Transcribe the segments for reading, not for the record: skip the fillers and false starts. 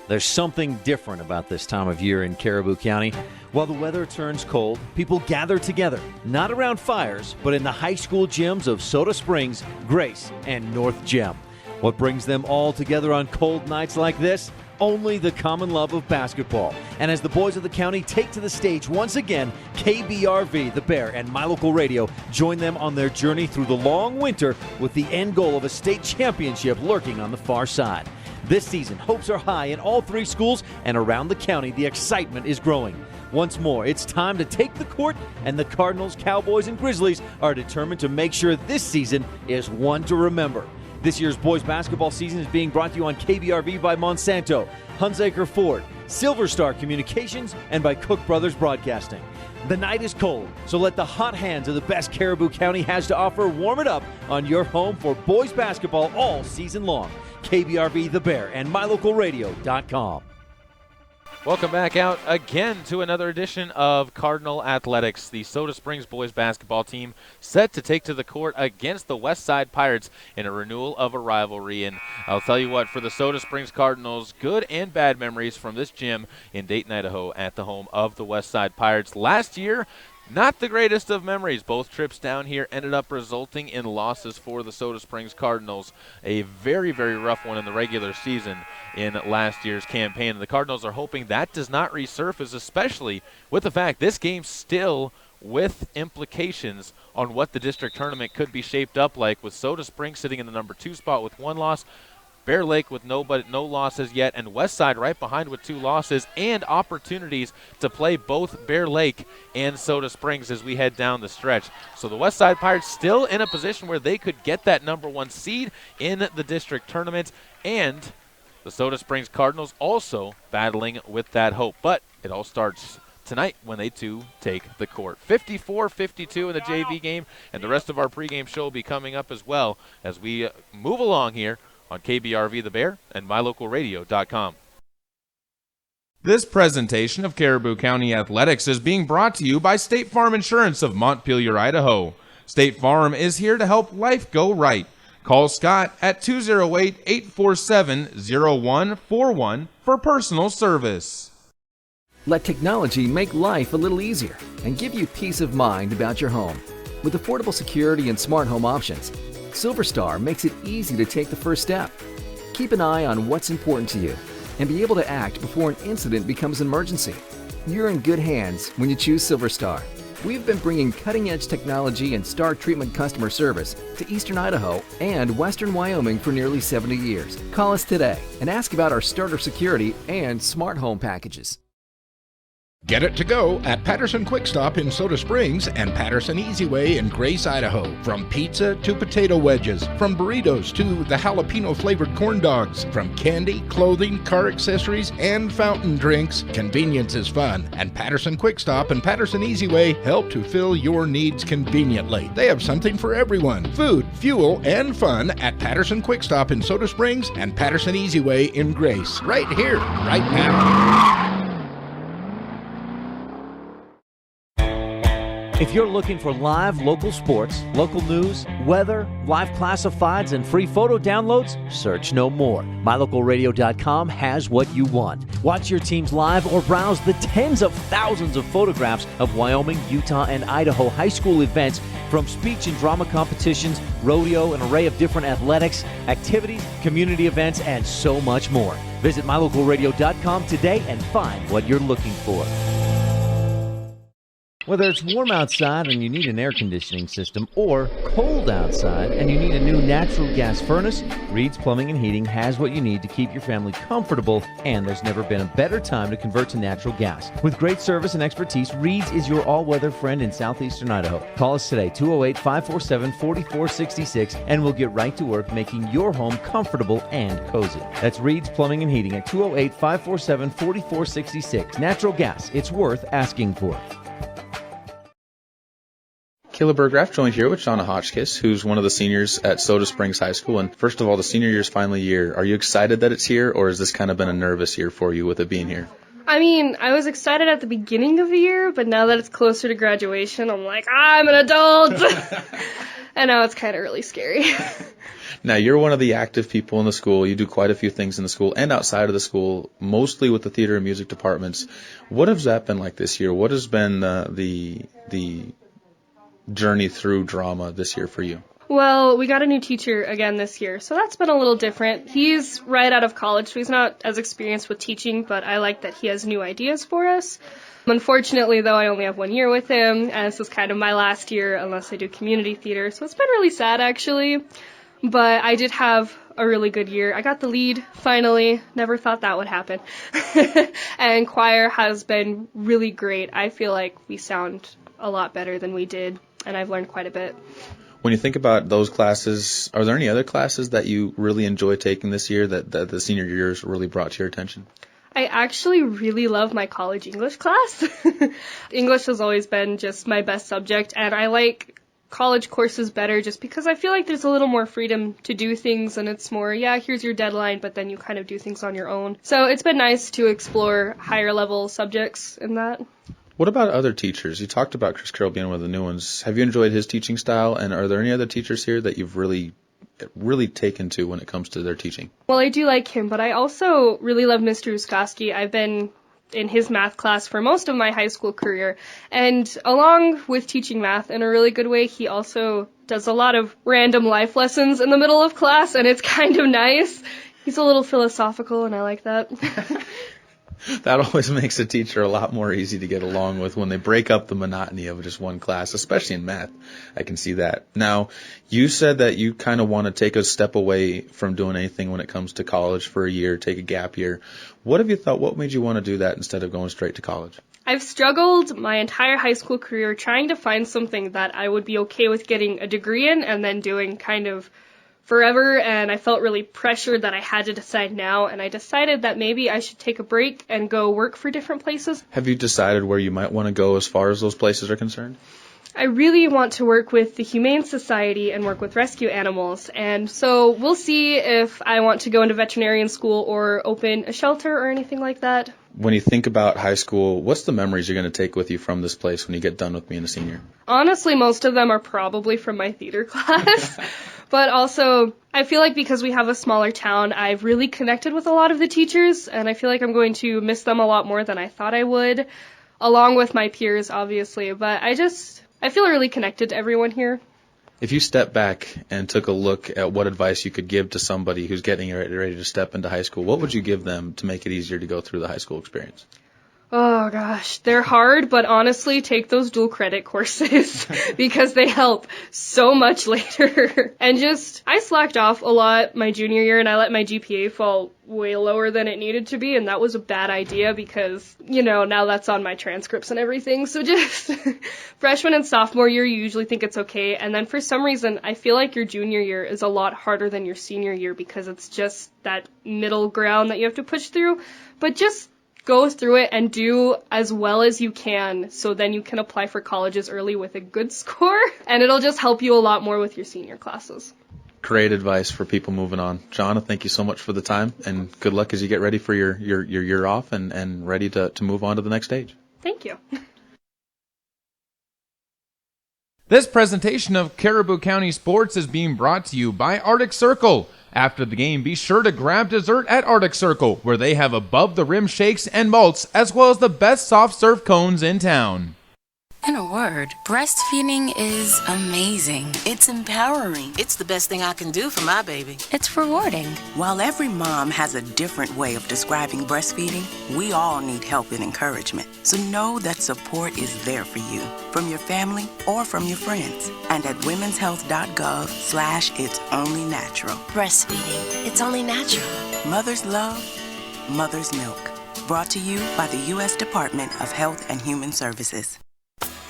There's something different about this time of year in Caribou County. While the weather turns cold, people gather together, not around fires, but in the high school gyms of Soda Springs, Grace, and North Gem. What brings them all together on cold nights like this? Only the common love of basketball. And as the boys of the county take to the stage once again, KBRV, the Bear, and My Local Radio join them on their journey through the long winter with the end goal of a state championship lurking on the far side. This season, hopes are high in all three schools, and around the county, the excitement is growing. Once more, it's time to take the court, and the Cardinals, Cowboys, and Grizzlies are determined to make sure this season is one to remember. This year's boys basketball season is being brought to you on KBRV by Monsanto, Hunsaker Ford, Silver Star Communications, and by Cook Brothers Broadcasting. The night is cold, so let the hot hands of the best Caribou County has to offer warm it up on your home for boys basketball all season long. KBRV, The Bear, and MyLocalRadio.com. Welcome back out again to another edition of Cardinal Athletics. The Soda Springs boys basketball team set to take to the court against the Westside Pirates in a renewal of a rivalry. And I'll tell you what, for the Soda Springs Cardinals, good and bad memories from this gym in Dayton, Idaho at the home of the Westside Pirates. Last year, not the greatest of memories. Both trips down here ended up resulting in losses for the Soda Springs Cardinals. A very, very rough one in the regular season in last year's campaign. And the Cardinals are hoping that does not resurface, especially with the fact this game's still with implications on what the district tournament could be shaped up like, with Soda Springs sitting in the number 2 spot with 1 loss, Bear Lake with no losses yet, and Westside right behind with 2 losses, and opportunities to play both Bear Lake and Soda Springs as we head down the stretch. So the Westside Pirates still in a position where they could get that number 1 seed in the district tournament, and the Soda Springs Cardinals also battling with that hope. But it all starts tonight when they too take the court. 54-52 in the JV game, and the rest of our pregame show will be coming up as well as we move along here on KBRV The Bear and MyLocalRadio.com. This presentation of Caribou County Athletics is being brought to you by State Farm Insurance of Montpelier, Idaho. State Farm is here to help life go right. Call Scott at 208-847-0141 for personal service. Let technology make life a little easier and give you peace of mind about your home. With affordable security and smart home options, Silver Star makes it easy to take the first step. Keep an eye on what's important to you and be able to act before an incident becomes an emergency. You're in good hands when you choose Silver Star. We've been bringing cutting-edge technology and star treatment customer service to Eastern Idaho and Western Wyoming for nearly 70 years. Call us today and ask about our starter security and smart home packages. Get it to go at Patterson Quick Stop in Soda Springs and Patterson Easy Way in Grace, Idaho. From pizza to potato wedges, from burritos to the jalapeno-flavored corn dogs, from candy, clothing, car accessories, and fountain drinks, convenience is fun. And Patterson Quick Stop and Patterson Easy Way help to fill your needs conveniently. They have something for everyone. Food, fuel, and fun at Patterson Quick Stop in Soda Springs and Patterson Easy Way in Grace. Right here, right now. If you're looking for live local sports, local news, weather, live classifieds, and free photo downloads, search no more. MyLocalRadio.com has what you want. Watch your teams live or browse the tens of thousands of photographs of Wyoming, Utah, and Idaho high school events, from speech and drama competitions, rodeo, an array of different athletics, activities, community events, and so much more. Visit MyLocalRadio.com today and find what you're looking for. Whether it's warm outside and you need an air conditioning system, or cold outside and you need a new natural gas furnace, Reed's Plumbing and Heating has what you need to keep your family comfortable, and there's never been a better time to convert to natural gas. With great service and expertise, Reed's is your all-weather friend in southeastern Idaho. Call us today, 208-547-4466, and we'll get right to work making your home comfortable and cozy. That's Reed's Plumbing and Heating at 208-547-4466. Natural gas, it's worth asking for. Caleb Bergraff joined here with Shauna Hotchkiss, who's one of the seniors at Soda Springs High School. And first of all, the senior year is finally here. Are you excited that it's here, or has this kind of been a nervous year for you with it being here? I mean, I was excited at the beginning of the year, but now that it's closer to graduation, I'm like, I'm an adult. And now it's kind of really scary. Now, you're one of the active people in the school. You do quite a few things in the school and outside of the school, mostly with the theater and music departments. What has that been like this year? What has been the journey through drama this year for you? Well, we got a new teacher again this year, so that's been a little different. He's right out of college, so he's not as experienced with teaching, but I like that he has new ideas for us. Unfortunately, though, I only have 1 year with him, and this is kind of my last year unless I do community theater, so it's been really sad, actually. But I did have a really good year. I got the lead, finally. Never thought that would happen. And choir has been really great. I feel like we sound a lot better than we did, and I've learned quite a bit. When you think about those classes, are there any other classes that you really enjoy taking this year that the senior years really brought to your attention? I actually really love my college English class. English has always been just my best subject, and I like college courses better just because I feel like there's a little more freedom to do things, and it's more, yeah, here's your deadline, but then you kind of do things on your own. So it's been nice to explore higher level subjects in that. What about other teachers? You talked about Chris Carroll being one of the new ones. Have you enjoyed his teaching style, and are there any other teachers here that you've really taken to when it comes to their teaching? Well, I do like him, but I also really love Mr. Uskoski. I've been in his math class for most of my high school career, and along with teaching math in a really good way, he also does a lot of random life lessons in the middle of class, and it's kind of nice. He's a little philosophical, and I like that. That always makes a teacher a lot more easy to get along with when they break up the monotony of just one class, especially in math. I can see that. Now, you said that you kind of want to take a step away from doing anything when it comes to college for a year, take a gap year. What have you thought? What made you want to do that instead of going straight to college? I've struggled my entire high school career trying to find something that I would be okay with getting a degree in and then doing kind of forever, and I felt really pressured that I had to decide now, and I decided that maybe I should take a break and go work for different places. Have you decided where you might want to go as far as those places are concerned? I really want to work with the Humane Society and work with rescue animals, and so we'll see if I want to go into veterinarian school or open a shelter or anything like that. When you think about high school, what's the memories you're going to take with you from this place when you get done with being a senior? Honestly, most of them are probably from my theater class. But also, I feel like because we have a smaller town, I've really connected with a lot of the teachers, and I feel like I'm going to miss them a lot more than I thought I would, along with my peers, obviously. But I feel really connected to everyone here. If you step back and took a look at what advice you could give to somebody who's getting ready to step into high school, what would you give them to make it easier to go through the high school experience? Oh gosh, they're hard, but honestly, take those dual credit courses because they help so much later. And I slacked off a lot my junior year, and I let my GPA fall way lower than it needed to be, and that was a bad idea because, now that's on my transcripts and everything. So just freshman and sophomore year, you usually think it's okay, and then for some reason, I feel like your junior year is a lot harder than your senior year because it's just that middle ground that you have to push through. But just go through it and do as well as you can, so then you can apply for colleges early with a good score, and it'll just help you a lot more with your senior classes. Great advice for people moving on. Jonna, thank you so much for the time, and good luck as you get ready for your year off and ready to move on to the next stage. Thank you. This presentation of Caribou County Sports is being brought to you by Arctic Circle. After the game, be sure to grab dessert at Arctic Circle, where they have above-the-rim shakes and malts, as well as the best soft serve cones in town. In a word, breastfeeding is amazing. It's empowering. It's the best thing I can do for my baby. It's rewarding. While every mom has a different way of describing breastfeeding, we all need help and encouragement. So know that support is there for you, from your family or from your friends. And at womenshealth.gov/it's only natural. Breastfeeding. It's only natural. Mother's love, mother's milk. Brought to you by the U.S. Department of Health and Human Services.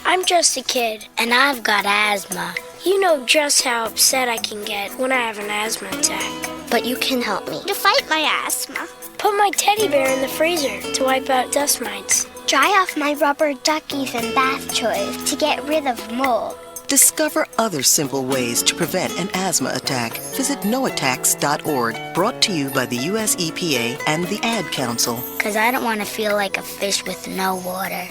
I'm just a kid, and I've got asthma. You know just how upset I can get when I have an asthma attack. But you can help me to fight my asthma. Put my teddy bear in the freezer to wipe out dust mites. Dry off my rubber duckies and bath toys to get rid of mold. Discover other simple ways to prevent an asthma attack. Visit noattacks.org, brought to you by the U.S. EPA and the Ad Council. Because I don't want to feel like a fish with no water.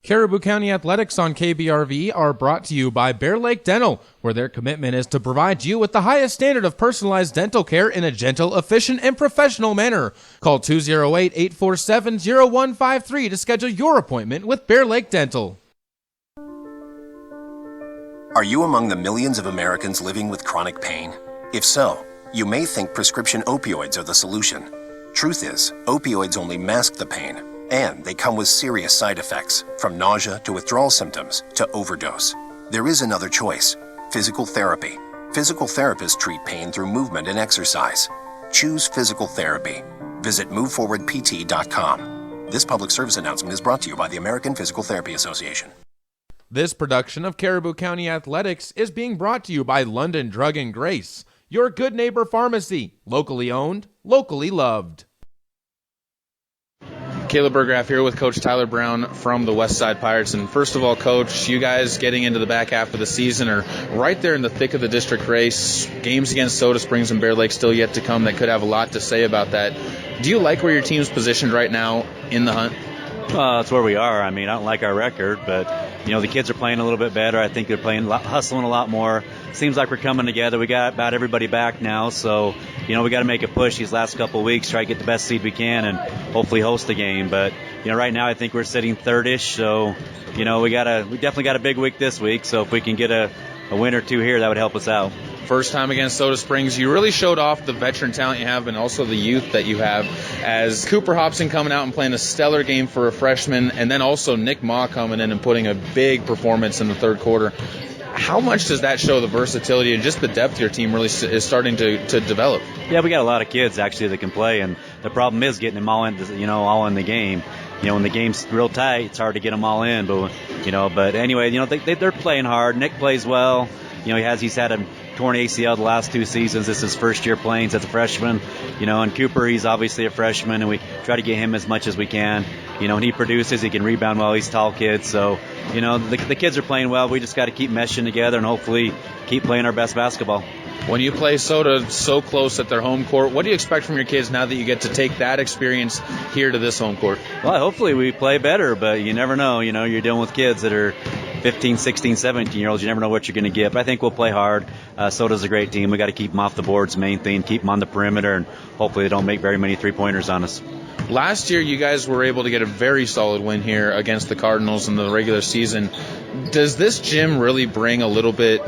Caribou County Athletics on KBRV are brought to you by Bear Lake Dental, where their commitment is to provide you with the highest standard of personalized dental care in a gentle, efficient, and professional manner. Call 208-847-0153 to schedule your appointment with Bear Lake Dental. Are you among the millions of Americans living with chronic pain? If so, you may think prescription opioids are the solution. Truth is, opioids only mask the pain, and they come with serious side effects, from nausea to withdrawal symptoms to overdose. There is another choice: physical therapy. Physical therapists treat pain through movement and exercise. Choose physical therapy. Visit moveforwardpt.com. This public service announcement is brought to you by the American Physical Therapy Association. This production of Caribou County Athletics is being brought to you by London Drug and Grace, your good neighbor pharmacy, locally owned, locally loved. Caleb Burgraff here with Coach Tyler Brown from the Westside Pirates. And first of all, Coach, you guys getting into the back half of the season are right there in the thick of the district race. Games against Soda Springs and Bear Lake still yet to come that could have a lot to say about that. Do you like where your team's positioned right now in the hunt? That's where we are. I mean, I don't like our record, but, the kids are playing a little bit better. I think they're hustling a lot more. Seems like we're coming together. We got about everybody back now, so, we got to make a push these last couple of weeks, try to get the best seed we can, and hopefully host the game. But, right now I think we're sitting third-ish, so, we definitely got a big week this week, so if we can get a win or two here, that would help us out. First time against Soda Springs, you really showed off the veteran talent you have and also the youth that you have, as Cooper Hobson coming out and playing a stellar game for a freshman, and then also Nick Ma coming in and putting a big performance in the third quarter. How much does that show the versatility and just the depth your team really is starting to develop? Yeah, we got a lot of kids actually that can play, and the problem is getting them all in, all in the game. When the game's real tight, it's hard to get them all in. But anyway, they're playing hard. Nick plays well. He's had a torn ACL the last two seasons. This is his first year playing as a freshman. And Cooper, he's obviously a freshman, and we try to get him as much as we can. And he produces. He can rebound well. He's a tall kid. So, the kids are playing well. We just got to keep meshing together and hopefully keep playing our best basketball. When you play Soda so close at their home court, what do you expect from your kids now that you get to take that experience here to this home court? Well, hopefully we play better, but you never know. You're dealing with kids that are 15, 16, 17-year-olds. You never know what you're going to get. But I think we'll play hard. Soda's a great team. We got to keep them off the boards, main thing. Keep them on the perimeter, and hopefully they don't make very many three-pointers on us. Last year, you guys were able to get a very solid win here against the Cardinals in the regular season. Does this gym really bring a little bit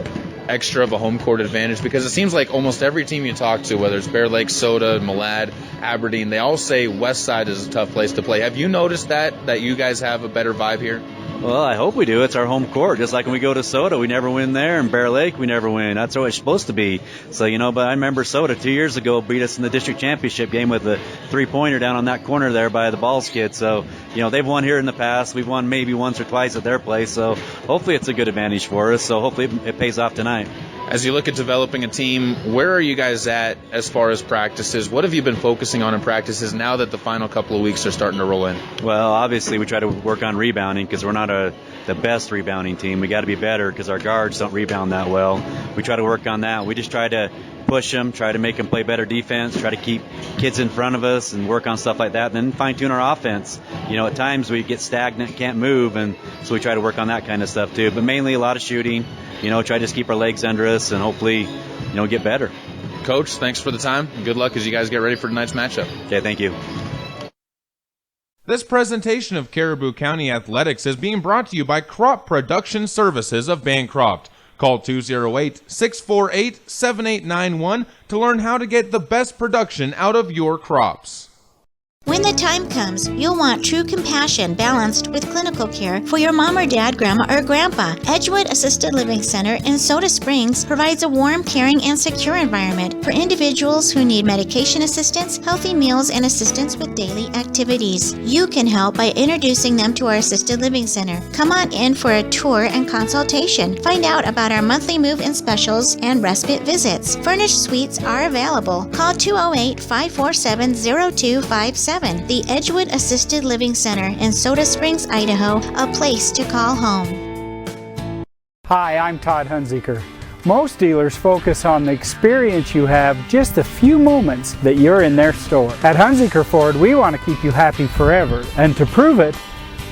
extra of a home court advantage? Because it seems like almost every team you talk to, whether it's Bear Lake, Soda, Malad, Aberdeen, they all say Westside is a tough place to play. Have you noticed that you guys have a better vibe here? Well, I hope we do. It's our home court. Just like when we go to Soda, we never win there, and Bear Lake, we never win. That's how it's supposed to be. So, but I remember Soda 2 years ago beat us in the district championship game with a three-pointer down on that corner there by the Balls kid. So, they've won here in the past. We've won maybe once or twice at their place. So, hopefully it's a good advantage for us. So, hopefully it pays off tonight. As you look at developing a team, where are you guys at as far as practices? What have you been focusing on in practices now that the final couple of weeks are starting to roll in? Well, obviously we try to work on rebounding because we're not the best rebounding team. We got to be better because our guards don't rebound that well. We try to work on that. We just try to push them, try to make them play better defense, try to keep kids in front of us and work on stuff like that, and then fine-tune our offense. At times we get stagnant, can't move, and so we try to work on that kind of stuff too. But mainly a lot of shooting, try to just keep our legs under us and hopefully, get better. Coach, thanks for the time. Good luck as you guys get ready for tonight's matchup. Okay, thank you. This presentation of Caribou County Athletics is being brought to you by Crop Production Services of Bancroft. Call 208-648-7891 to learn how to get the best production out of your crops. When the time comes, you'll want true compassion balanced with clinical care for your mom or dad, grandma or grandpa. Edgewood Assisted Living Center in Soda Springs provides a warm, caring, and secure environment for individuals who need medication assistance, healthy meals, and assistance with daily activities. You can help by introducing them to our Assisted Living Center. Come on in for a tour and consultation. Find out about our monthly move-in specials and respite visits. Furnished suites are available. Call 208-547-0257. The Edgewood Assisted Living Center in Soda Springs, Idaho, a place to call home. Hi, I'm Todd Hunziker. Most dealers focus on the experience you have just a few moments that you're in their store. At Hunziker Ford, we want to keep you happy forever, and to prove it,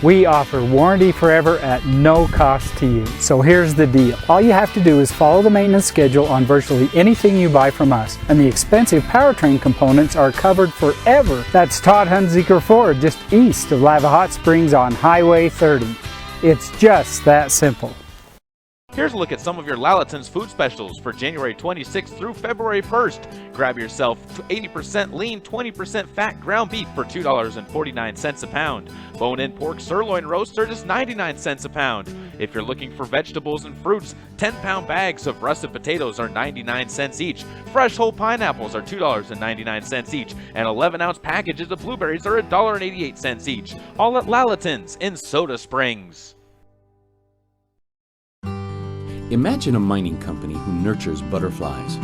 We offer warranty forever at no cost to you. So here's the deal. All you have to do is follow the maintenance schedule on virtually anything you buy from us, and the expensive powertrain components are covered forever. That's Todd Hunziker Ford, just east of Lava Hot Springs on Highway 30. It's just that simple. Here's a look at some of your Lalaton's food specials for January 26th through February 1st. Grab yourself 80% lean, 20% fat ground beef for $2.49 a pound. Bone-in pork sirloin roast are just 99 cents a pound. If you're looking for vegetables and fruits, 10-pound bags of russet potatoes are 99 cents each. Fresh whole pineapples are $2.99 each, and 11-ounce packages of blueberries are $1.88 each. All at Lalaton's in Soda Springs. Imagine a mining company who nurtures butterflies.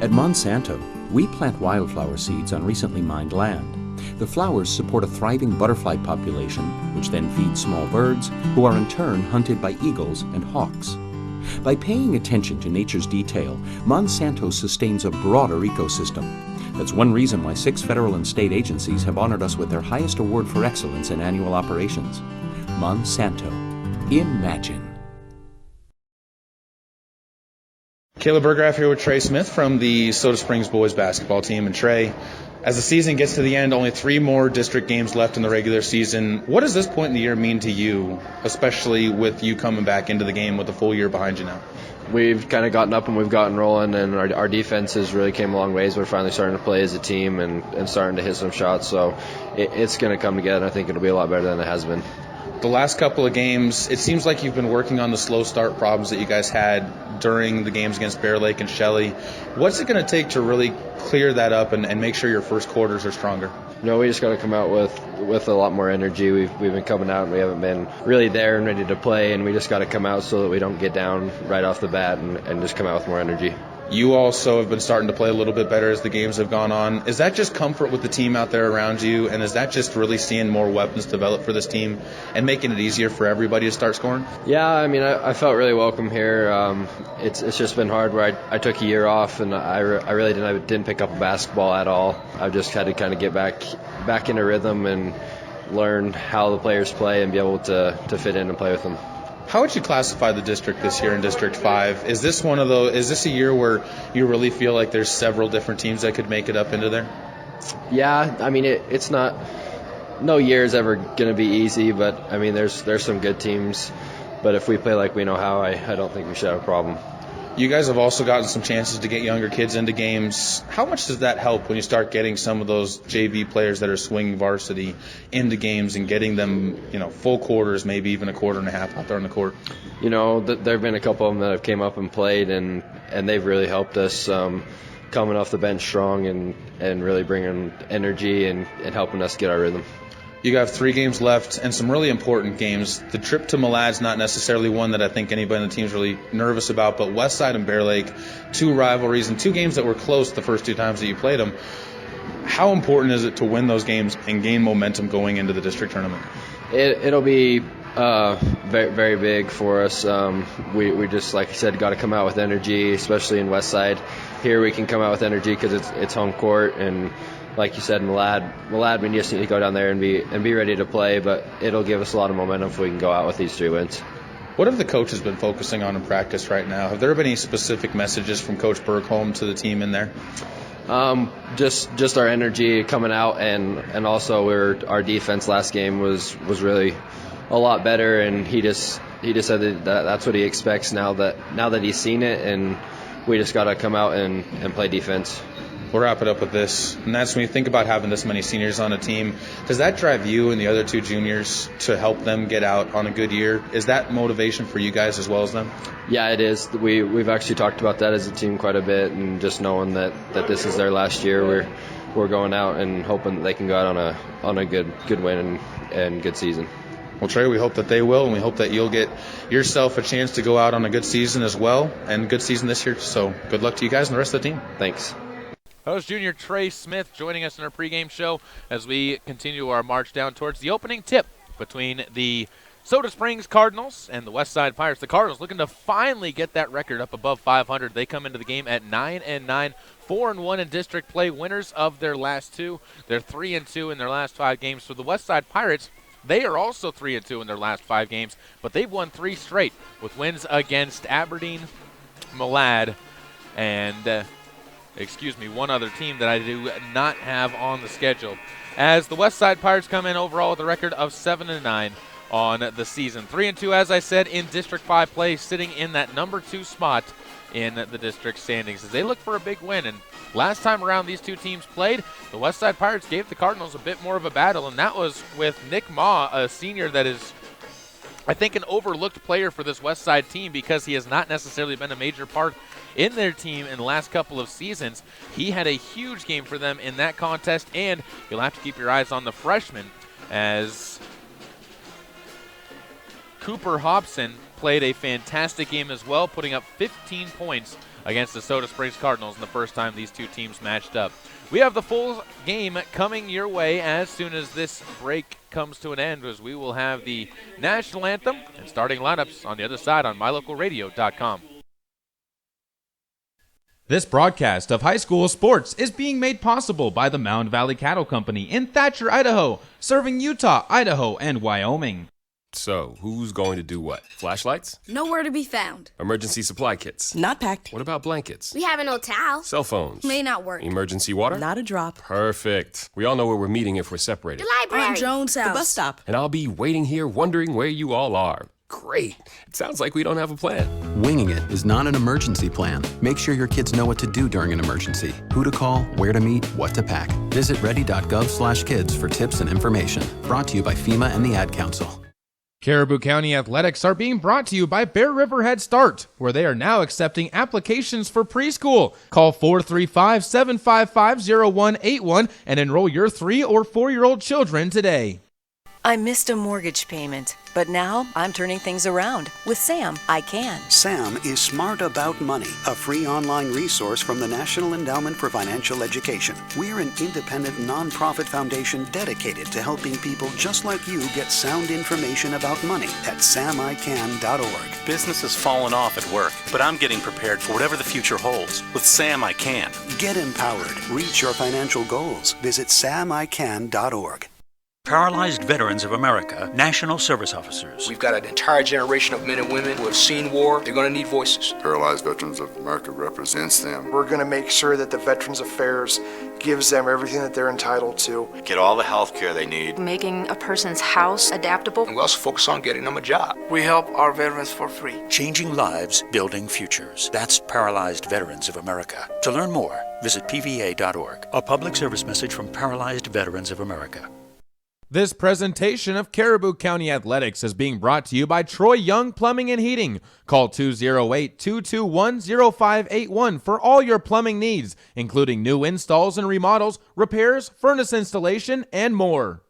At Monsanto, we plant wildflower seeds on recently mined land. The flowers support a thriving butterfly population, which then feeds small birds, who are in turn hunted by eagles and hawks. By paying attention to nature's detail, Monsanto sustains a broader ecosystem. That's one reason why 6 federal and state agencies have honored us with their highest award for excellence in annual operations. Monsanto. Imagine. Caleb Bergraff here with Trey Smith from the Soda Springs boys basketball team. And Trey, as the season gets to the end, only 3 more district games left in the regular season. What does this point in the year mean to you, especially with you coming back into the game with a full year behind you now? We've kind of gotten up and we've gotten rolling, and our defense has really came a long ways. We're finally starting to play as a team and starting to hit some shots. So it's going to come together. I think it'll be a lot better than it has been. The last couple of games, it seems like you've been working on the slow start problems that you guys had during the games against Bear Lake and Shelley. What's it going to take to really clear that up and make sure your first quarters are stronger? No, we just got to come out with a lot more energy. We've been coming out and we haven't been really there and ready to play, and we just got to come out so that we don't get down right off the bat and just come out with more energy. You also have been starting to play a little bit better as the games have gone on. Is that just comfort with the team out there around you, and is that just really seeing more weapons develop for this team and making it easier for everybody to start scoring? Yeah, I mean, I felt really welcome here. It's just been hard where I took a year off, and I really didn't pick up a basketball at all. I just had to kind of get back into rhythm and learn how the players play and be able to fit in and play with them. How would you classify the district this year in District 5? Is this one of those? Is this a year where you really feel like there's several different teams that could make it up into there? Yeah, I mean it's not. No year is ever going to be easy, but I mean there's some good teams. But if we play like we know how, I don't think we should have a problem. You guys have also gotten some chances to get younger kids into games. How much does that help when you start getting some of those JV players that are swinging varsity into games and getting them, full quarters, maybe even a quarter and a half out there on the court? There have been a couple of them that have came up and played, and they've really helped us coming off the bench strong and really bringing energy and helping us get our rhythm. You have 3 games left and some really important games. The trip to Malad's not necessarily one that I think anybody on the team is really nervous about, but Westside and Bear Lake, 2 rivalries and 2 games that were close the first 2 times that you played them. How important is it to win those games and gain momentum going into the district tournament? It'll be very, very big for us. We just, like I said, got to come out with energy, especially in Westside. Here we can come out with energy because it's home court, and like you said, Malad, we just need to go down there and be ready to play, but it'll give us a lot of momentum if we can go out with these 3 wins. What have the coaches been focusing on in practice right now? Have there been any specific messages from Coach Bergholm to the team in there? Just our energy coming out, and also our defense last game was really a lot better, and he just said that that's what he expects now that he's seen it, and we just got to come out and play defense. We'll wrap it up with this, and that's when you think about having this many seniors on a team, does that drive you and the other 2 juniors to help them get out on a good year? Is that motivation for you guys as well as them? Yeah, it is. We've actually talked about that as a team quite a bit, and just knowing that this is their last year, we're going out and hoping that they can go out on a good win and good season. Well, Trey, we hope that they will, and we hope that you'll get yourself a chance to go out on a good season as well, and good season this year. So good luck to you guys and the rest of the team. Thanks. Host junior Trey Smith joining us in our pregame show as we continue our march down towards the opening tip between the Soda Springs Cardinals and the Westside Pirates. The Cardinals looking to finally get that record up above 500. They come into the game at 9-9, 4-1 in district play, winners of their last 2. They're 3-2 in their last 5 games. For the Westside Pirates, They are also 3-2 in their last 5 games, but they've won 3 straight with wins against Aberdeen, Malad, and one other team that I do not have on the schedule. As the Westside Pirates come in overall with a record of 7-9 on the season. 3-2, as I said, in District 5 play, sitting in that number 2 spot in the district standings as they look for a big win. And last time around these two teams played, the Westside Pirates gave the Cardinals a bit more of a battle, and that was with Nick Ma, a senior that is, I think, an overlooked player for this Westside team because he has not necessarily been a major part in their team in the last couple of seasons. He had a huge game for them in that contest, and you'll have to keep your eyes on the freshman as Cooper Hobson played a fantastic game as well, putting up 15 points against the Soda Springs Cardinals in the first time these two teams matched up. We have the full game coming your way as soon as this break comes to an end, as we will have the national anthem and starting lineups on the other side on mylocalradio.com. This broadcast of high school sports is being made possible by the Mound Valley Cattle Company in Thatcher, Idaho, serving Utah, Idaho, and Wyoming. So, who's going to do what? Flashlights? Nowhere to be found. Emergency supply kits? Not packed. What about blankets? We have an old towel. Cell phones? May not work. Emergency water? Not a drop. Perfect. We all know where we're meeting if we're separated. The library. On Jones' house. The bus stop. And I'll be waiting here wondering where you all are. Great. It sounds like we don't have a plan. Winging it is not an emergency plan. Make sure your kids know what to do during an emergency, who to call, where to meet, what to pack. Visit ready.gov/kids for tips and information. Brought to you by FEMA and the Ad Council. Caribou County Athletics are being brought to you by Bear River Head Start, where they are now accepting applications for preschool. Call 435-755-0181 and enroll your 3- or 4-year-old children today. I missed a mortgage payment, but now I'm turning things around. With Sam, I can. Sam is Smart About Money, a free online resource from the National Endowment for Financial Education. We're an independent nonprofit foundation dedicated to helping people just like you get sound information about money at samican.org. Business has fallen off at work, but I'm getting prepared for whatever the future holds. With Sam, I can. Get empowered. Reach your financial goals. Visit samican.org. Paralyzed Veterans of America, National Service Officers. We've got an entire generation of men and women who have seen war. They're going to need voices. Paralyzed Veterans of America represents them. We're going to make sure that the Veterans Affairs gives them everything that they're entitled to. Get all the health care they need. Making a person's house adaptable. And we also focus on getting them a job. We help our veterans for free. Changing lives, building futures. That's Paralyzed Veterans of America. To learn more, visit pva.org. A public service message from Paralyzed Veterans of America. This presentation of Caribou County Athletics is being brought to you by Troy Young Plumbing and Heating. Call 208-221-0581 for all your plumbing needs, including new installs and remodels, repairs, furnace installation, and more.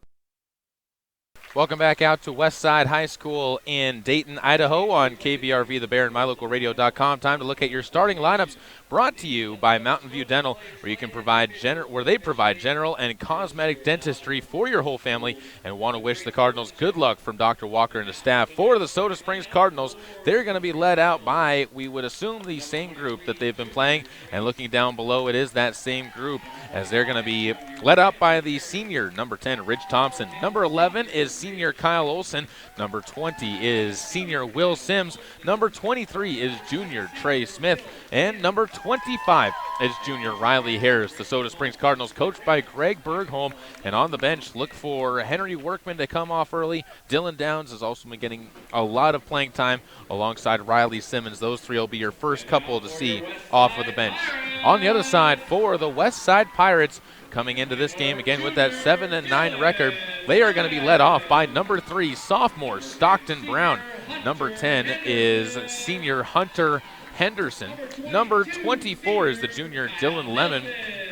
Welcome back out to Westside High School in Dayton, Idaho on KVRV, the Bear, and mylocalradio.com. Time to look at your starting lineups, brought to you by Mountain View Dental, where they provide general and cosmetic dentistry for your whole family, and want to wish the Cardinals good luck from Dr. Walker and the staff. For the Soda Springs Cardinals, they're going to be led out by, we would assume, the same group that they've been playing, and looking down below, it is that same group, as they're going to be led out by the senior, number 10, Ridge Thompson. Number 11 is senior Kyle Olson. Number 20 is senior Will Sims. Number 23 is junior Trey Smith. And number 25 is junior Riley Harris. The Soda Springs Cardinals, coached by Greg Bergholm. And on the bench, look for Henry Workman to come off early. Dylan Downs has also been getting a lot of playing time alongside Riley Simmons. Those three will be your first couple to see off of the bench. On the other side, for the Westside Pirates, coming into this game again with that 7-9 record, they are going to be led off by number 3, sophomore Stockton Brown. Number 10 is senior Hunter Henderson. Number 24 is the junior Dylan Lemon.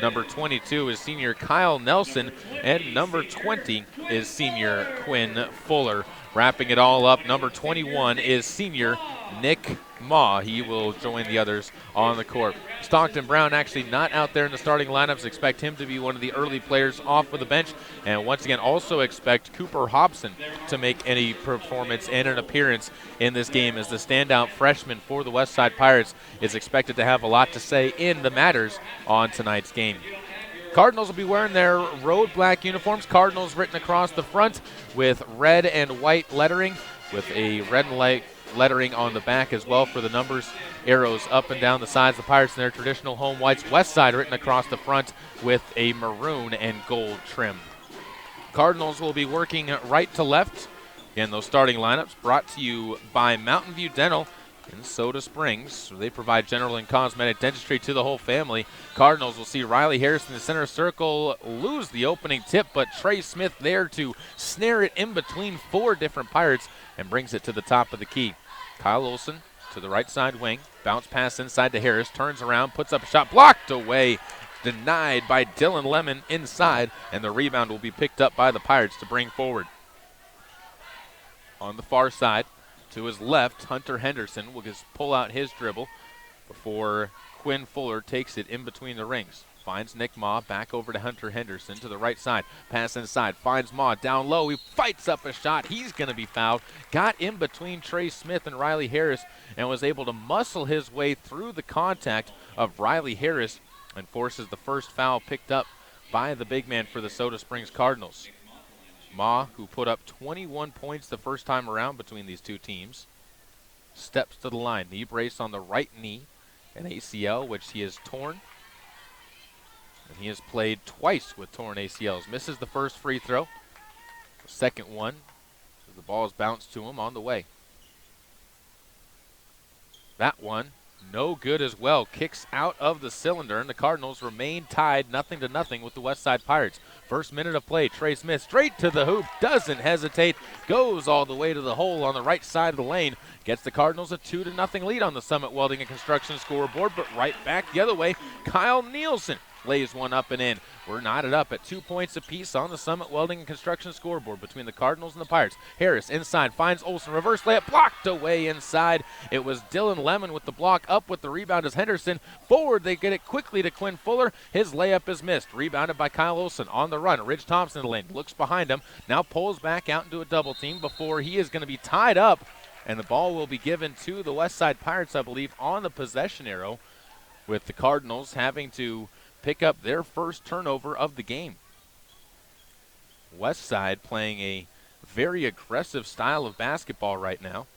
Number 22 is senior Kyle Nelson. And number 20 is senior Quinn Fuller. Wrapping it all up, number 21 is senior Nick Ma. He will join the others on the court. Stockton Brown actually not out there in the starting lineups. Expect him to be one of the early players off of the bench. And once again, also expect Cooper Hobson to make any performance and an appearance in this game, as the standout freshman for the Westside Pirates is expected to have a lot to say in the matters on tonight's game. Cardinals will be wearing their road black uniforms. Cardinals written across the front with red and white lettering, with a red and white lettering on the back as well for the numbers, arrows up and down the sides. The Pirates in their traditional home whites. West Side written across the front with a maroon and gold trim. Cardinals will be working right to left. Again, those starting lineups brought to you by Mountain View Dental in Soda Springs. They provide general and cosmetic dentistry to the whole family. Cardinals will see Riley Harris in the center circle lose the opening tip, but Trey Smith there to snare it in between 4 different Pirates and brings it to the top of the key. Kyle Olson to the right side wing. Bounce pass inside to Harris. Turns around, puts up a shot, blocked away. Denied by Dylan Lemon inside, and the rebound will be picked up by the Pirates to bring forward. On the far side, to his left, Hunter Henderson will just pull out his dribble before Quinn Fuller takes it in between the rings. Finds Nick Ma, back over to Hunter Henderson to the right side. Pass inside, finds Ma down low. He fights up a shot. He's going to be fouled. Got in between Trey Smith and Riley Harris and was able to muscle his way through the contact of Riley Harris and forces the first foul picked up by the big man for the Soda Springs Cardinals. Ma, who put up 21 points the first time around between these two teams, steps to the line. Knee brace on the right knee, an ACL, which he has torn. And he has played twice with torn ACLs. Misses the first free throw. The second one, as the ball is bounced to him on the way. That one, no good as well. Kicks out of the cylinder, and the Cardinals remain tied 0-0 with the Westside Pirates. First minute of play, Trey Smith straight to the hoop, doesn't hesitate, goes all the way to the hole on the right side of the lane, gets the Cardinals a 2-0 lead on the Summit Welding and Construction scoreboard, but right back the other way, Kyle Nielsen lays one up and in. We're knotted up at 2 points apiece on the Summit Welding and Construction scoreboard between the Cardinals and the Pirates. Harris inside, finds Olsen, reverse layup, blocked away inside. It was Dylan Lemon with the block, up with the rebound as Henderson. Forward, they get it quickly to Quinn Fuller. His layup is missed. Rebounded by Kyle Olsen on the run. Ridge Thompson in the lane, looks behind him, now pulls back out into a double team before he is going to be tied up, and the ball will be given to the Westside Pirates, I believe, on the possession arrow, with the Cardinals having to pick up their first turnover of the game. Westside playing a very aggressive style of basketball right now.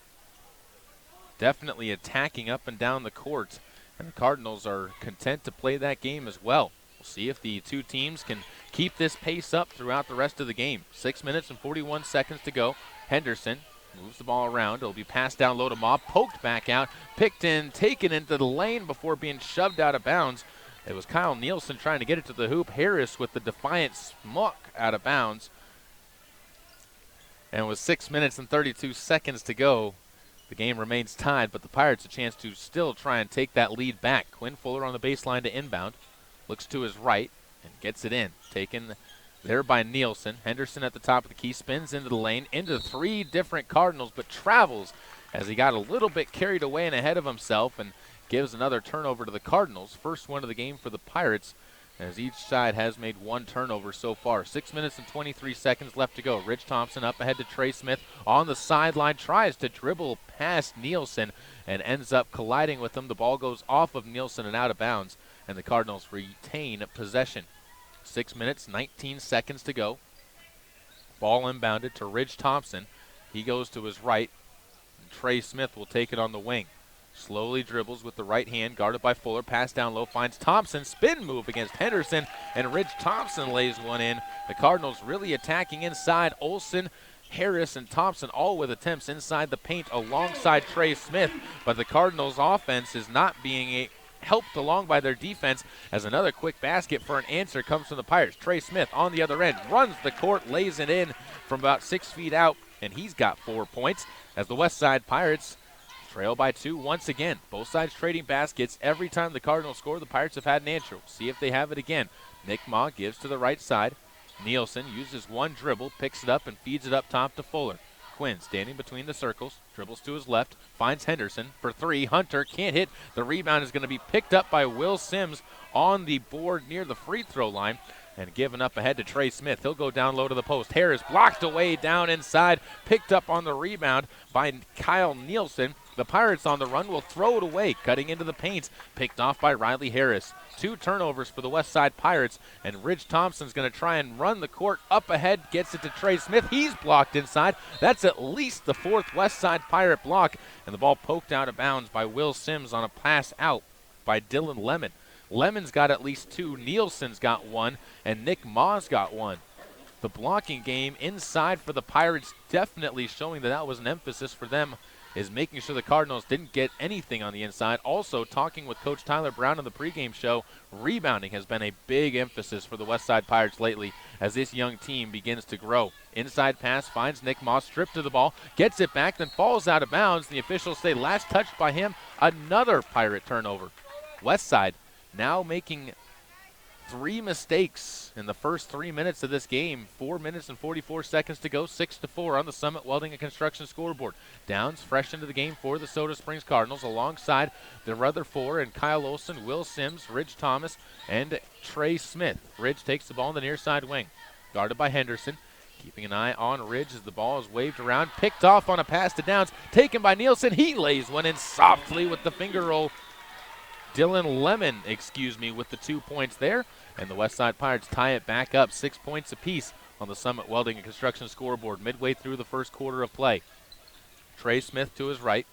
Definitely attacking up and down the court, and the Cardinals are content to play that game as well. We'll see if the two teams can keep this pace up throughout the rest of the game. 6 minutes and 41 seconds to go. Henderson moves the ball around. It'll be passed down low to Ma, poked back out, picked in, taken into the lane before being shoved out of bounds. It was Kyle Nielsen trying to get it to the hoop. Harris with the defiant smuck out of bounds. And with 6 minutes and 32 seconds to go, the game remains tied, but the Pirates a chance to still try and take that lead back. Quinn Fuller on the baseline to inbound. Looks to his right and gets it in. Taken there by Nielsen. Henderson at the top of the key, spins into the lane, into 3 different Cardinals, but travels as he got a little bit carried away and ahead of himself and gives another turnover to the Cardinals. First one of the game for the Pirates, as each side has made 1 turnover so far. 6 minutes and 23 seconds left to go. Rich Thompson up ahead to Trey Smith on the sideline, tries to dribble past Nielsen and ends up colliding with him. The ball goes off of Nielsen and out of bounds, and the Cardinals retain possession. 6 minutes, 19 seconds to go. Ball inbounded to Ridge Thompson. He goes to his right, and Trey Smith will take it on the wing. Slowly dribbles with the right hand, guarded by Fuller. Pass down low, finds Thompson. Spin move against Henderson, and Ridge Thompson lays one in. The Cardinals really attacking inside. Olsen, Harris, and Thompson all with attempts inside the paint alongside Trey Smith. But the Cardinals' offense is not being helped along by their defense, as another quick basket for an answer comes from the Pirates. Trey Smith on the other end, runs the court, lays it in from about 6 feet out, and he's got 4 points as the Westside Pirates trail by 2 once again. Both sides trading baskets. Every time the Cardinals score, the Pirates have had an answer. We'll see if they have it again. Nick Ma gives to the right side. Nielsen uses one dribble, picks it up, and feeds it up top to Fuller. Quinn standing between the circles, dribbles to his left, finds Henderson for 3. Hunter can't hit. The rebound is going to be picked up by Will Sims on the board near the free throw line, and given up ahead to Trey Smith. He'll go down low to the post. Harris blocked away down inside, picked up on the rebound by Kyle Nielsen. The Pirates on the run will throw it away, cutting into the paint, picked off by Riley Harris. 2 turnovers for the West Side Pirates, and Ridge Thompson's going to try and run the court up ahead, gets it to Trey Smith. He's blocked inside. That's at least the 4th West Side Pirate block, and the ball poked out of bounds by Will Sims on a pass out by Dylan Lemon. Lemon's got at least 2, Nielsen's got 1, and Nick Ma's got 1. The blocking game inside for the Pirates, definitely showing that was an emphasis for them, is making sure the Cardinals didn't get anything on the inside. Also, talking with Coach Tyler Brown in the pregame show, rebounding has been a big emphasis for the Westside Pirates lately as this young team begins to grow. Inside pass finds Nick Moss, stripped to the ball, gets it back, then falls out of bounds. The officials say last touched by him, another Pirate turnover. Westside now making 3 mistakes in the first 3 minutes of this game. 4 minutes and 44 seconds to go, 6-4 on the Summit Welding and Construction scoreboard. Downs fresh into the game for the Soda Springs Cardinals alongside their other 4 and Kyle Olson, Will Sims, Ridge Thomas, and Trey Smith. Ridge takes the ball in the near side wing, guarded by Henderson. Keeping an eye on Ridge as the ball is waved around, picked off on a pass to Downs, taken by Nielsen. He lays one in softly with the finger roll. Dylan Lemon, with the 2 points there. And the Westside Pirates tie it back up, 6 points apiece on the Summit Welding and Construction scoreboard midway through the first quarter of play. Trey Smith to his right,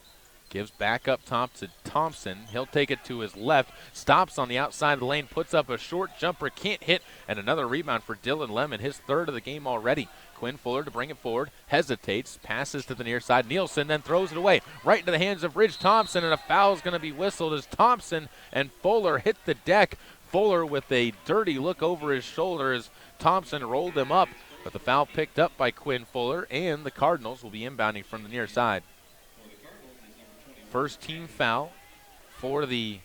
gives back up top to Thompson. He'll take it to his left, stops on the outside of the lane, puts up a short jumper, can't hit, and another rebound for Dylan Lemon, his 3rd of the game already. Quinn Fuller to bring it forward, hesitates, passes to the near side. Nielsen then throws it away, right into the hands of Ridge Thompson, and a foul is going to be whistled as Thompson and Fuller hit the deck. Fuller with a dirty look over his shoulder as Thompson rolled him up, but the foul picked up by Quinn Fuller, and the Cardinals will be inbounding from the near side. First team foul for the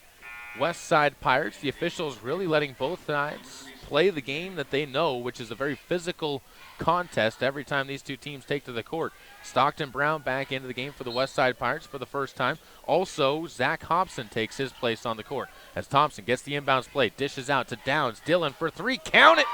West Side Pirates. The officials really letting both sides play the game that they know, which is a very physical contest every time these 2 teams take to the court. Stockton Brown back into the game for the West Side Pirates for the first time. Also, Zach Hobson takes his place on the court as Thompson gets the inbounds play, dishes out to Downs. Dylan for 3, count it!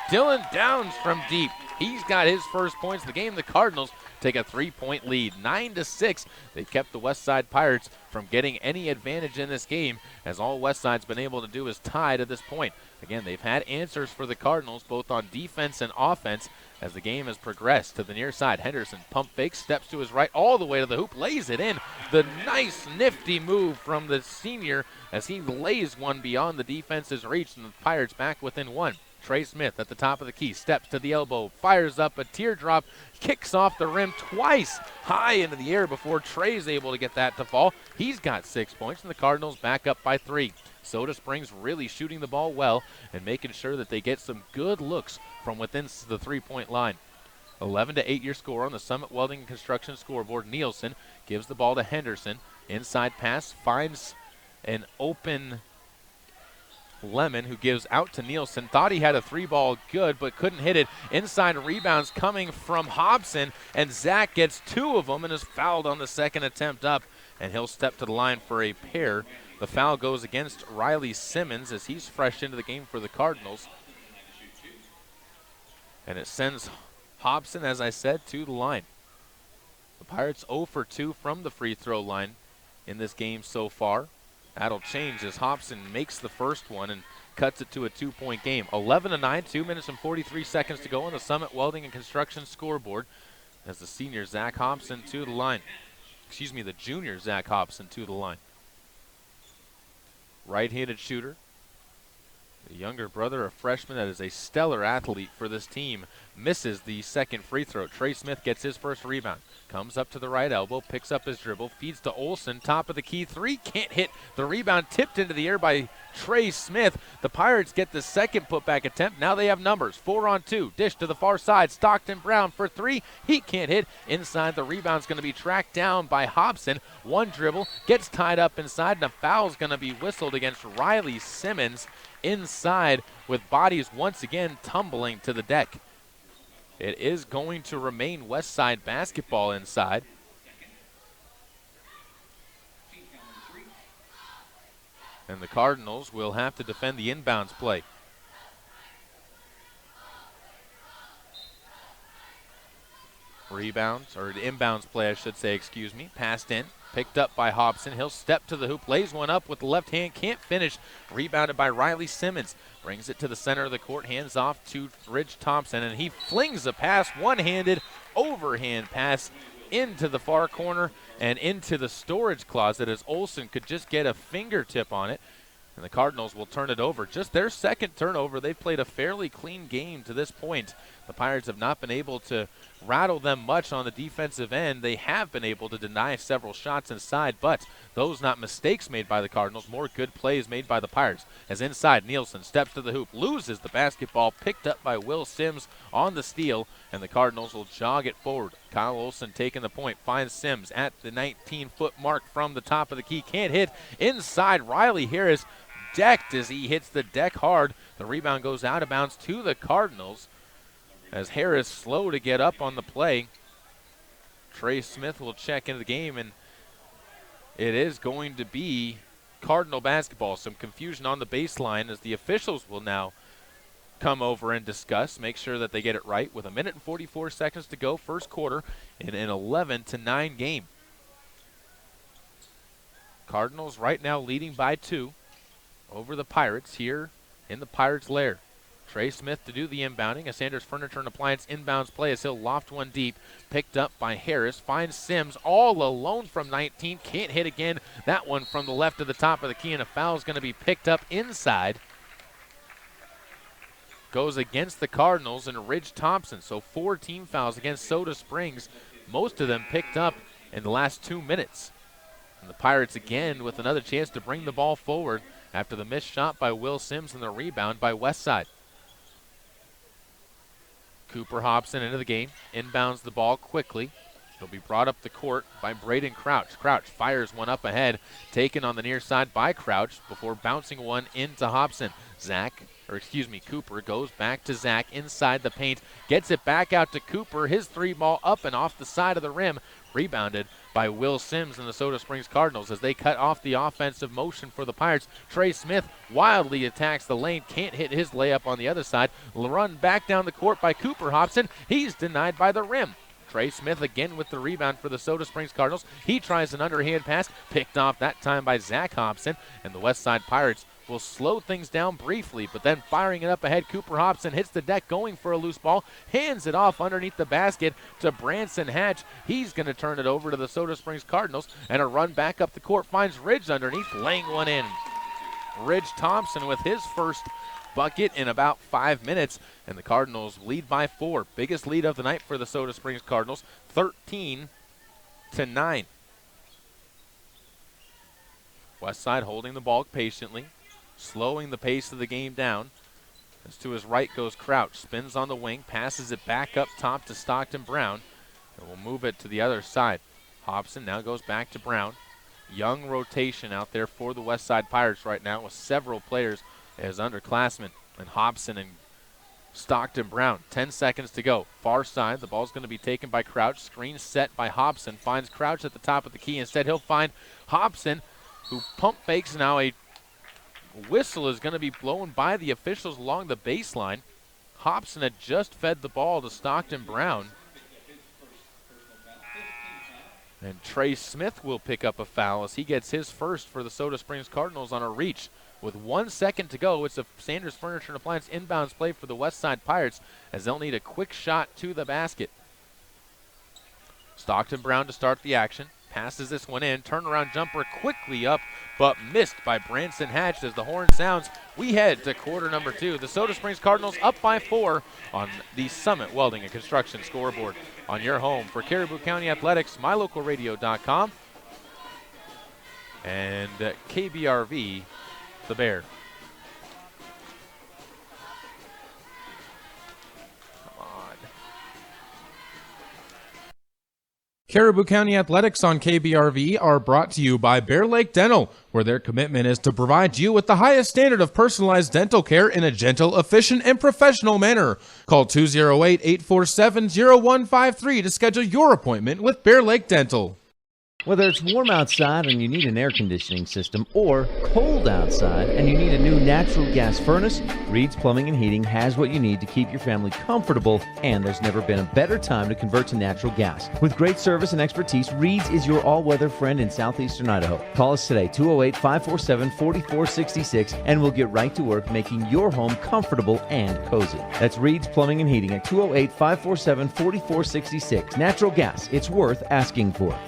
Dylan Downs from deep. He's got his first points of the game. The Cardinals take a 3-point lead, 9-6. They kept the West Side Pirates from getting any advantage in this game, as all West Side's been able to do is tie to this point. Again, they've had answers for the Cardinals both on defense and offense as the game has progressed to the near side. Henderson pump fakes, steps to his right all the way to the hoop, lays it in. The nice nifty move from the senior as he lays one beyond the defense's reach, and the Pirates back within 1. Trey Smith at the top of the key, steps to the elbow, fires up a teardrop, kicks off the rim twice high into the air before Trey's able to get that to fall. He's got 6 points, and the Cardinals back up by 3. Soda Springs really shooting the ball well and making sure that they get some good looks from within the 3-point line. 11-8 your score on the Summit Welding and Construction scoreboard. Nielsen gives the ball to Henderson. Inside pass finds an open Lemon, who gives out to Nielsen. Thought he had a 3-ball good, but couldn't hit it. Inside rebounds coming from Hobson, and Zach gets 2 of them and is fouled on the second attempt up, and he'll step to the line for a pair. The foul goes against Riley Simmons as he's fresh into the game for the Cardinals. And it sends Hobson, as I said, to the line. The Pirates 0 for 2 from the free throw line in this game so far. That'll change as Hobson makes the first one and cuts it to a 2-point game. 11-9, 2 minutes and 43 seconds to go on the Summit Welding and Construction scoreboard as the senior Zach Hobson to the line. The junior Zach Hobson to the line. Right-handed shooter. The younger brother, a freshman that is a stellar athlete for this team, misses the second free throw. Trey Smith gets his first rebound. Comes up to the right elbow, picks up his dribble, feeds to Olson, top of the key, 3, can't hit. The rebound tipped into the air by Trey Smith. The Pirates get the second putback attempt. Now they have numbers, 4-on-2. Dish to the far side, Stockton Brown for 3. He can't hit. Inside, the rebound's going to be tracked down by Hobson. 1 dribble, gets tied up inside, and a foul's going to be whistled against Riley Simmons inside, with bodies once again tumbling to the deck. It is going to remain Westside basketball inside. And the Cardinals will have to defend the inbounds play. Rebounds, or inbounds play, I should say, excuse me. Passed in, picked up by Hobson. He'll step to the hoop, lays one up with the left hand, can't finish. Rebounded by Riley Simmons. Brings it to the center of the court, hands off to Ridge Thompson, and he flings a pass, one-handed, overhand pass into the far corner and into the storage closet as Olsen could just get a fingertip on it. And the Cardinals will turn it over. Just their second turnover. They've played a fairly clean game to this point. The Pirates have not been able to rattle them much on the defensive end. They have been able to deny several shots inside, but those not mistakes made by the Cardinals, more good plays made by the Pirates. As inside, Nielsen steps to the hoop, loses the basketball, picked up by Will Sims on the steal, and the Cardinals will jog it forward. Kyle Olsen taking the point, finds Sims at the 19-foot mark from the top of the key. Can't hit. Inside, Riley Harris decked as he hits the deck hard. The rebound goes out of bounds to the Cardinals as Harris slow to get up on the play. Trey Smith will check into the game, and it is going to be Cardinal basketball. Some confusion on the baseline as the officials will now come over and discuss, make sure that they get it right with 1 minute and 44 seconds to go, first quarter, in an 11-9 game. Cardinals right now leading by 2 over the Pirates here in the Pirates' lair. Trey Smith to do the inbounding. A Sanders Furniture and Appliance inbounds play as he'll loft one deep. Picked up by Harris. Finds Sims all alone from 19. Can't hit again. That one from the left of the top of the key, and a foul is going to be picked up inside. Goes against the Cardinals and Ridge Thompson. So 4 team fouls against Soda Springs. Most of them picked up in the last 2 minutes. And the Pirates again with another chance to bring the ball forward after the missed shot by Will Sims and the rebound by Westside. Cooper Hobson into the game, inbounds the ball quickly. It'll be brought up the court by Braden Crouch. Crouch fires one up ahead, taken on the near side by Crouch before bouncing one into Hobson. Cooper goes back to Zach inside the paint, gets it back out to Cooper. His 3-ball up and off the side of the rim, rebounded by Will Sims and the Soda Springs Cardinals as they cut off the offensive motion for the Pirates. Trey Smith wildly attacks the lane, can't hit his layup on the other side. Run back down the court by Cooper Hobson. He's denied by the rim. Trey Smith again with the rebound for the Soda Springs Cardinals. He tries an underhand pass, picked off that time by Zach Hobson, and the Westside Pirates will slow things down briefly, but then firing it up ahead, Cooper Hobson hits the deck going for a loose ball, hands it off underneath the basket to Branson Hatch. He's going to turn it over to the Soda Springs Cardinals, and a run back up the court finds Ridge underneath, laying one in. Ridge Thompson with his first bucket in about 5 minutes, and the Cardinals lead by 4. Biggest lead of the night for the Soda Springs Cardinals, 13-9. Westside holding the ball patiently, slowing the pace of the game down. As to his right goes Crouch, spins on the wing, passes it back up top to Stockton Brown, and will move it to the other side. Hobson now goes back to Brown. Young rotation out there for the Westside Pirates right now with several players as underclassmen, and Hobson and Stockton Brown. 10 seconds to go. Far side, the ball's going to be taken by Crouch. Screen set by Hobson. Finds Crouch at the top of the key. Instead, he'll find Hobson, who pump fakes. Now a whistle is going to be blown by the officials along the baseline. Hobson had just fed the ball to Stockton Brown. And Trey Smith will pick up a foul as he gets his first for the Soda Springs Cardinals on a reach. With 1 second to go, it's a Sanders Furniture and Appliance inbounds play for the Westside Pirates as they'll need a quick shot to the basket. Stockton Brown to start the action. Passes this one in. Turnaround jumper quickly up, but missed by Branson Hatch as the horn sounds. We head to quarter number 2. The Soda Springs Cardinals up by 4 on the Summit Welding and Construction scoreboard. On your home for Caribou County Athletics, mylocalradio.com, and KBRV, the Bear. Caribou County Athletics on KBRV are brought to you by Bear Lake Dental, where their commitment is to provide you with the highest standard of personalized dental care in a gentle, efficient, and professional manner. Call 208-847-0153 to schedule your appointment with Bear Lake Dental. Whether it's warm outside and you need an air conditioning system, or cold outside and you need a new natural gas furnace, Reed's Plumbing and Heating has what you need to keep your family comfortable, and there's never been a better time to convert to natural gas. With great service and expertise, Reed's is your all-weather friend in southeastern Idaho. Call us today, 208-547-4466, and we'll get right to work making your home comfortable and cozy. That's Reed's Plumbing and Heating at 208-547-4466. Natural gas, it's worth asking for.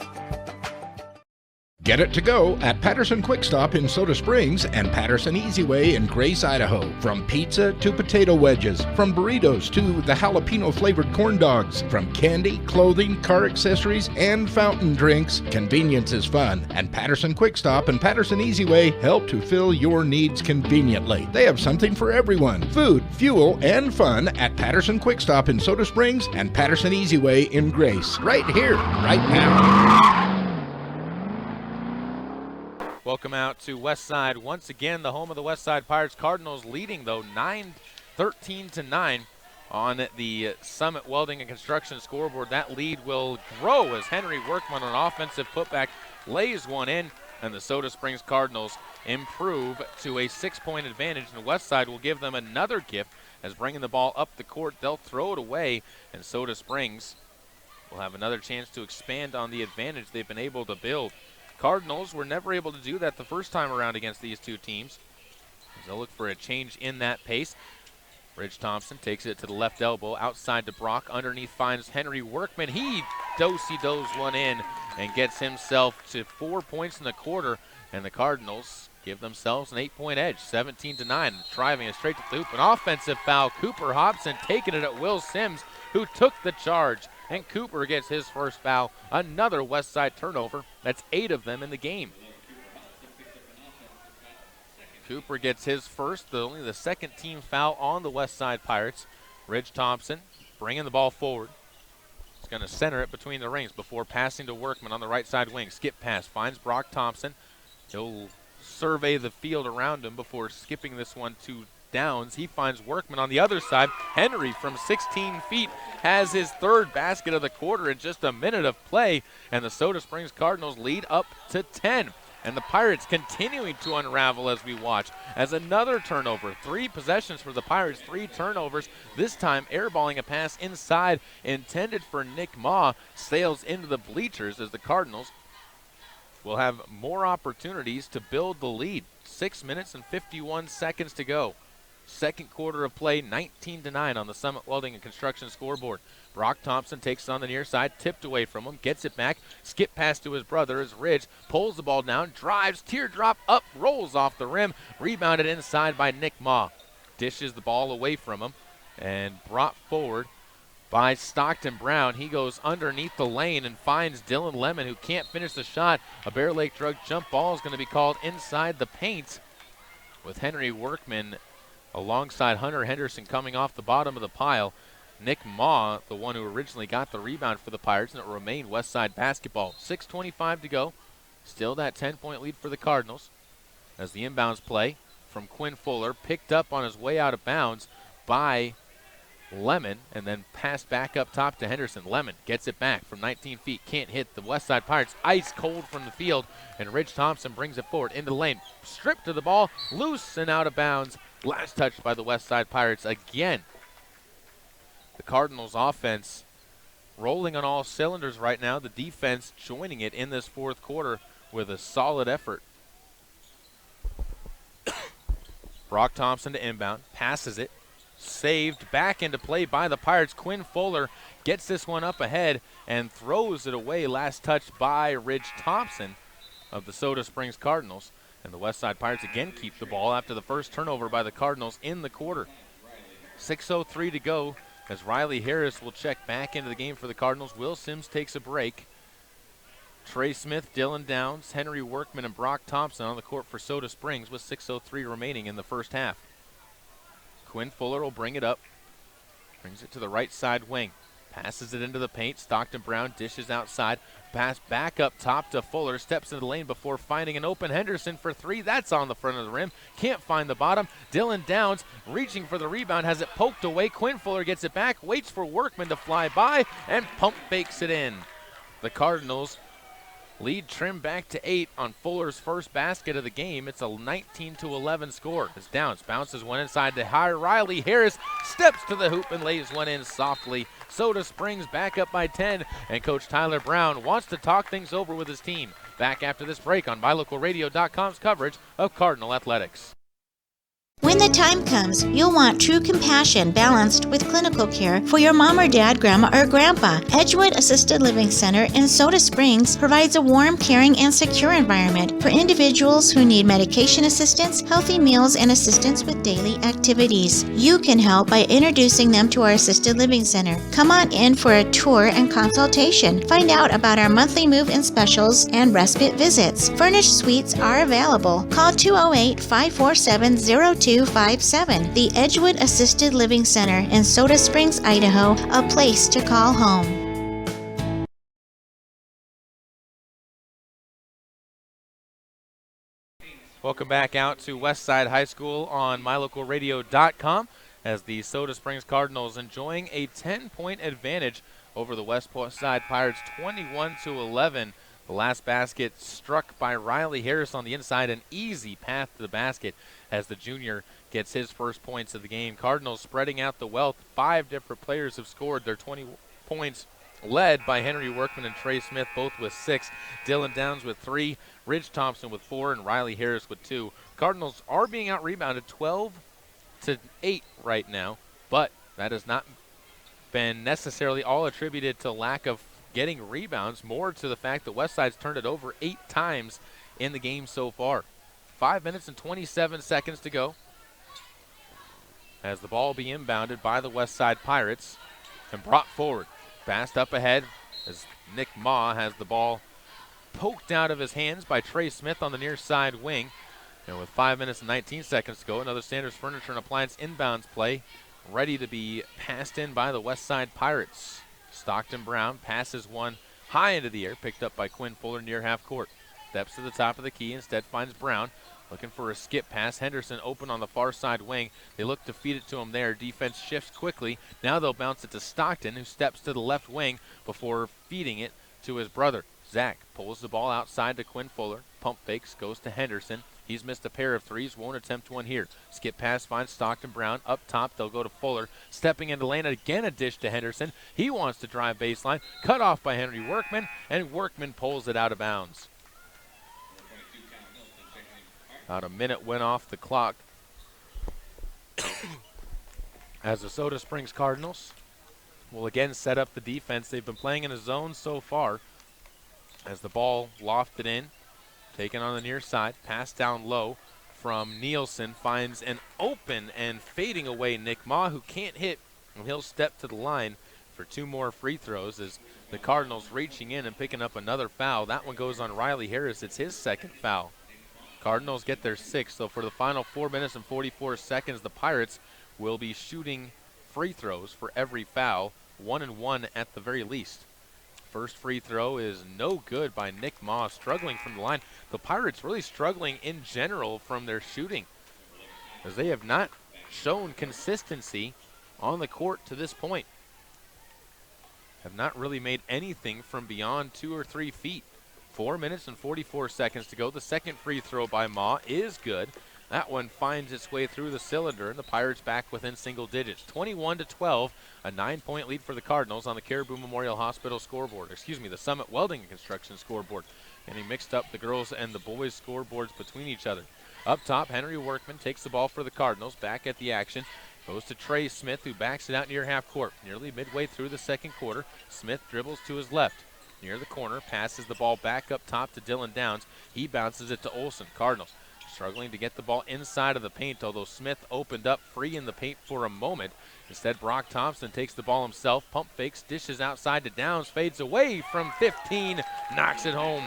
Get it to go at Patterson Quick Stop in Soda Springs and Patterson Easy Way in Grace, Idaho. From pizza to potato wedges, from burritos to the jalapeno flavored corn dogs, from candy, clothing, car accessories, and fountain drinks, convenience is fun. And Patterson Quick Stop and Patterson Easy Way help to fill your needs conveniently. They have something for everyone: food, fuel, and fun at Patterson Quick Stop in Soda Springs and Patterson Easy Way in Grace. Right here, right now. Welcome out to Westside. Once again, the home of the Westside Pirates. Cardinals leading, though, 13-9 on the Summit Welding and Construction scoreboard. That lead will grow as Henry Workman on offensive putback lays one in, and the Soda Springs Cardinals improve to a 6-point advantage, and Westside will give them another gift as bringing the ball up the court. They'll throw it away, and Soda Springs will have another chance to expand on the advantage they've been able to build. Cardinals were never able to do that the first time around against these two teams. They'll look for a change in that pace. Ridge Thompson takes it to the left elbow, outside to Brock. Underneath finds Henry Workman. He do-si-dos one in and gets himself to 4 points in the quarter. And the Cardinals give themselves an 8-point edge, 17-9. Driving it straight to the hoop. An offensive foul. Cooper Hobson taking it at Will Sims, who took the charge. And Cooper gets his first foul. Another Westside turnover. That's 8 of them in the game. Cooper gets his first, only the second team foul on the Westside Pirates. Ridge Thompson bringing the ball forward. He's going to center it between the rings before passing to Workman on the right side wing. Skip pass, finds Brock Thompson. He'll survey the field around him before skipping this one to Downs. He finds Workman on the other side. Henry from 16 feet has his third basket of the quarter in just a minute of play, and the Soda Springs Cardinals lead up to 10. And the Pirates continuing to unravel as we watch. As another turnover, 3 possessions for the Pirates, 3 turnovers. This time airballing a pass inside intended for Nick Ma, sails into the bleachers as the Cardinals will have more opportunities to build the lead. 6 minutes and 51 seconds to go. Second quarter of play, 19-9 on the Summit Welding and Construction scoreboard. Brock Thompson takes it on the near side, tipped away from him, gets it back, skip pass to his brother as Ridge pulls the ball down, drives, teardrop up, rolls off the rim, rebounded inside by Nick Ma. Dishes the ball away from him and brought forward by Stockton Brown. He goes underneath the lane and finds Dylan Lemon, who can't finish the shot. A Bear Lake drug jump ball is going to be called inside the paint with Henry Workman alongside Hunter Henderson coming off the bottom of the pile. Nick Ma, the one who originally got the rebound for the Pirates, and it will remain Westside basketball. 6:25 to go. Still that 10-point lead for the Cardinals as the inbounds play from Quinn Fuller, picked up on his way out of bounds by Lemon, and then passed back up top to Henderson. Lemon gets it back from 19 feet, can't hit. The Westside Pirates ice cold from the field, and Ridge Thompson brings it forward into the lane. Stripped to the ball, loose and out of bounds. Last touch by the Westside Pirates again. The Cardinals offense rolling on all cylinders right now. The defense joining it in this fourth quarter with a solid effort. Brock Thompson to inbound, passes it, saved back into play by the Pirates. Quinn Fuller gets this one up ahead and throws it away. Last touch by Ridge Thompson of the Soda Springs Cardinals. And the Westside Pirates again keep the ball after the first turnover by the Cardinals in the quarter. 6:03 to go as Riley Harris will check back into the game for the Cardinals. Will Sims takes a break. Trey Smith, Dylan Downs, Henry Workman, and Brock Thompson on the court for Soda Springs with 6:03 remaining in the first half. Quinn Fuller will bring it up. Brings it to the right side wing. Passes it into the paint. Stockton Brown dishes outside. Pass back up top to Fuller. Steps into the lane before finding an open Henderson for 3. That's on the front of the rim. Can't find the bottom. Dylan Downs reaching for the rebound. Has it poked away. Quinn Fuller gets it back. Waits for Workman to fly by and pump fakes it in. The Cardinals Lead trimmed back to 8 on Fuller's first basket of the game. It's a 19-11 score. As Downs bounces one inside to high. Riley Harris steps to the hoop and lays one in softly. Soda Springs back up by 10, and Coach Tyler Brown wants to talk things over with his team. Back after this break on MyLocalRadio.com's coverage of Cardinal Athletics. When the time comes, you'll want true compassion balanced with clinical care for your mom or dad, grandma or grandpa. Edgewood Assisted Living Center in Soda Springs provides a warm, caring, and secure environment for individuals who need medication assistance, healthy meals, and assistance with daily activities. You can help by introducing them to our Assisted Living Center. Come on in for a tour and consultation. Find out about our monthly move-in specials and respite visits. Furnished suites are available. Call 208-547-0257. The Edgewood Assisted Living Center in Soda Springs, Idaho, a place to call home. Welcome back out to Westside High School on MyLocalRadio.com as the Soda Springs Cardinals enjoying a 10-point advantage over the Westside Pirates, 21-11. The last basket struck by Riley Harris on the inside, an easy path to the basket as the junior gets his first points of the game. Cardinals spreading out the wealth. 5 different players have scored their 20 points, led by Henry Workman and Trey Smith, both with 6. Dylan Downs with 3, Ridge Thompson with 4, and Riley Harris with 2. Cardinals are being out-rebounded 12-8 right now, but that has not been necessarily all attributed to lack of getting rebounds, more to the fact that Westside's turned it over 8 times in the game so far. 5 minutes and 27 seconds to go as the ball will be inbounded by the Westside Pirates and brought forward. Passed up ahead as Nick Ma has the ball poked out of his hands by Trey Smith on the near side wing. And with 5 minutes and 19 seconds to go, another Sanders Furniture and Appliance inbounds play ready to be passed in by the Westside Pirates. Stockton Brown passes one high into the air, picked up by Quinn Fuller near half court. Steps to the top of the key, instead finds Brown. Looking for a skip pass. Henderson open on the far side wing. They look to feed it to him there. Defense shifts quickly. Now they'll bounce it to Stockton, who steps to the left wing before feeding it to his brother. Zach pulls the ball outside to Quinn Fuller. Pump fakes, goes to Henderson. He's missed a pair of threes, won't attempt one here. Skip pass finds Stockton Brown. Up top, they'll go to Fuller. Stepping into lane, again a dish to Henderson. He wants to drive baseline. Cut off by Henry Workman, and Workman pulls it out of bounds. About a minute went off the clock as the Soda Springs Cardinals will again set up the defense. They've been playing in a zone so far as the ball lofted in, taken on the near side, passed down low from Nielsen, finds an open and fading away Nick Ma, who can't hit, and he'll step to the line for 2 more free throws as the Cardinals reaching in and picking up another foul. That one goes on Riley Harris. It's his second foul. Cardinals get their 6th, so for the final 4 minutes and 44 seconds, the Pirates will be shooting free throws for every foul, 1 and 1 at the very least. First free throw is no good by Nick Ma, struggling from the line. The Pirates really struggling in general from their shooting, as they have not shown consistency on the court to this point. Have not really made anything from beyond 2 or 3 feet. 4 minutes and 44 seconds to go. The second free throw by Ma is good. That one finds its way through the cylinder, and the Pirates back within single digits. 21-12, a 9-point lead for the Cardinals on the Caribou Memorial Hospital scoreboard. The Summit Welding and Construction scoreboard. And he mixed up the girls and the boys scoreboards between each other. Up top, Henry Workman takes the ball for the Cardinals. Back at the action. Goes to Trey Smith, who backs it out near half court. Nearly midway through the second quarter, Smith dribbles to his left. Near the corner, passes the ball back up top to Dylan Downs. He bounces it to Olsen. Cardinals struggling to get the ball inside of the paint, although Smith opened up free in the paint for a moment. Instead, Brock Thompson takes the ball himself, pump fakes, dishes outside to Downs, fades away from 15, knocks it home.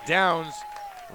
Downs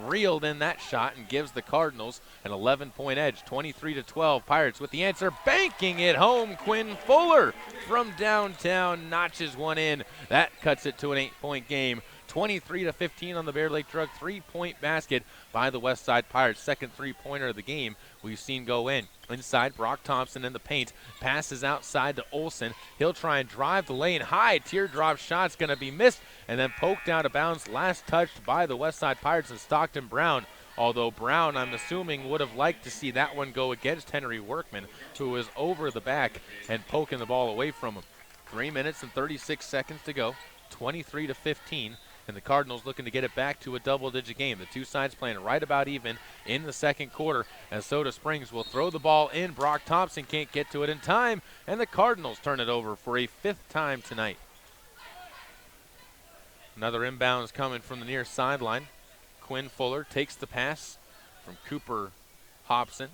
reeled in that shot and gives the Cardinals an 11-point edge, 23-12. Pirates with the answer, banking it home. Quinn Fuller from downtown notches one in. That cuts it to an 8-point game, 23-15 on the Bear Lake Drug 3-point basket by the Westside Pirates. Second three-pointer of the game we've seen go in. Inside, Brock Thompson in the paint. Passes outside to Olsen. He'll try and drive the lane high. Teardrop shot's going to be missed and then poked out of bounds. Last touched by the Westside Pirates and Stockton Brown. Although Brown, I'm assuming, would have liked to see that one go against Henry Workman, who was over the back and poking the ball away from him. 3 minutes and 36 seconds to go. 23-15. And the Cardinals looking to get it back to a double-digit game. The two sides playing right about even in the second quarter as Soda Springs will throw the ball in. Brock Thompson can't get to it in time, and the Cardinals turn it over for a fifth time tonight. Another inbound is coming from the near sideline. Quinn Fuller takes the pass from Cooper Hobson.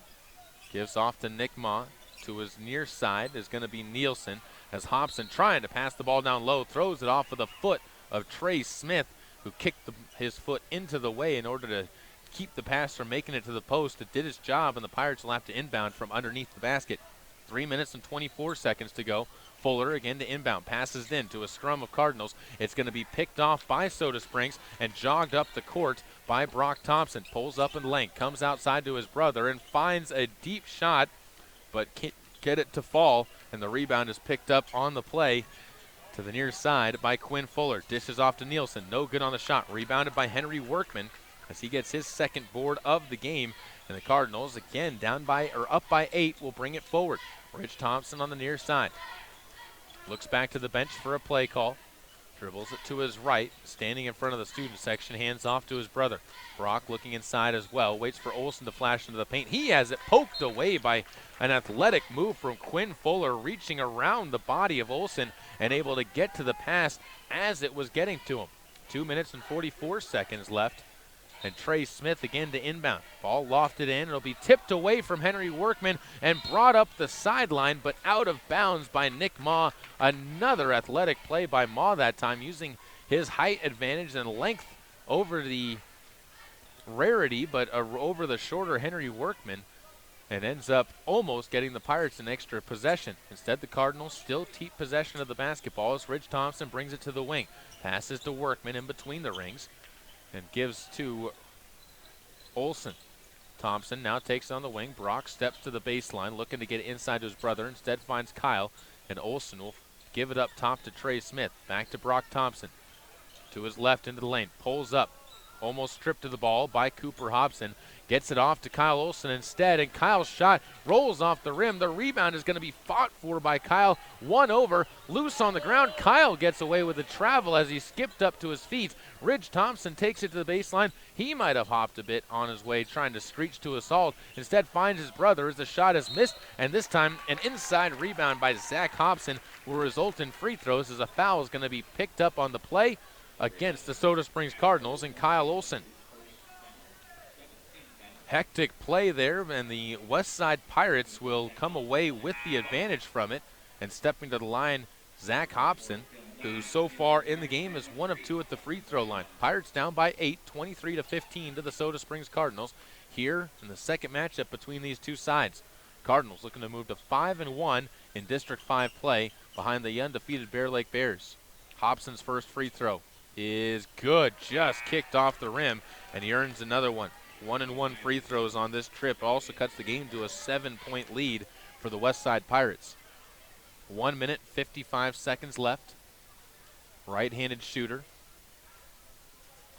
Gives off to Nick Ma. To his near side is going to be Nielsen as Hobson trying to pass the ball down low. Throws it off with a foot of Trey Smith, who kicked his foot into the way in order to keep the pass from making it to the post. It did its job, and the Pirates will have to inbound from underneath the basket. 3 minutes and 24 seconds to go. Fuller again to inbound. Passes in to a scrum of Cardinals. It's going to be picked off by Soda Springs and jogged up the court by Brock Thompson. Pulls up in length, comes outside to his brother, and finds a deep shot, but can't get it to fall, and the rebound is picked up on the play to the near side by Quinn Fuller. Dishes off to Nielsen. No good on the shot. Rebounded by Henry Workman as he gets his second board of the game. And the Cardinals, again, up by 8, will bring it forward. Rich Thompson on the near side. Looks back to the bench for a play call. Dribbles it to his right. Standing in front of the student section. Hands off to his brother. Brock looking inside as well. Waits for Olsen to flash into the paint. He has it poked away by an athletic move from Quinn Fuller, reaching around the body of Olsen and able to get to the pass as it was getting to him. 2 minutes and 44 seconds left. And Trey Smith again to inbound. Ball lofted in. It'll be tipped away from Henry Workman and brought up the sideline, but out of bounds by Nick Ma. Another athletic play by Ma that time, using his height advantage and length over the rarity, but over the shorter Henry Workman, and ends up almost getting the Pirates an extra possession. Instead, the Cardinals still keep possession of the basketball as Ridge Thompson brings it to the wing. Passes to Workman in between the rings and gives to Olsen. Thompson now takes on the wing. Brock steps to the baseline, looking to get it inside to his brother. Instead finds Kyle, and Olsen will give it up top to Trey Smith. Back to Brock Thompson. To his left into the lane. Pulls up. Almost stripped of the ball by Cooper Hobson. Gets it off to Kyle Olsen instead, and Kyle's shot rolls off the rim. The rebound is going to be fought for by Kyle. One over, loose on the ground. Kyle gets away with the travel as he skipped up to his feet. Ridge Thompson takes it to the baseline. He might have hopped a bit on his way trying to screech to assault. Instead finds his brother as the shot is missed, and this time an inside rebound by Zach Hobson will result in free throws as a foul is going to be picked up on the play against the Soda Springs Cardinals and Kyle Olsen. Hectic play there, and the Westside Pirates will come away with the advantage from it. And stepping to the line, Zach Hobson, who so far in the game is 1 of 2 at the free throw line. Pirates down by 8, 23-15 to the Soda Springs Cardinals. Here in the second matchup between these two sides. Cardinals looking to move to 5-1 in District 5 play behind the undefeated Bear Lake Bears. Hobson's first free throw is good, just kicked off the rim, and he earns another one. 1-1 free throws on this trip also cuts the game to a 7-point lead for the Westside Pirates. 1 minute, 55 seconds left. Right-handed shooter.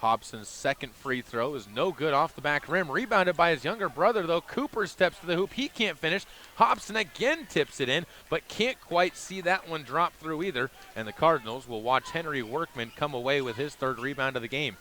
Hobson's second free throw is no good off the back rim. Rebounded by his younger brother, though. Cooper steps to the hoop. He can't finish. Hobson again tips it in, but can't quite see that one drop through either. And the Cardinals will watch Henry Workman come away with his third rebound of the game.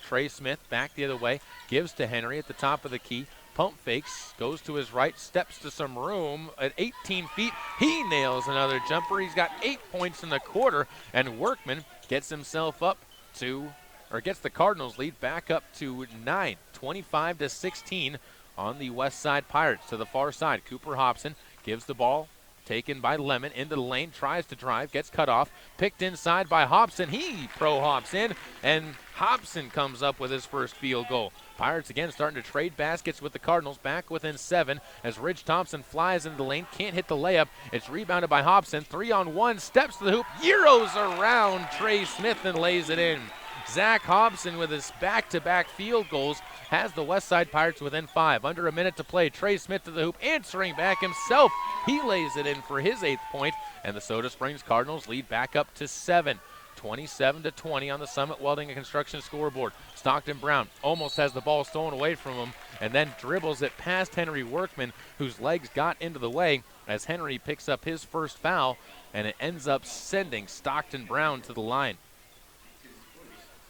Trey Smith back the other way. Gives to Henry at the top of the key. Pump fakes, goes to his right, steps to some room at 18 feet. He nails another jumper. He's got 8 points in the quarter, and Workman gets himself up to, or gets the Cardinals lead back up to 9, 25-16 on the Westside Pirates. To the far side, Cooper Hobson gives the ball, taken by Lemon, into the lane, tries to drive, gets cut off, picked inside by Hobson. He pro-hops in, and Hobson comes up with his first field goal. Pirates again starting to trade baskets with the Cardinals, back within 7 as Ridge Thompson flies into the lane, can't hit the layup. It's rebounded by Hobson, 3-on-1, steps to the hoop, Euros around Trey Smith and lays it in. Zach Hobson with his back-to-back field goals has the Westside Pirates within 5. Under a minute to play. Trey Smith to the hoop, answering back himself. He lays it in for his 8th point, and the Soda Springs Cardinals lead back up to 7. 27-20 on the Summit Welding and Construction scoreboard. Stockton Brown almost has the ball stolen away from him and then dribbles it past Henry Workman, whose legs got into the way as Henry picks up his first foul, and it ends up sending Stockton Brown to the line.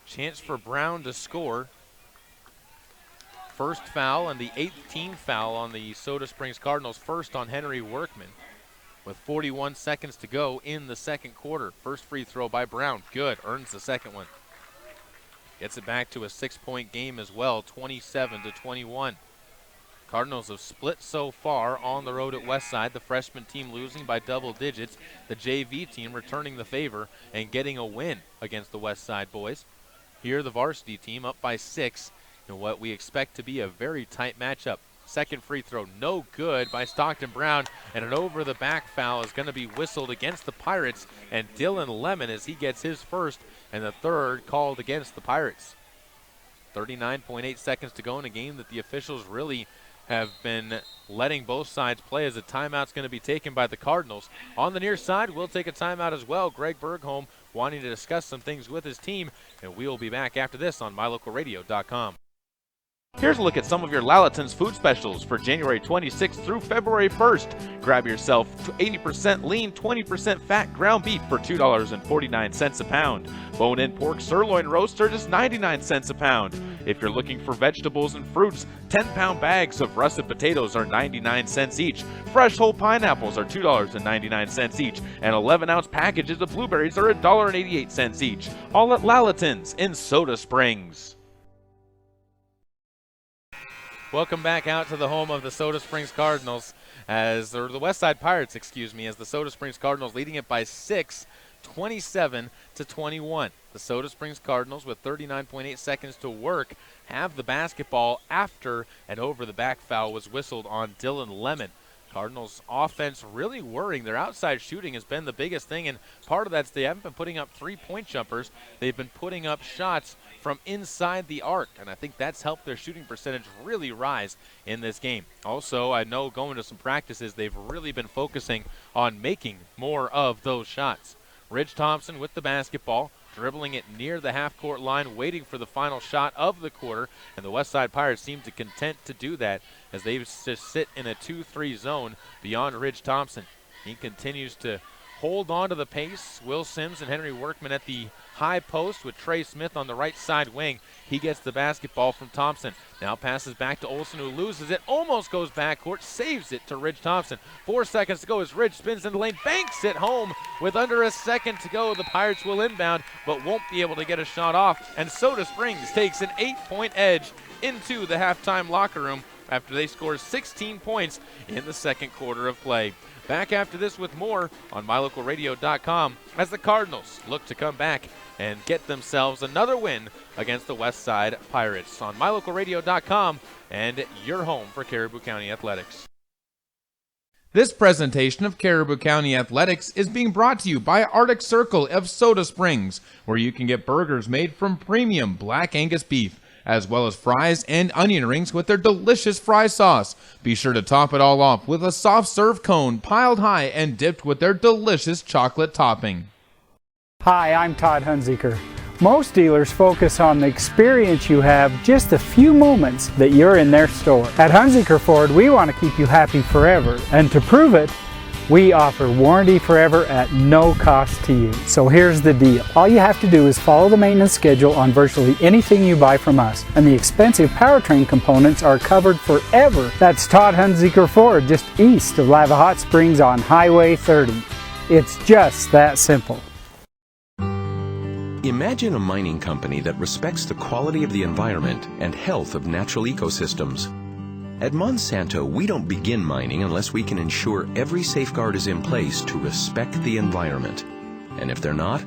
Chance for Brown to score. First foul and the 18th foul on the Soda Springs Cardinals, first on Henry Workman. With 41 seconds to go in the second quarter. First free throw by Brown. Good. Earns the second one. Gets it back to a 6-point game as well, 27-21. Cardinals have split so far on the road at Westside. The freshman team losing by double digits. The JV team returning the favor and getting a win against the Westside boys. Here the varsity team up by 6 in what we expect to be a very tight matchup. Second free throw, no good by Stockton Brown, and an over-the-back foul is going to be whistled against the Pirates, and Dylan Lemon as he gets his first and the third called against the Pirates. 39.8 seconds to go in a game that the officials really have been letting both sides play, as a timeout's going to be taken by the Cardinals. On the near side, we'll take a timeout as well. Greg Bergholm wanting to discuss some things with his team, and we'll be back after this on MyLocalRadio.com. Here's a look at some of your Lalaton's food specials for January 26th through February 1st. Grab yourself 80% lean, 20% fat ground beef for $2.49 a pound. Bone-in pork sirloin roast are just 99 cents a pound. If you're looking for vegetables and fruits, 10-pound bags of russet potatoes are 99 cents each. Fresh whole pineapples are $2.99 each. And 11-ounce packages of blueberries are $1.88 each. All at Lalaton's in Soda Springs. Welcome back out to the home of the Soda Springs Cardinals, the Westside Pirates, as the Soda Springs Cardinals leading it by 6, 27-21. The Soda Springs Cardinals, with 39.8 seconds to work, have the basketball after an over-the-back foul was whistled on Dylan Lemon. Cardinals offense really worrying. Their outside shooting has been the biggest thing, and part of that's they haven't been putting up three-point jumpers. They've been putting up shots from inside the arc, and I think that's helped their shooting percentage really rise in this game. Also, I know going to some practices, they've really been focusing on making more of those shots. Ridge Thompson with the basketball, dribbling it near the half-court line, waiting for the final shot of the quarter, and the Westside Pirates seem to content to do that as they just sit in a 2-3 zone beyond Ridge Thompson. He continues to hold on to the pace. Will Sims and Henry Workman at the high post with Trey Smith on the right side wing. He gets the basketball from Thompson. Now passes back to Olsen, who loses it, almost goes backcourt, saves it to Ridge Thompson. 4 seconds to go as Ridge spins in the lane, banks it home with under a second to go. The Pirates will inbound, but won't be able to get a shot off, and Soda Springs takes an 8-point edge into the halftime locker room after they score 16 points in the second quarter of play. Back after this with more on MyLocalRadio.com as the Cardinals look to come back and get themselves another win against the Westside Pirates on MyLocalRadio.com and your home for Caribou County Athletics. This presentation of Caribou County Athletics is being brought to you by Arctic Circle of Soda Springs, where you can get burgers made from premium Black Angus beef, as well as fries and onion rings with their delicious fry sauce. Be sure to top it all off with a soft serve cone piled high and dipped with their delicious chocolate topping. Hi, I'm Todd Hunziker. Most dealers focus on the experience you have just a few moments that you're in their store. At Hunziker Ford, we want to keep you happy forever, and to prove it, we offer warranty forever at no cost to you. So here's the deal. All you have to do is follow the maintenance schedule on virtually anything you buy from us, and the expensive powertrain components are covered forever. That's Todd Hunziker Ford, just east of Lava Hot Springs on Highway 30. It's just that simple. Imagine a mining company that respects the quality of the environment and health of natural ecosystems. At Monsanto, we don't begin mining unless we can ensure every safeguard is in place to respect the environment. And if they're not,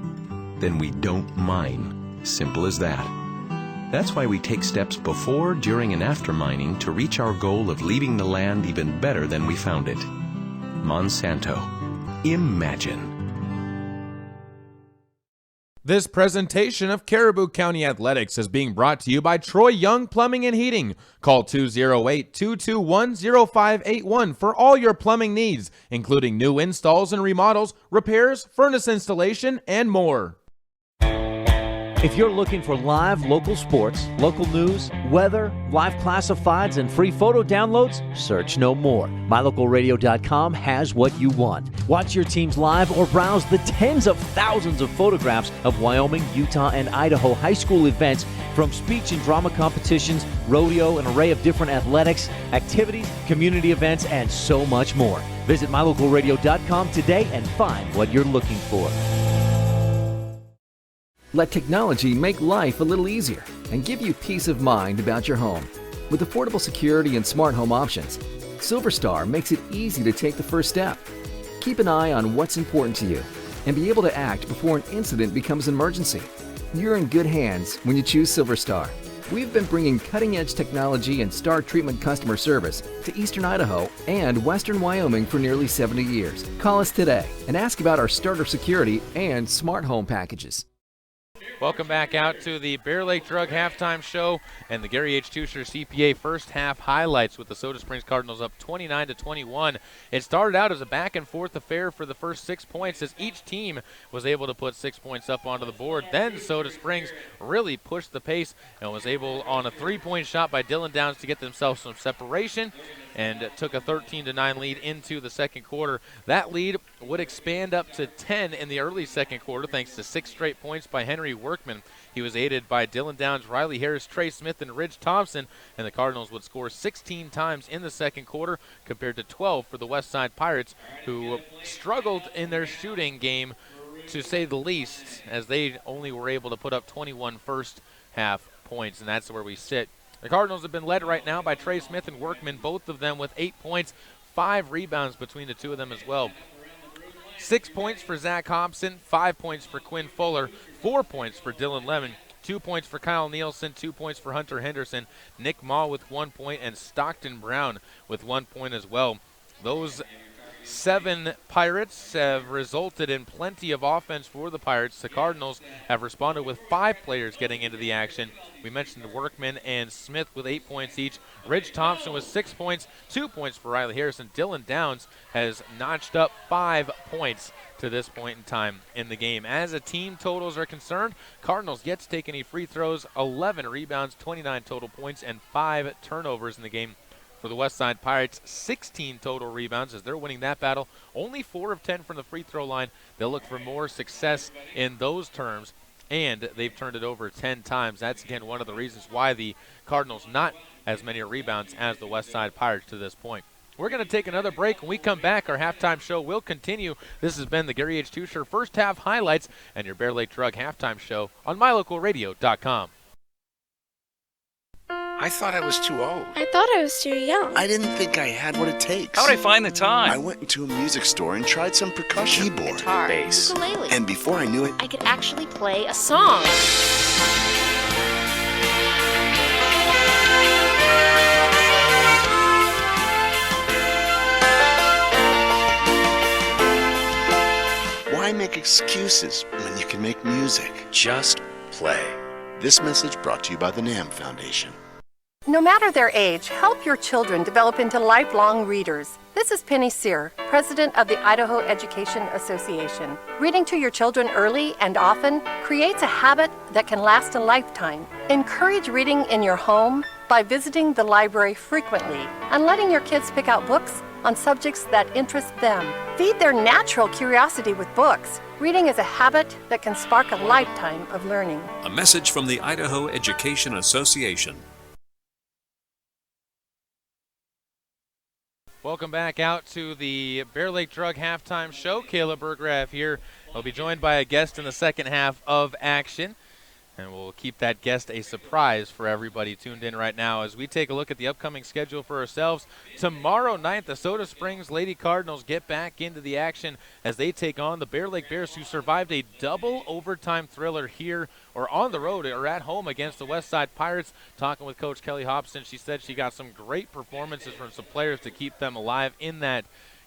then we don't mine. Simple as that. That's why we take steps before, during, and after mining to reach our goal of leaving the land even better than we found it. Monsanto. Imagine. This presentation of Caribou County Athletics is being brought to you by Troy Young Plumbing and Heating. Call 208-221-0581 for all your plumbing needs, including new installs and remodels, repairs, furnace installation, and more. If you're looking for live local sports, local news, weather, live classifieds, and free photo downloads, search no more. MyLocalRadio.com has what you want. Watch your teams live or browse the tens of thousands of photographs of Wyoming, Utah, and Idaho high school events, from speech and drama competitions, rodeo, an array of different athletics, activities, community events, and so much more. Visit MyLocalRadio.com today and find what you're looking for. Let technology make life a little easier and give you peace of mind about your home. With affordable security and smart home options, SilverStar makes it easy to take the first step. Keep an eye on what's important to you and be able to act before an incident becomes an emergency. You're in good hands when you choose SilverStar. We've been bringing cutting-edge technology and star treatment customer service to Eastern Idaho and Western Wyoming for nearly 70 years. Call us today and ask about our starter security and smart home packages. Welcome back out to the Bear Lake Drug halftime show and the Gary H. Tusher CPA first half highlights, with the Soda Springs Cardinals up 29-21. It started out as a back and forth affair for the first 6 points, as each team was able to put 6 points up onto the board. Then Soda Springs really pushed the pace and was able, on a 3-point shot by Dylan Downs, to get themselves some separation, and took a 13-9 lead into the second quarter. That lead would expand up to 10 in the early second quarter thanks to 6 straight points by Henry Workman. He was aided by Dylan Downs, Riley Harris, Trey Smith, and Ridge Thompson, and the Cardinals would score 16 times in the second quarter compared to 12 for the Westside Pirates, who struggled in their shooting game, to say the least, as they only were able to put up 21 first half points, and that's where we sit. The Cardinals have been led right now by Trey Smith and Workman, both of them with 8 points, 5 rebounds between the two of them as well. 6 points for Zach Hobson, 5 points for Quinn Fuller, 4 points for Dylan Lemon, 2 points for Kyle Nielsen, 2 points for Hunter Henderson, Nick Maw with 1 point, and Stockton Brown with 1 point as well. Those 7 Pirates have resulted in plenty of offense for the Pirates. The Cardinals have responded with 5 players getting into the action. We mentioned Workman and Smith with 8 points each. Ridge Thompson with 6 points, 2 points for Riley Harrison. Dylan Downs has notched up 5 points to this point in time in the game. As a team totals are concerned, Cardinals yet to take any free throws, 11 rebounds, 29 total points, and 5 turnovers in the game. For the Westside Pirates, 16 total rebounds as they're winning that battle. Only 4 of 10 from the free throw line. They'll look for more success in those terms, and they've turned it over 10 times. That's, again, one of the reasons why the Cardinals not as many rebounds as the Westside Pirates to this point. We're going to take another break. When we come back, our halftime show will continue. This has been the Gary H. Tusher first half highlights and your Bear Lake Drug halftime show on MyLocalRadio.com. I thought I was too old. I thought I was too young. I didn't think I had what it takes. How'd I find the time? I went into a music store and tried some percussion. Keyboard, guitar, bass, ukulele. And before I knew it, I could actually play a song. why make excuses when you can make music? Just play. This message brought to you by the NAM Foundation. No matter their age, help your children develop into lifelong readers. This is Penny Sear, president of the Idaho Education Association. Reading to your children early and often creates a habit that can last a lifetime. Encourage reading in your home by visiting the library frequently and letting your kids pick out books on subjects that interest them. Feed their natural curiosity with books. Reading is a habit that can spark a lifetime of learning. A message from the Idaho Education Association. Welcome back out to the Bear Lake Drug halftime show. Caleb Berggraf here. He'll be joined by a guest in the second half of action. And we'll keep that guest a surprise for everybody tuned in right now as we take a look at the upcoming schedule for ourselves. Tomorrow night, the Soda Springs Lady Cardinals get back into the action as they take on the Bear Lake Bears, who survived a double overtime thriller here or on the road or at home against the Westside Pirates. Talking with Coach Kelly Hobson, she said she got some great performances from some players to keep them alive in that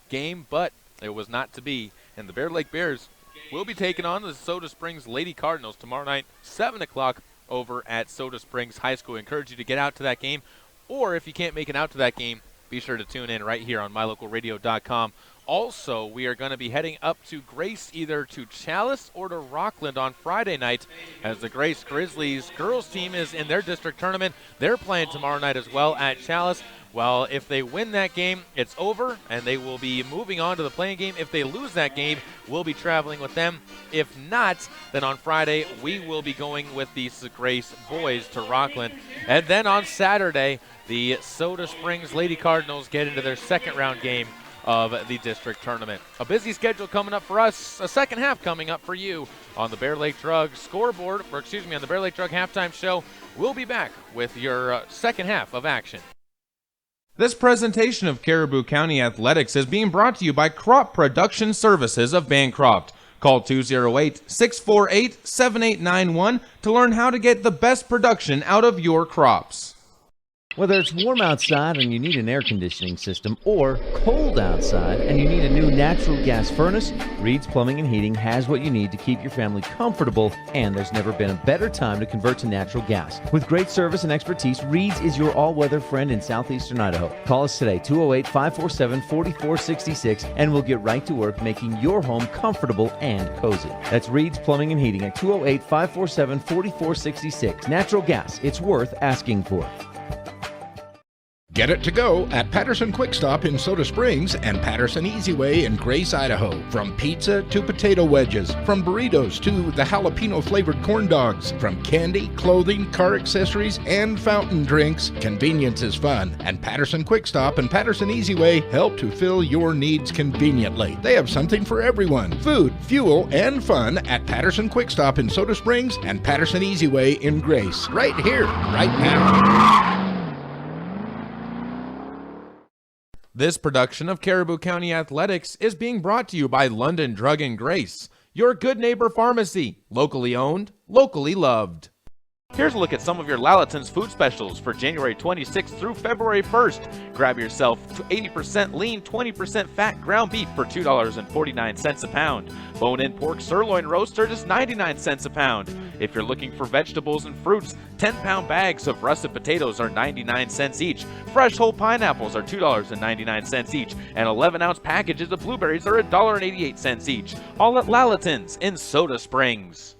game, but it was not to be. And the Bear Lake Bears will be taking on the Soda Springs Lady Cardinals tomorrow night, 7 o'clock over at Soda Springs High School. I encourage you to get out to that game, or if you can't make it out to that game, be sure to tune in right here on mylocalradio.com. Also, we are going to be heading up to Grace, either to Chalice or to Rockland on Friday night, as the Grace Grizzlies girls team is in their district tournament. They're playing tomorrow night as well at Chalice. Well, if they win that game, it's over, and they will be moving on to the playing game. If they lose that game, we'll be traveling with them. If not, then on Friday, we will be going with the Grace boys to Rockland. And then on Saturday, the Soda Springs Lady Cardinals get into their second round game of the district tournament. A busy schedule coming up for us, a second half coming up for you on the Bear Lake Drug scoreboard, or excuse me, on the Bear Lake Drug halftime show. We'll be back with your second half of action. This presentation of Caribou County Athletics is being brought to you by Crop Production Services of Bancroft. Call 208-648-7891 to learn how to get the best production out of your crops. Whether it's warm outside and you need an air conditioning system, or cold outside and you need a new natural gas furnace, Reed's Plumbing and Heating has what you need to keep your family comfortable, and there's never been a better time to convert to natural gas. With great service and expertise, Reed's is your all-weather friend in southeastern Idaho. Call us today, 208-547-4466, and we'll get right to work making your home comfortable and cozy. That's Reed's Plumbing and Heating at 208-547-4466. Natural gas, it's worth asking for. Get it to go at Patterson Quick Stop in Soda Springs and Patterson Easy Way in Grace, Idaho. From pizza to potato wedges, from burritos to the jalapeno flavored corn dogs, from candy, clothing, car accessories, and fountain drinks, convenience is fun. And Patterson Quick Stop and Patterson Easy Way help to fill your needs conveniently. They have something for everyone: food, fuel, and fun at Patterson Quick Stop in Soda Springs and Patterson Easy Way in Grace. Right here, right now. This production of Caribou County Athletics is being brought to you by London Drug and Grace, your good neighbor pharmacy, locally owned, locally loved. Here's a look at some of your Lalaton's food specials for January 26th through February 1st. Grab yourself 80% lean, 20% fat ground beef for $2.49 a pound. Bone-in pork sirloin roaster just 99 cents a pound. If you're looking for vegetables and fruits, 10-pound bags of russet potatoes are 99 cents each. Fresh whole pineapples are $2.99 each. And 11-ounce packages of blueberries are $1.88 each. All at Lalaton's in Soda Springs.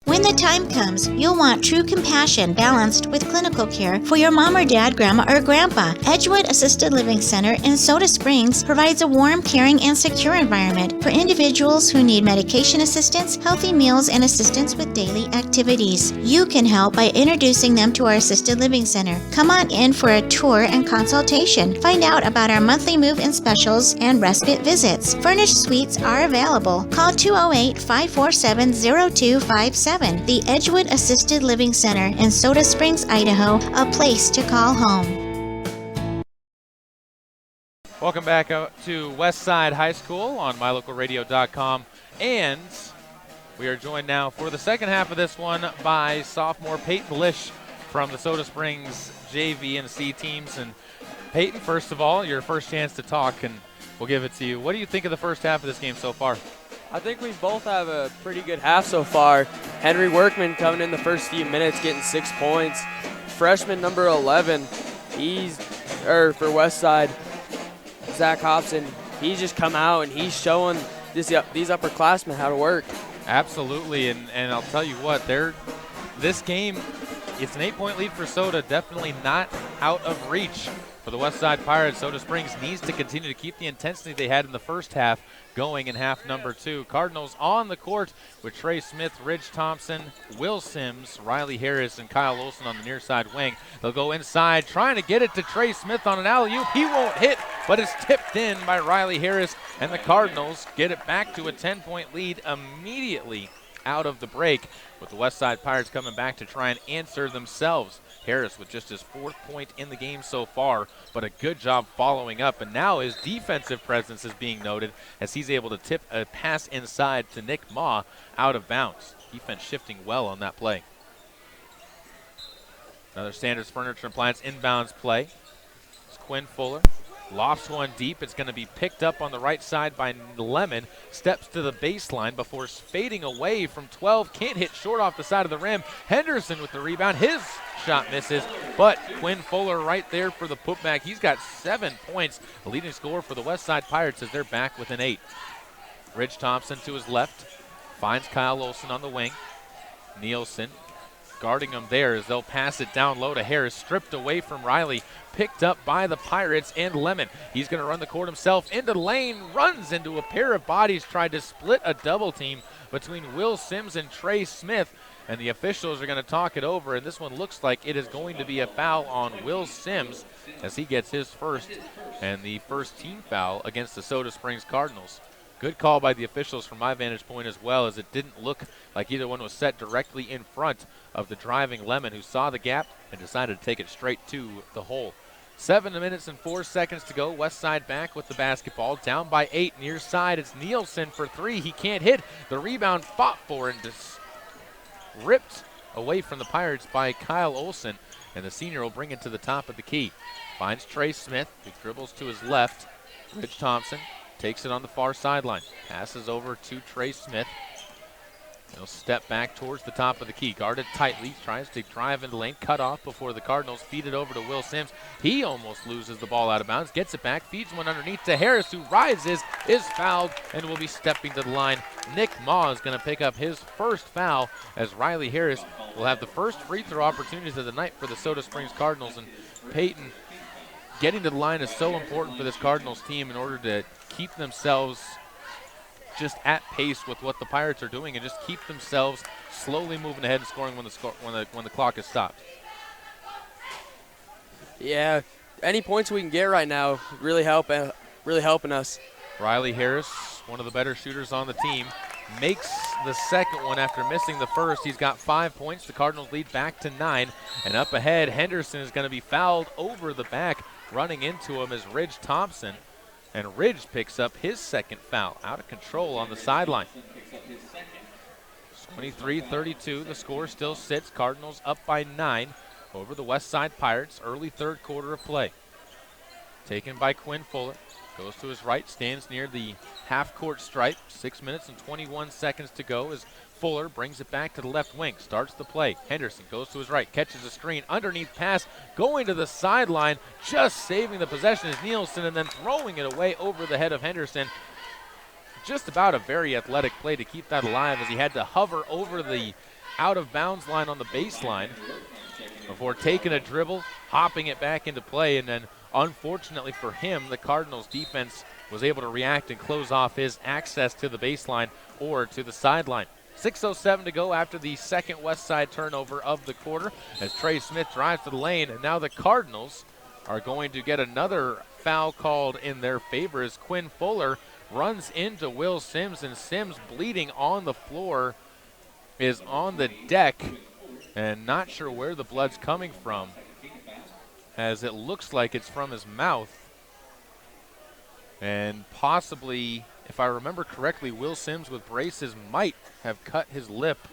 When the time comes, you'll want true compassion balanced with clinical care for your mom or dad, grandma, or grandpa. Edgewood Assisted Living Center in Soda Springs provides a warm, caring, and secure environment for individuals who need medication assistance, healthy meals, and assistance with daily activities. You can help by introducing them to our Assisted Living Center. Come on in for a tour and consultation. Find out about our monthly move-in specials and respite visits. Furnished suites are available. Call 208-547-0257. The Edgewood Assisted Living Center in Soda Springs, Idaho, a place to call home. Welcome back out to Westside High School on mylocalradio.com, and we are joined now for the second half of this one by sophomore Peyton Lish from the Soda Springs JV and C teams. And Peyton, first of all, your first chance to talk, and we'll give it to you. What do you think of the first half of this game so far? I think we both have a pretty good half so far. Henry Workman coming in the first few minutes getting 6 points. Freshman number 11, for Westside, Zach Hobson, he's just come out and he's showing these upperclassmen how to work. Absolutely, and I'll tell you what, this game, it's an 8-point lead for Soda, definitely not out of reach for the Westside Pirates. Soda Springs needs to continue to keep the intensity they had in the first half going in half number 2. Cardinals on the court with Trey Smith, Ridge Thompson, Will Sims, Riley Harris, and Kyle Olson on the near side wing. They'll go inside, trying to get it to Trey Smith on an alley-oop. He won't hit, but it's tipped in by Riley Harris, and the Cardinals get it back to a 10-point lead immediately out of the break, with the Westside Pirates coming back to try and answer themselves. Harris with just his 4th point in the game so far, but a good job following up. And now his defensive presence is being noted as he's able to tip a pass inside to Nick Ma out of bounds. Defense shifting well on that play. Another Sanders Furniture Appliance inbounds play. It's Quinn Fuller. lofts one deep. It's going to be picked up on the right side by Lemon. Steps to the baseline before fading away from 12. Can't hit short off the side of the rim. Henderson with the rebound. His shot misses, but Quinn Fuller right there for the putback. He's got 7 points. The leading scorer for the Westside Pirates as they're back within 8. Ridge Thompson to his left. Finds Kyle Olson on the wing. Nielsen guarding him there as they'll pass it down low to Harris. Stripped away from Riley. Picked up by the Pirates and Lemon. He's going to run the court himself into the lane. Runs into a pair of bodies. Tried to split a double team between Will Sims and Trey Smith. And the officials are going to talk it over. And this one looks like it is going to be a foul on Will Sims as he gets his first and the first team foul against the Soda Springs Cardinals. Good call by the officials from my vantage point as well, as it didn't look like either one was set directly in front of the driving Lemon, who saw the gap and decided to take it straight to the hole. 7 minutes and 4 seconds to go. Westside back with the basketball. Down by 8 near side. It's Nielsen for 3. He can't hit. The rebound fought for and ripped away from the Pirates by Kyle Olson. And the senior will bring it to the top of the key. Finds Trey Smith, who dribbles to his left. Ridge Thompson takes it on the far sideline. Passes over to Trey Smith. He'll step back towards the top of the key. Guarded tightly. Tries to drive into the lane. Cut off before the Cardinals feed it over to Will Sims. He almost loses the ball out of bounds. Gets it back. Feeds one underneath to Harris, who rises, is fouled, and will be stepping to the line. Nick Maw is going to pick up his first foul as Riley Harris will have the first free throw opportunities of the night for the Soda Springs Cardinals. And Peyton, getting to the line is so important for this Cardinals team in order to keep themselves just at pace with what the Pirates are doing and just keep themselves slowly moving ahead and scoring when the clock is stopped. Yeah, any points we can get right now really helping us. Riley Harris, one of the better shooters on the team, makes the second one after missing the first. He's got 5 points. The Cardinals lead back to 9. And up ahead, Henderson is going to be fouled over the back. Running into him is Ridge Thompson. And Ridge picks up his second foul. Out of control on the sideline. 23-32. The score still sits. Cardinals up by 9 over the Westside Pirates. Early third quarter of play. Taken by Quinn Fuller. Goes to his right, stands near the half-court stripe. 6 minutes and 21 seconds to go as Fuller brings it back to the left wing. Starts the play. Henderson goes to his right, catches a screen. Underneath pass, going to the sideline. Just saving the possession is Nielsen, and then throwing it away over the head of Henderson. Just about a very athletic play to keep that alive as he had to hover over the out-of-bounds line on the baseline before taking a dribble, hopping it back into play, and then unfortunately for him, the Cardinals defense was able to react and close off his access to the baseline or to the sideline. 6:07 to go after the second Westside turnover of the quarter as Trey Smith drives to the lane, and now the Cardinals are going to get another foul called in their favor as Quinn Fuller runs into Will Sims, and Sims, bleeding on the floor, is on the deck and not sure where the blood's coming from, as it looks like it's from his mouth. And possibly, if I remember correctly, Will Sims with braces might have cut his lip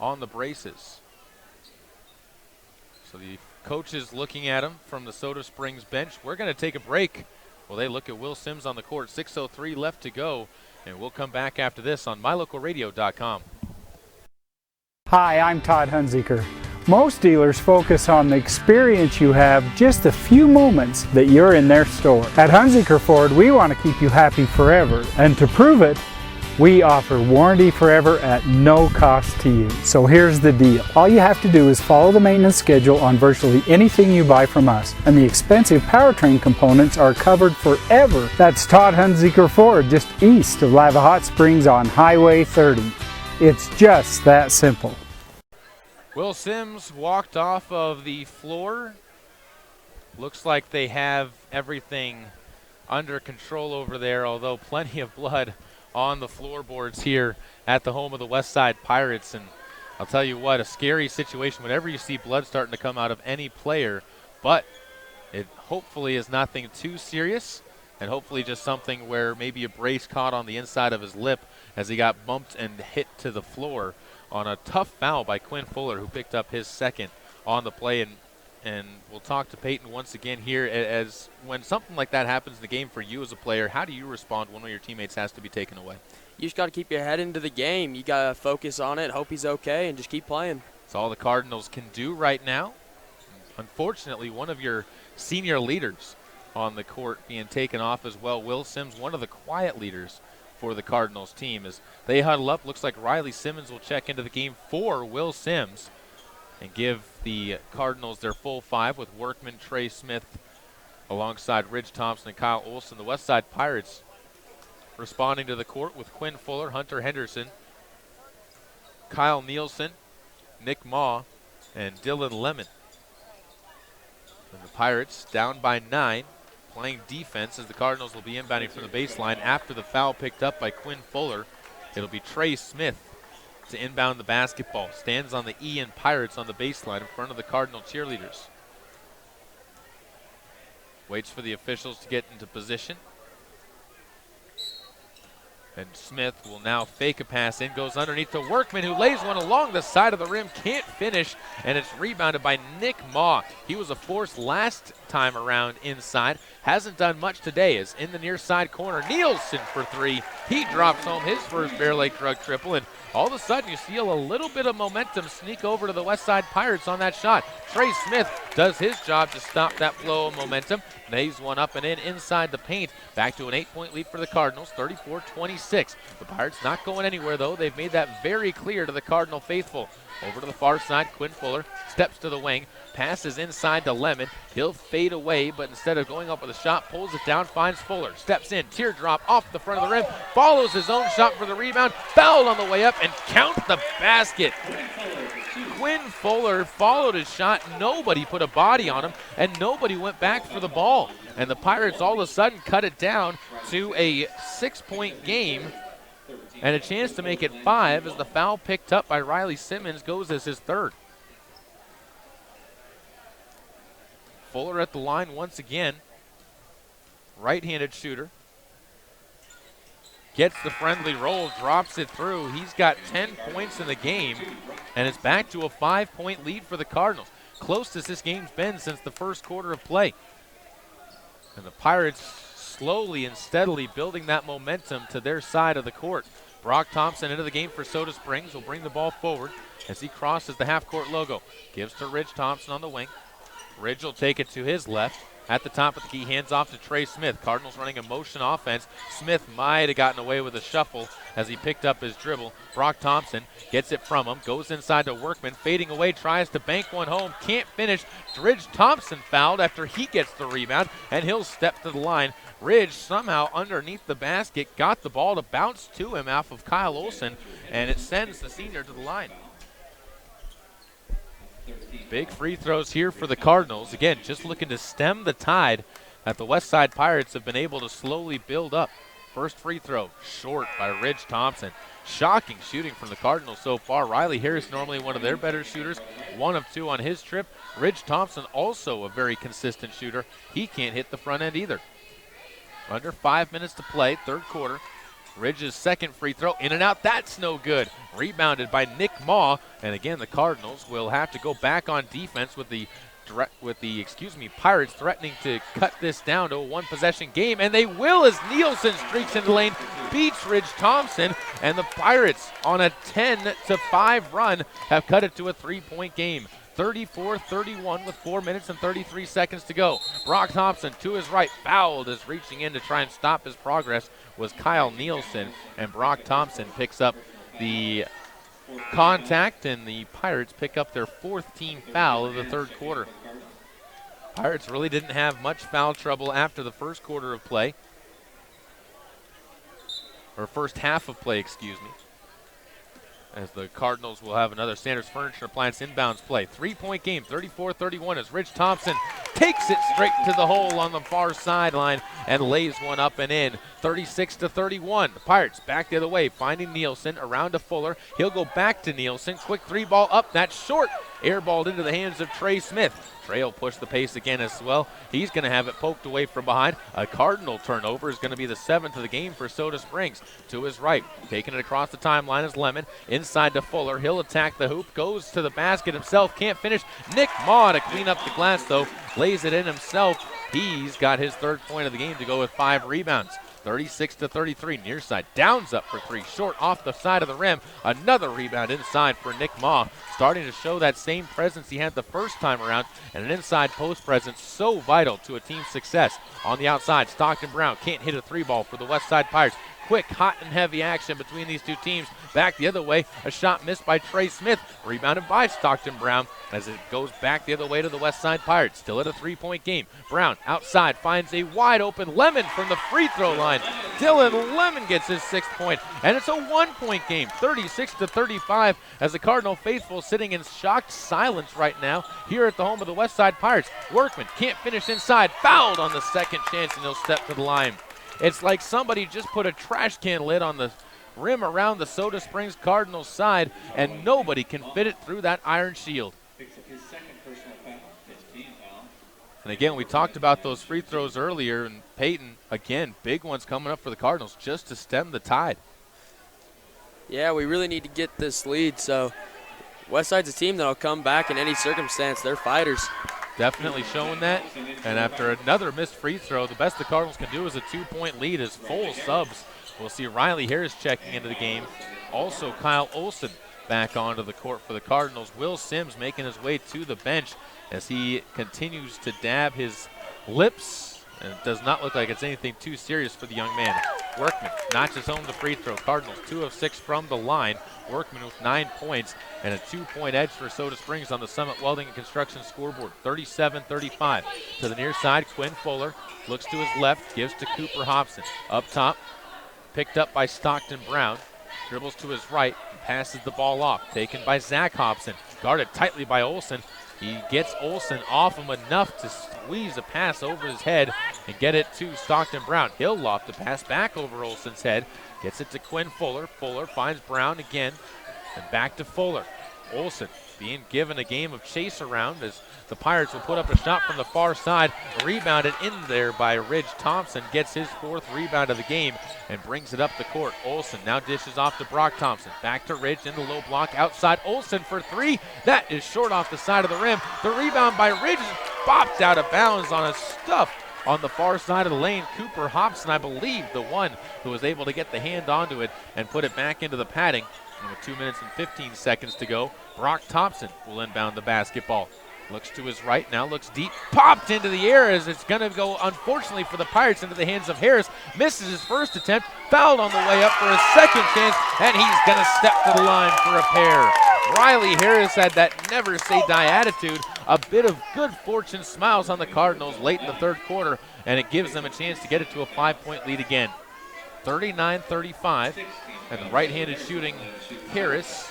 on the braces. So the coach is looking at him from the Soda Springs bench. We're going to take a break while they look at Will Sims on the court. 6:03 left to go, and we'll come back after this on MyLocalRadio.com. Hi, I'm Todd Hunziker. Most dealers focus on the experience you have just a few moments that you're in their store. At Hunziker Ford, we want to keep you happy forever, and to prove it, we offer warranty forever at no cost to you. So here's the deal. All you have to do is follow the maintenance schedule on virtually anything you buy from us, and the expensive powertrain components are covered forever. That's Todd Hunziker Ford, just east of Lava Hot Springs on Highway 30. It's just that simple. Will Sims walked off of the floor. Looks like they have everything under control over there, although plenty of blood on the floorboards here at the home of the Westside Pirates. And I'll tell you what, a scary situation whenever you see blood starting to come out of any player, but it hopefully is nothing too serious, and hopefully just something where maybe a brace caught on the inside of his lip as he got bumped and hit to the floor on a tough foul by Quinn Fuller, who picked up his second on the play. And and we'll talk to Peyton once again here, as when something like that happens in the game for you as a player, how do you respond when one of your teammates has to be taken away? You just got to keep your head into the game. You got to focus on it, hope he's okay, and just keep playing. That's all the Cardinals can do right now. Unfortunately, one of your senior leaders on the court being taken off as well. Will Sims, one of the quiet leaders for the Cardinals team. As they huddle up, looks like Riley Simmons will check into the game for Will Sims and give the Cardinals their full five with Workman, Trey Smith, alongside Ridge Thompson and Kyle Olson. The Westside Pirates responding to the court with Quinn Fuller, Hunter Henderson, Kyle Nielsen, Nick Maw, and Dylan Lemon. And the Pirates down by 9, playing defense as the Cardinals will be inbounding from the baseline after the foul picked up by Quinn Fuller. It'll be Trey Smith to inbound the basketball. Stands on the E and Pirates on the baseline in front of the Cardinal cheerleaders. Waits for the officials to get into position. And Smith will now fake a pass in, goes underneath to Workman, who lays one along the side of the rim, can't finish, and it's rebounded by Nick Maw. He was a force last time around inside, hasn't done much today, is in the near side corner. Nielsen for three. He drops home his first Bear Lake Drug triple, and all of a sudden you feel a little bit of momentum sneak over to the Westside Pirates on that shot. Trey Smith does his job to stop that flow of momentum. Nays one up and in inside the paint. Back to an 8-point lead for the Cardinals, 34-26. The Pirates not going anywhere, though. They've made that very clear to the Cardinal faithful. Over to the far side, Quinn Fuller steps to the wing, passes inside to Lemon. He'll fade away, but instead of going up with a shot, pulls it down, finds Fuller, steps in, teardrop off the front of the rim, follows his own shot for the rebound, fouled on the way up, and count the basket. Quinn Fuller followed his shot, nobody put a body on him, and nobody went back for the ball. And the Pirates all of a sudden cut it down to a 6-point game, and a chance to make it 5 as the foul picked up by Riley Simmons goes as his third. Fuller at the line once again. Right-handed shooter. Gets the friendly roll, drops it through. He's got 10 points in the game, and it's back to a 5-point lead for the Cardinals. Closest this game's been since the first quarter of play. And the Pirates slowly and steadily building that momentum to their side of the court. Brock Thompson into the game for Soda Springs will bring the ball forward as he crosses the half-court logo. Gives to Ridge Thompson on the wing. Ridge will take it to his left. At the top of the key, hands off to Trey Smith. Cardinals running a motion offense. Smith might have gotten away with a shuffle as he picked up his dribble. Brock Thompson gets it from him, goes inside to Workman, fading away, tries to bank one home, can't finish. Ridge Thompson fouled after he gets the rebound, and he'll step to the line. Ridge somehow underneath the basket got the ball to bounce to him off of Kyle Olson, and it sends the senior to the line. Big free throws here for the Cardinals. Again, just looking to stem the tide that the Westside Pirates have been able to slowly build up. First free throw, short by Ridge Thompson. Shocking shooting from the Cardinals so far. Riley Harris, normally one of their better shooters, 1 of 2 on his trip. Ridge Thompson, also a very consistent shooter. He can't hit the front end either. Under 5 minutes to play, third quarter. Ridge's second free throw, in and out, that's no good. Rebounded by Nick Maw, and again the Cardinals will have to go back on defense with the Pirates threatening to cut this down to a one-possession game, and they will as Nielsen streaks into the lane, beats Ridge Thompson, and the Pirates on a 10-5 run have cut it to a 3-point game. 34-31 with 4 minutes and 33 seconds to go. Brock Thompson to his right, fouled as reaching in to try and stop his progress was Kyle Nielsen, and Brock Thompson picks up the contact, and the Pirates pick up their 4th team foul of the third quarter. Pirates really didn't have much foul trouble after the first quarter of play, or first half of play, excuse me, as the Cardinals will have another Sanders Furniture Appliance inbounds play. 3-point game, 34-31, as Ridge Thompson takes it straight to the hole on the far sideline and lays one up and in. 36-31. The Pirates back the other way, finding Nielsen around to Fuller. He'll go back to Nielsen. Quick 3-ball up. That's short. Airballed into the hands of Trey Smith. Trey will push the pace again as well. He's going to have it poked away from behind. A Cardinal turnover is going to be the 7th of the game for Soda Springs. To his right, taking it across the timeline is Lemon. Inside to Fuller. He'll attack the hoop. Goes to the basket himself. Can't finish. Nick Maw to clean up the glass, though. Lays it in himself. He's got his 3rd point of the game to go with 5 rebounds. 36-33, near side. Downs up for 3, short off the side of the rim. Another rebound inside for Nick Maw, starting to show that same presence he had the first time around, and an inside post presence so vital to a team's success. On the outside, Stockton Brown can't hit a 3-ball for the West Side Pirates. Quick, hot, and heavy action between these two teams. Back the other way, a shot missed by Trey Smith, rebounded by Stockton Brown as it goes back the other way to the West Side Pirates. Still at a 3-point game. Brown outside finds a wide open Lemon from the free throw line. Dylan Lemon gets his 6th point, and it's a 1-point game, 36-35, as the Cardinal faithful sitting in shocked silence right now here at the home of the West Side Pirates. Workman can't finish inside, fouled on the second chance, and he'll step to the line. It's like somebody just put a trash can lid on the rim around the Soda Springs Cardinals side, and nobody can fit it through that iron shield. And again, we talked about those free throws earlier, and Peyton, again, big ones coming up for the Cardinals just to stem the tide. Yeah, we really need to get this lead, so Westside's a team that'll come back in any circumstance. They're fighters. Definitely showing that. And after another missed free throw, the best the Cardinals can do is a 2-point lead as full subs. We'll see Riley Harris checking into the game. Also Kyle Olson back onto the court for the Cardinals. Will Sims making his way to the bench as he continues to dab his lips. And it does not look like it's anything too serious for the young man. Workman notches home the free throw. Cardinals 2 of 6 from the line. Workman with 9 points and a 2-point edge for Soda Springs on the Summit Welding and Construction scoreboard. 37-35. To the near side, Quinn Fuller looks to his left, gives to Cooper Hobson. Up top, picked up by Stockton Brown. Dribbles to his right, passes the ball off. Taken by Zach Hobson. Guarded tightly by Olson. He gets Olson off him enough to squeeze a pass over his head and get it to Stockton Brown. He'll loft the pass back over Olson's head. Gets it to Quinn Fuller. Fuller finds Brown again. And back to Fuller. Olson being given a game of chase around as the Pirates will put up a shot from the far side. Rebounded in there by Ridge Thompson. Gets his 4th rebound of the game and brings it up the court. Olson now dishes off to Brock Thompson. Back to Ridge in the low block outside. Olson for 3. That is short off the side of the rim. The rebound by Ridge is bopped out of bounds on a stuff on the far side of the lane. Cooper Hobson, I believe, the one who was able to get the hand onto it and put it back into the padding. And with 2 minutes and 15 seconds to go, Brock Thompson will inbound the basketball. Looks to his right, now looks deep, popped into the air as it's going to go, unfortunately for the Pirates, into the hands of Harris. Misses his first attempt, fouled on the way up for a second chance, and he's going to step to the line for a pair. Riley Harris had that never say die attitude. A bit of good fortune smiles on the Cardinals late in the 3rd quarter, and it gives them a chance to get it to a 5-point lead again. 39-35, and the right-handed shooting Harris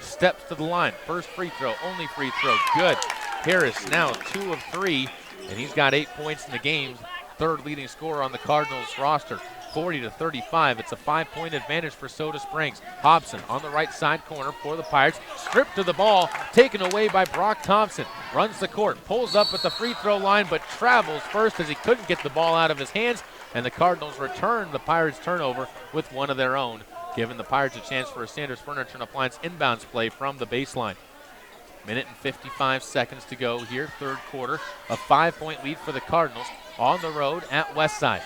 steps to the line. First free throw, only free throw, good. Harris now 2 of 3, and he's got 8 points in the game. 3rd leading scorer on the Cardinals roster. 40-35. It's a 5-point advantage for Soda Springs. Hobson on the right side corner for the Pirates. Stripped to the ball, taken away by Brock Thompson. Runs the court, pulls up at the free throw line, but travels first as he couldn't get the ball out of his hands. And the Cardinals return the Pirates turnover with one of their own, giving the Pirates a chance for a Sanders Furniture and Appliance inbounds play from the baseline. Minute and 55 seconds to go here, 3rd quarter. A 5-point lead for the Cardinals on the road at Westside.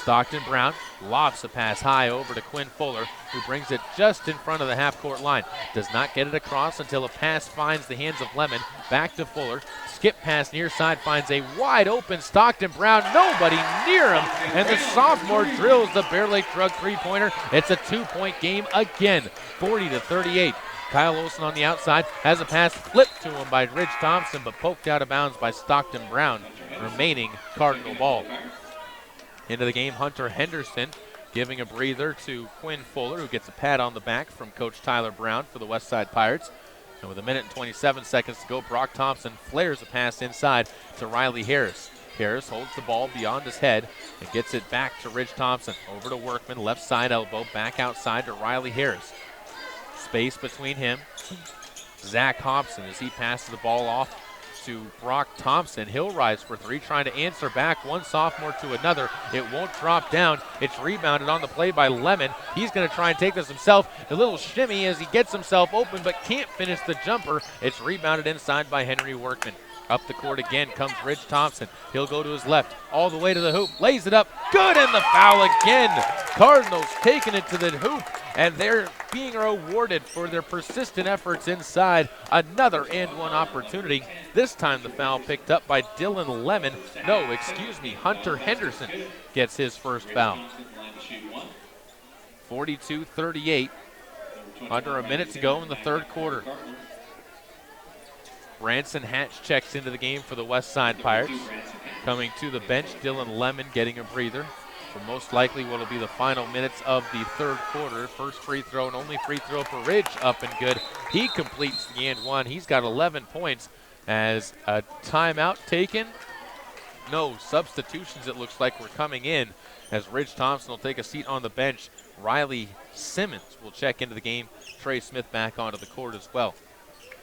Stockton Brown lofts a pass high over to Quinn Fuller, who brings it just in front of the half-court line. Does not get it across until a pass finds the hands of Lemon. Back to Fuller. Skip pass near side finds a wide-open Stockton Brown. Nobody near him, and the sophomore drills the Bear Lake Drug three-pointer. It's a 2-point game again, 40-38. Kyle Olson on the outside has a pass flipped to him by Ridge Thompson, but poked out of bounds by Stockton Brown, remaining Cardinal ball. Into the game, Hunter Henderson giving a breather to Quinn Fuller, who gets a pat on the back from Coach Tyler Brown for the Westside Pirates. And with a minute and 27 seconds to go, Brock Thompson flares a pass inside to Riley Harris. Harris holds the ball beyond his head and gets it back to Ridge Thompson. Over to Workman, left side elbow, back outside to Riley Harris. Space between him Zach Hobson as he passes the ball off to Brock Thompson. He'll rise for three, trying to answer back one sophomore to another. It won't drop down. It's rebounded on the play by Lemon. He's going to try and take this himself. A little shimmy as he gets himself open, but can't finish the jumper. It's rebounded inside by Henry Workman. Up the court again comes Ridge Thompson. He'll go to his left, all the way to the hoop, lays it up, good, and the foul again. Cardinals taking it to the hoop, and they're being rewarded for their persistent efforts inside. Another and one opportunity. This time the foul picked up by Dylan Lemon. No, excuse me, Hunter Henderson gets his first foul. 42-38, under a minute to go in the third quarter. Branson Hatch checks into the game for the West Side Pirates. Coming to the bench, Dylan Lemon getting a breather for most likely what will be the final minutes of the third quarter. First free throw and only free throw for Ridge, up and good. He completes the and one. He's got 11 points as a timeout taken. No substitutions, it looks like, were coming in as Ridge Thompson will take a seat on the bench. Riley Simmons will check into the game. Trey Smith back onto the court as well.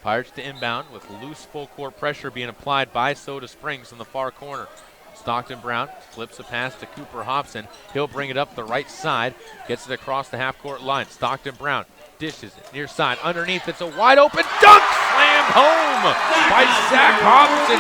Pirates to inbound with loose full court pressure being applied by Soda Springs in the far corner. Stockton Brown flips a pass to Cooper Hobson. He'll bring it up the right side, gets it across the half-court line. Stockton Brown dishes it near side. Underneath, it's a wide open dunk slammed home by Zach Hobson,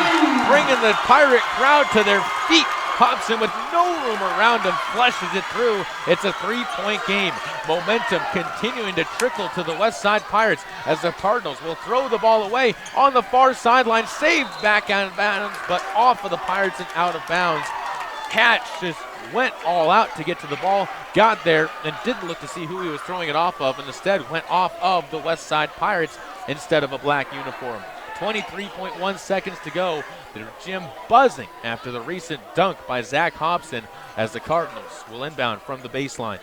bringing the Pirate crowd to their feet. Hobson with no room around him flushes it through. It's a three-point game. Momentum continuing to trickle to the West Side Pirates as the Cardinals will throw the ball away on the far sideline. Saved back out of bounds, but off of the Pirates and out of bounds. Hatch just went all out to get to the ball, got there, and didn't look to see who he was throwing it off of, and instead went off of the West Side Pirates instead of a black uniform. 23.1 seconds to go. The gym buzzing after the recent dunk by Zach Hobson as the Cardinals will inbound from the baseline.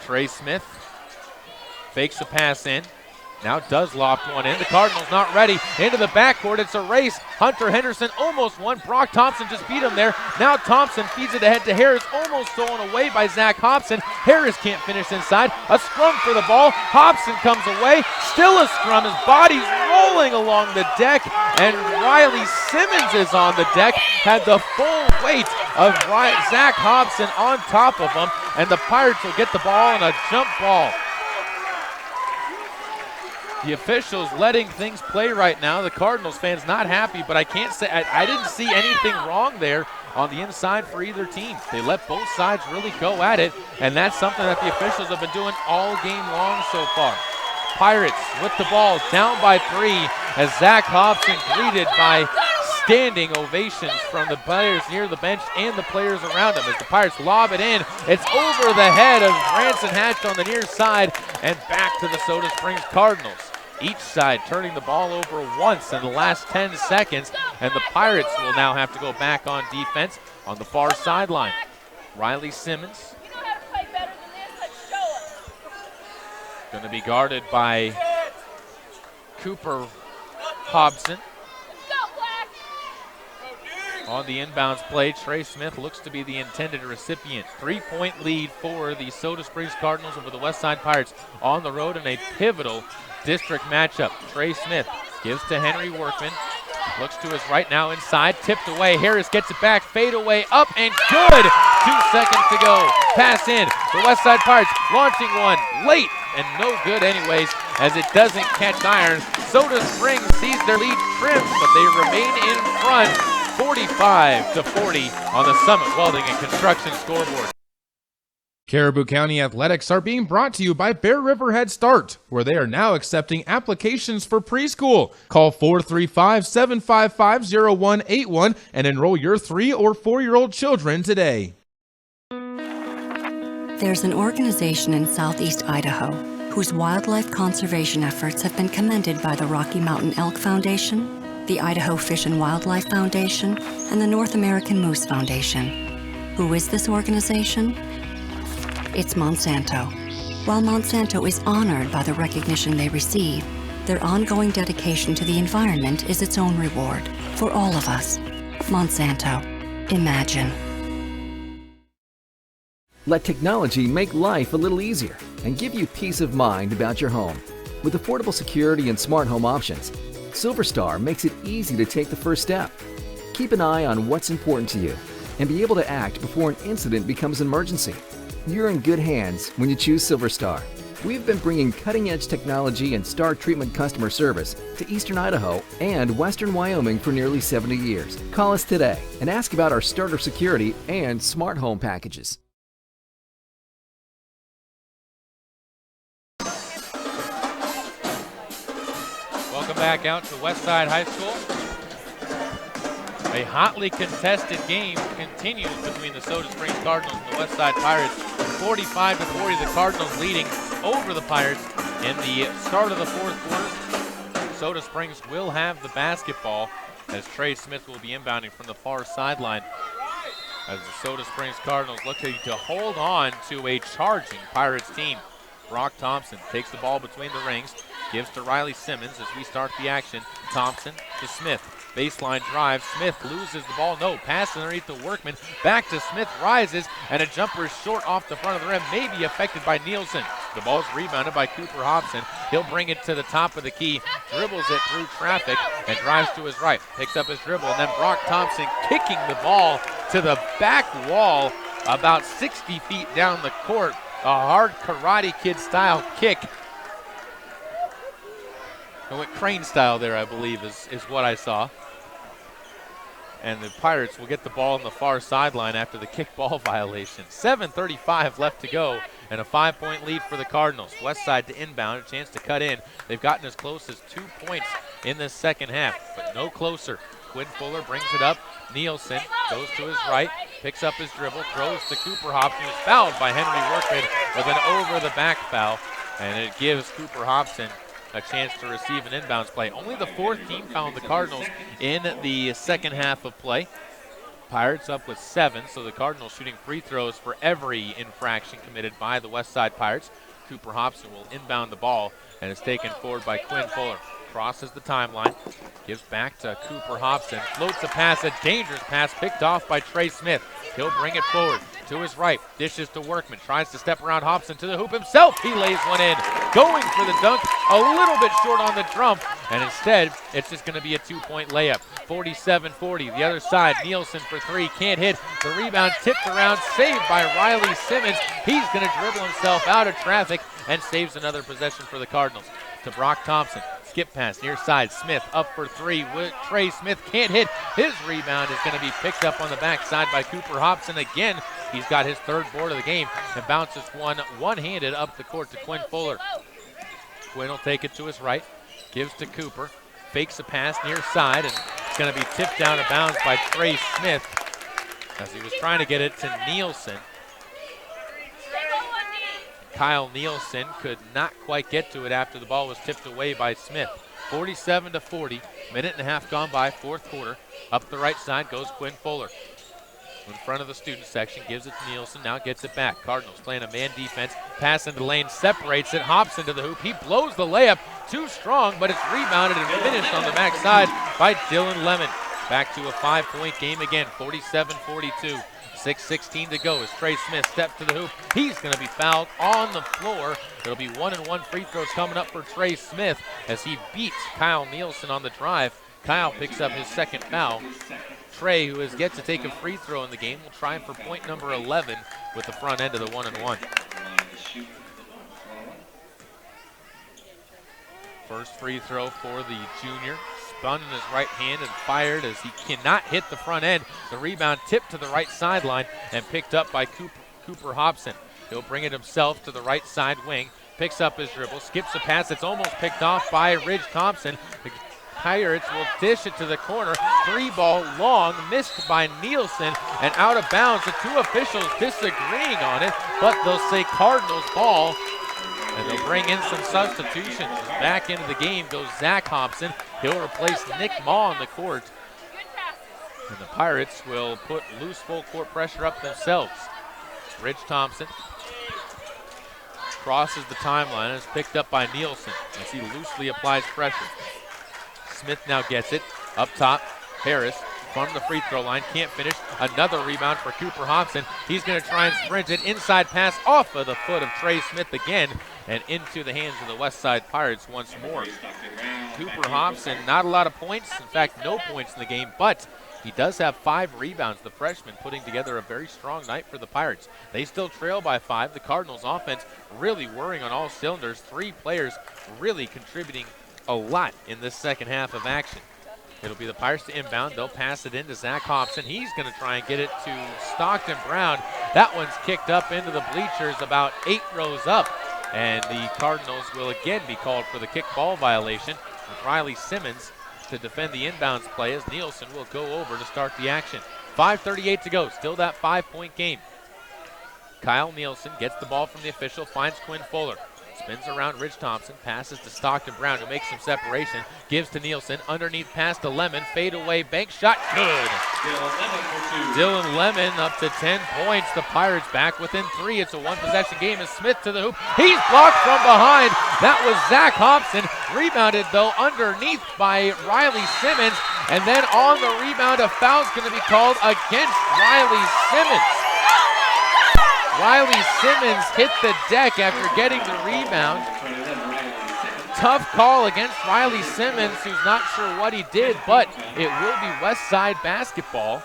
Trey Smith fakes a pass in. Now does loft one in. The Cardinals not ready. Into the backcourt. It's a race. Hunter Henderson almost won. Brock Thompson just beat him there. Now Thompson feeds it ahead to Harris. Almost stolen away by Zach Hobson. Harris can't finish inside. A scrum for the ball. Hobson comes away. Still a scrum. His body's rolling along the deck. And Riley Simmons is on the deck. Had the full weight of Zach Hobson on top of him. And the Pirates will get the ball on a jump ball. The officials letting things play right now. The Cardinals fans not happy, but I can't say I didn't see anything wrong there on the inside for either team. They let both sides really go at it, and that's something that the officials have been doing all game long so far. Pirates with the ball, down by 3 as Zach Hobson greeted by standing ovations from the players near the bench and the players around him as the Pirates lob it in. It's over the head of Branson Hatch on the near side and back to the Soda Springs Cardinals. Each side turning the ball over once in the last 10 seconds, and the Pirates will now have to go back on defense on the far sideline. Riley Simmons going to be guarded by Cooper Hobson. On the inbounds play, Trey Smith looks to be the intended recipient. 3-point lead for the Soda Springs Cardinals over the West Side Pirates on the road in a pivotal district matchup. Trey Smith gives to Henry Workman. Looks to his right now inside, tipped away. Harris gets it back, fade away, up and good. 2 seconds to go. Pass in. The West Side Pirates launching one late and no good anyways as it doesn't catch iron. Soda Springs sees their lead trimmed, but they remain in front. 45-40 on the Summit Welding and Construction scoreboard. Caribou County Athletics are being brought to you by Bear River Head Start, where they are now accepting applications for preschool. Call 435-755-0181 and enroll your 3- or 4-year-old children today. There's an organization in southeast Idaho whose wildlife conservation efforts have been commended by the Rocky Mountain Elk Foundation, the Idaho Fish and Wildlife Foundation, and the North American Moose Foundation. Who is this organization? It's Monsanto. While Monsanto is honored by the recognition they receive, their ongoing dedication to the environment is its own reward for all of us. Monsanto. Imagine. Let technology make life a little easier and give you peace of mind about your home. With affordable security and smart home options, Silver Star makes it easy to take the first step. Keep an eye on what's important to you and be able to act before an incident becomes an emergency. You're in good hands when you choose Silver Star. We've been bringing cutting-edge technology and star treatment customer service to Eastern Idaho and Western Wyoming for nearly 70 years. Call us today and ask about our starter security and smart home packages. Welcome back out to Westside High School. A hotly contested game continues between the Soda Springs Cardinals and the Westside Pirates. 45-40, the Cardinals leading over the Pirates in the start of the fourth quarter. Soda Springs will have the basketball as Trey Smith will be inbounding from the far sideline. As the Soda Springs Cardinals looking to hold on to a charging Pirates team. Brock Thompson takes the ball between the rings, gives to Riley Simmons as we start the action. Thompson to Smith. Baseline drive. Smith loses the ball. No, pass underneath the Workman. Back to Smith, rises, and a jumper is short off the front of the rim, may be affected by Nielsen. The ball's rebounded by Cooper Hobson. He'll bring it to the top of the key, dribbles it through traffic, and drives to his right. Picks up his dribble, and then Brock Thompson kicking the ball to the back wall about 60 feet down the court. A hard Karate Kid style kick. It went crane style there, I believe, is what I saw. And the Pirates will get the ball on the far sideline after the kickball violation. 7:35 left to go, and a 5-point lead for the Cardinals. Westside to inbound, a chance to cut in. They've gotten as close as 2 points in this second half, but no closer. Quinn Fuller brings it up. Nielsen goes to his right, picks up his dribble, throws to Cooper Hobson, who's fouled by Henry Workman with an over-the-back foul, and it gives Cooper Hobson a chance to receive an inbounds play. Only the fourth team fouled the Cardinals in the second half of play. Pirates up with 7, so the Cardinals shooting free throws for every infraction committed by the Westside Pirates. Cooper Hobson will inbound the ball and is taken forward by Quinn Fuller. Crosses the timeline, gives back to Cooper Hobson, floats a pass, a dangerous pass picked off by Trey Smith. He'll bring it forward to his right, dishes to Workman, tries to step around Hobson to the hoop himself. He lays one in, going for the dunk, a little bit short on the trump, and instead it's just going to be a 2-point layup. 47-40, the other side, Nielsen for 3, can't hit. The rebound tipped around, saved by Riley Simmons. He's going to dribble himself out of traffic and saves another possession for the Cardinals. To Brock Thompson, skip pass near side, Smith up for 3. Trey Smith can't hit. His rebound is going to be picked up on the backside by Cooper Hobson again. He's got his third board of the game and bounces one-handed up the court to Quinn Fuller. Quinn will take it to his right, gives to Cooper, fakes a pass near side, and it's going to be tipped down of bounds by Trey Smith as he was trying to get it to Nielsen. Kyle Nielsen could not quite get to it after the ball was tipped away by Smith. 47-40, minute and a half gone by, fourth quarter. Up the right side goes Quinn Fuller. In front of the student section, gives it to Nielsen, now gets it back. Cardinals playing a man defense, pass into the lane, separates it, hops into the hoop. He blows the layup, too strong, but it's rebounded and finished on the backside by Dylan Lemon. Back to a 5-point game again, 47-42. 6:16 to go as Trey Smith steps to the hoop. He's going to be fouled on the floor. There'll be 1-and-1 free throws coming up for Trey Smith as he beats Kyle Nielsen on the drive. Kyle picks up his second foul. Trey, who has yet to take a free throw in the game, will try for point number 11 with the front end of the 1-and-1. First free throw for the junior. Spun in his right hand and fired as he cannot hit the front end. The rebound tipped to the right sideline and picked up by Cooper Hobson. He'll bring it himself to the right side wing, picks up his dribble, skips a pass that's almost picked off by Ridge Thompson. The Pirates will dish it to the corner. 3-ball long, missed by Nielsen and out of bounds. The two officials disagreeing on it, but they'll say Cardinals ball. And they'll bring in some substitutions. Back into the game goes Zach Hobson. He'll replace Nick Maw on the court. And the Pirates will put loose full court pressure up themselves. Ridge Thompson crosses the timeline and is picked up by Nielsen as he loosely applies pressure. Smith now gets it. Up top, Harris from the free throw line. Can't finish. Another rebound for Cooper Hobson. He's going to try and sprint it. Inside pass off of the foot of Trey Smith again and into the hands of the Westside Pirates once more. Cooper Hobson, not a lot of points. In fact, no points in the game, but he does have 5 rebounds. The freshman putting together a very strong night for the Pirates. They still trail by 5. The Cardinals offense really whirring on all cylinders. 3 players really contributing a lot in this second half of action. It'll be the Pirates to inbound. They'll pass it into Zach Hobson. He's going to try and get it to Stockton Brown. That one's kicked up into the bleachers about 8 rows up. And the Cardinals will again be called for the kick ball violation with Riley Simmons to defend the inbounds play as Nielsen will go over to start the action. 5:38 to go. Still that 5-point game. Kyle Nielsen gets the ball from the official, finds Quinn Fuller. Spins around Rich Thompson, passes to Stockton Brown, who makes some separation, gives to Nielsen, underneath pass to Lemon, fade away, bank shot, good. Dylan Lemon up to 10 points. The Pirates back within 3. It's a 1-possession game as Smith to the hoop. He's blocked from behind. That was Zach Hobson. Rebounded, though, underneath by Riley Simmons. And then on the rebound, a foul's going to be called against Riley Simmons. Riley Simmons hit the deck after getting the rebound. Tough call against Riley Simmons, who's not sure what he did, but it will be Westside basketball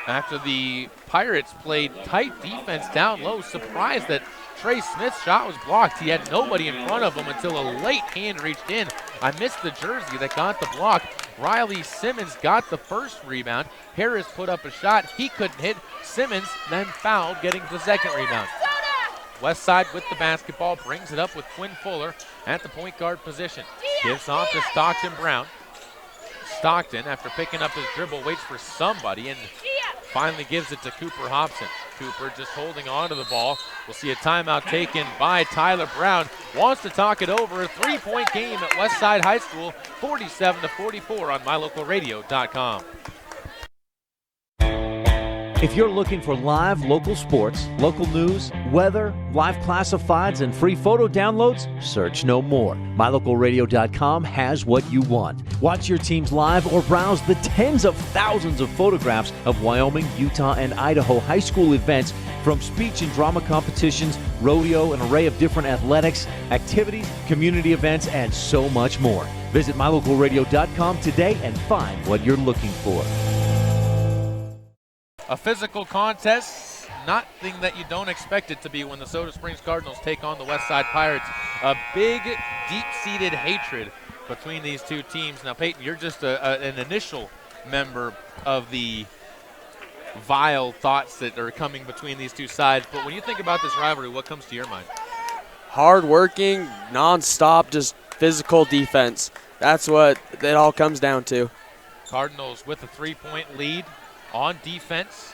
after the Pirates played tight defense down low. Surprised that Trey Smith's shot was blocked. He had nobody in front of him until a late hand reached in. I missed the jersey that got the block. Riley Simmons got the first rebound. Harris put up a shot. He couldn't hit. Simmons then fouled, getting the second rebound. Westside with the basketball, brings it up with Quinn Fuller at the point guard position. Gives off to Stockton Brown. Stockton, after picking up his dribble, waits for somebody and finally gives it to Cooper Hobson. Cooper just holding on to the ball. We'll see a timeout taken by Tyler Brown. Wants to talk it over. A 3-point game at Westside High School, 47-44 on MyLocalRadio.com. If you're looking for live local sports, local news, weather, live classifieds, and free photo downloads, search no more. MyLocalRadio.com has what you want. Watch your teams live or browse the tens of thousands of photographs of Wyoming, Utah, and Idaho high school events, from speech and drama competitions, rodeo, an array of different athletics, activities, community events, and so much more. Visit MyLocalRadio.com today and find what you're looking for. A physical contest, nothing that you don't expect it to be when the Soda Springs Cardinals take on the Westside Pirates. A big, deep-seated hatred between these two teams. Now, Peyton, you're just an initial member of the vile thoughts that are coming between these two sides, but when you think about this rivalry, what comes to your mind? Hard-working, non-stop, just physical defense. That's what it all comes down to. Cardinals with a 3-point lead on defense,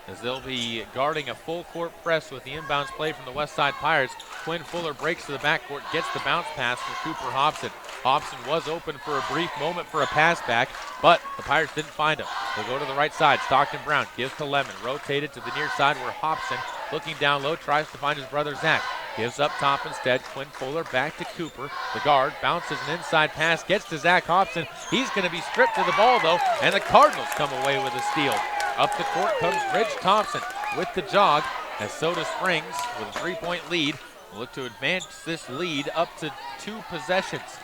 as they'll be guarding a full court press with the inbounds play from the Westside Pirates. Quinn Fuller breaks to the backcourt, gets the bounce pass from Cooper Hobson. Hobson was open for a brief moment for a pass back, but the Pirates didn't find him. They'll go to the right side. Stockton Brown gives to Lemon, rotated to the near side where Hobson, looking down low, tries to find his brother Zach. Gives up top instead. Quinn Fuller back to Cooper. The guard bounces an inside pass, gets to Zach Hobson. He's going to be stripped to the ball, though, and the Cardinals come away with a steal. Up the court comes Rich Thompson with the jog as Soda Springs, with a 3-point lead, will look to advance this lead up to 2 possessions.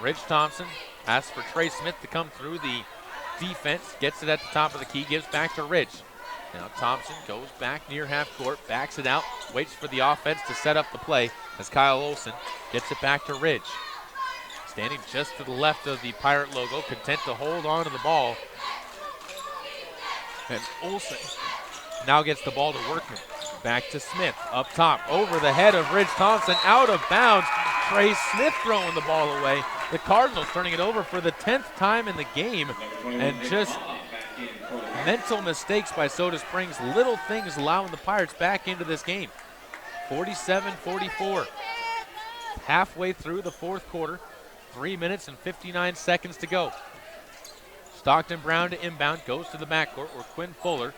Rich Thompson asks for Trey Smith to come through the defense, gets it at the top of the key, gives back to Rich. Now Thompson goes back near half court, backs it out, waits for the offense to set up the play as Kyle Olson gets it back to Ridge. Standing just to the left of the Pirate logo, content to hold on to the ball. And Olson now gets the ball to Workman. Back to Smith, up top, over the head of Ridge Thompson, out of bounds. Trey Smith throwing the ball away. The Cardinals turning it over for the 10th time in the game, and just mental mistakes by Soda Springs, little things allowing the Pirates back into this game. 47-44. Halfway through the fourth quarter, 3 minutes and 59 seconds to go. Stockton Brown to inbound, goes to the backcourt where Quinn Fuller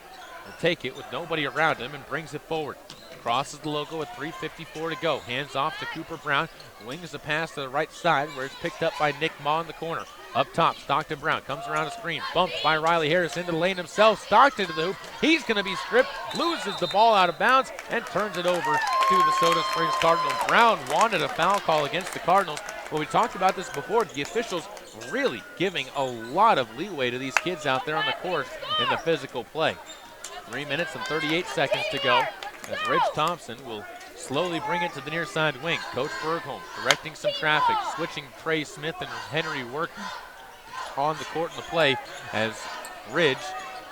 will take it with nobody around him and brings it forward. Crosses the logo with 3:54 to go. Hands off to Cooper Brown. Wings the pass to the right side where it's picked up by Nick Ma in the corner. Up top, Stockton Brown comes around a screen, bumped by Riley Harris into the lane himself. Stockton to the hoop. He's going to be stripped, loses the ball out of bounds, and turns it over to the Soda Springs Cardinals. Brown wanted a foul call against the Cardinals. Well, we talked about this before. The officials really giving a lot of leeway to these kids out there on the court in the physical play. 3 minutes and 38 seconds to go as Ridge Thompson will slowly bring it to the near side wing. Coach Bergholm directing some traffic, switching Trey Smith and Henry Workman on the court in the play as Ridge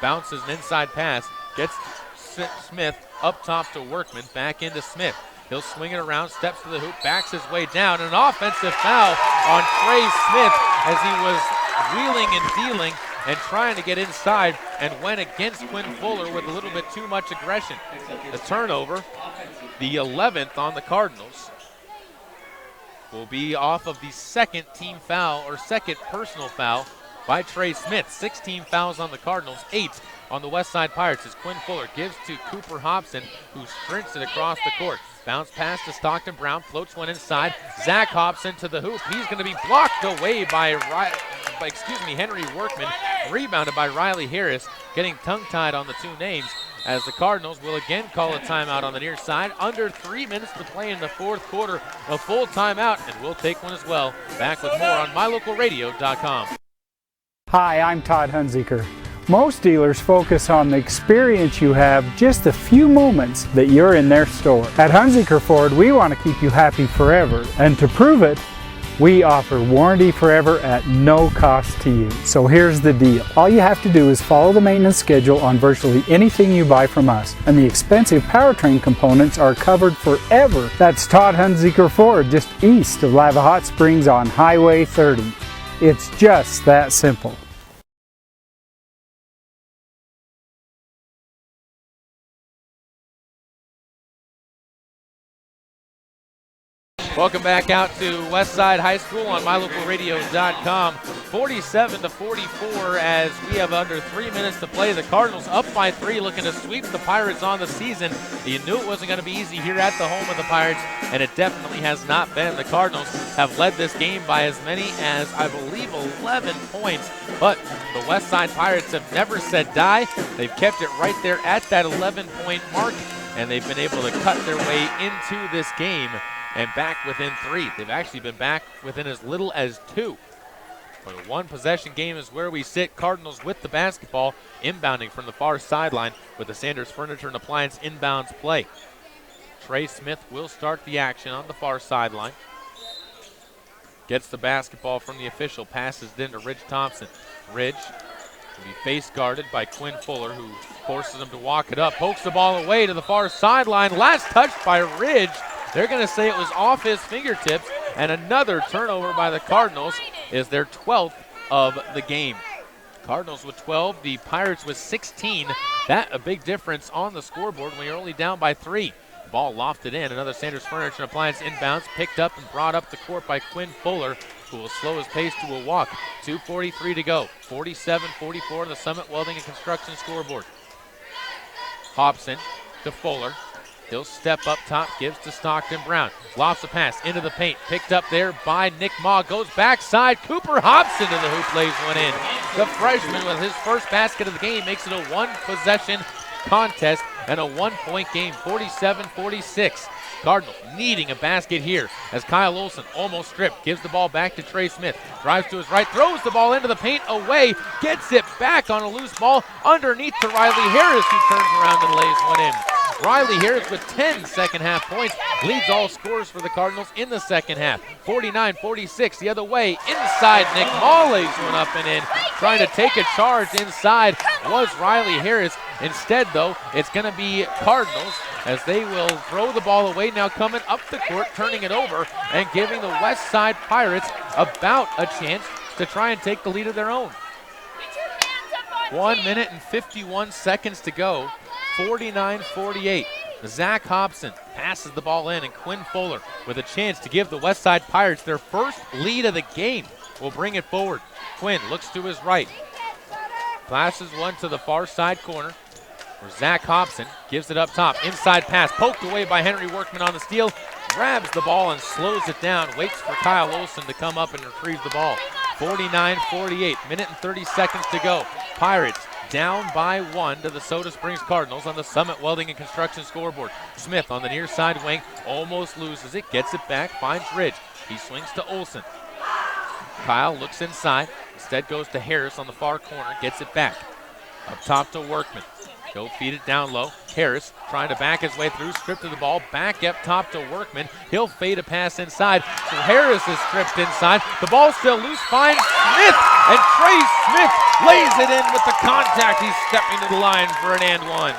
bounces an inside pass, gets Smith up top to Workman, back into Smith. He'll swing it around, steps to the hoop, backs his way down. An offensive foul on Trey Smith as he was wheeling and dealing and trying to get inside and went against Quinn Fuller with a little bit too much aggression. The turnover, the 11th on the Cardinals, will be off of the second team foul or second personal foul by Trey Smith. 16 fouls on the Cardinals, 8 on the West Side Pirates as Quinn Fuller gives to Cooper Hobson, who sprints it across the court. Bounce pass to Stockton Brown, floats one inside. Zach Hobson to the hoop. He's going to be blocked away by Henry Workman. Rebounded by Riley Harris, getting tongue-tied on the two names as the Cardinals will again call a timeout on the near side. Under 3 minutes to play in the fourth quarter. A full timeout, and we'll take one as well. Back with more on mylocalradio.com. Hi, I'm Todd Hunziker. Most dealers focus on the experience you have just a few moments that you're in their store. At Hunziker Ford, we want to keep you happy forever, and to prove it, we offer warranty forever at no cost to you. So here's the deal. All you have to do is follow the maintenance schedule on virtually anything you buy from us, and the expensive powertrain components are covered forever. That's Todd Hunziker Ford, just east of Lava Hot Springs on Highway 30. It's just that simple. Welcome back out to Westside High School on mylocalradio.com. 47-44 as we have under 3 minutes to play. The Cardinals up by 3, looking to sweep the Pirates on the season. You knew it wasn't going to be easy here at the home of the Pirates, and it definitely has not been. The Cardinals have led this game by as many as, I believe, 11 points, but the Westside Pirates have never said die. They've kept it right there at that 11-point mark, and they've been able to cut their way into this game and back within 3. They've actually been back within as little as 2. But a one-possession game is where we sit. Cardinals with the basketball, inbounding from the far sideline with the Sanders Furniture and Appliance inbounds play. Trey Smith will start the action on the far sideline. Gets the basketball from the official, passes it into Ridge Thompson. Ridge will be face guarded by Quinn Fuller, who forces him to walk it up, pokes the ball away to the far sideline. Last touch by Ridge. They're going to say it was off his fingertips, and another turnover by the Cardinals is their 12th of the game. Cardinals with 12, the Pirates with 16. That a big difference on the scoreboard when you're only down by 3. Ball lofted in. Another Sanders Furniture and Appliance inbounds, picked up and brought up the court by Quinn Fuller, who will slow his pace to a walk. 2:43 to go. 47-44 the Summit Welding and Construction scoreboard. Hobson to Fuller. He'll step up top, gives to Stockton Brown. Lofts a pass into the paint. Picked up there by Nick Maugh. Goes backside. Cooper Hobson to the hoop, lays one in. The freshman with his first basket of the game makes it a one-possession contest and a one-point game, 47-46. Cardinals needing a basket here as Kyle Olson, almost stripped, gives the ball back to Trey Smith. Drives to his right, throws the ball into the paint, away, gets it back on a loose ball underneath to Riley Harris, who turns around and lays one in. Riley Harris with 10 second-half points, leads all scorers for the Cardinals in the second half. 49-46 the other way, inside Nick Maugh lays one up and in. Trying to take a charge inside was Riley Harris. Instead, though, it's going to be Cardinals as they will throw the ball away, now coming up the court, turning it over, and giving the West Side Pirates about a chance to try and take the lead of their own. 1 minute and 51 seconds to go. 49-48. Zach Hobson passes the ball in, and Quinn Fuller with a chance to give the West Side Pirates their first lead of the game will bring it forward. Quinn looks to his right. Passes one to the far side corner where Zach Hobson gives it up top. Inside pass poked away by Henry Workman on the steal. Grabs the ball and slows it down. Waits for Kyle Olson to come up and retrieve the ball. 49-48, minute and 30 seconds to go. Pirates down by 1 to the Soda Springs Cardinals on the Summit Welding and Construction scoreboard. Smith on the near side wing, almost loses it, gets it back, finds Ridge. He swings to Olson. Kyle looks inside, instead goes to Harris on the far corner, gets it back. Up top to Workman. Go feed it down low. Harris trying to back his way through, stripped of the ball, back up top to Workman. He'll fade a pass inside. So Harris is stripped inside. The ball's still loose, finds Smith, and Trey Smith lays it in with the contact. He's stepping to the line for an and one.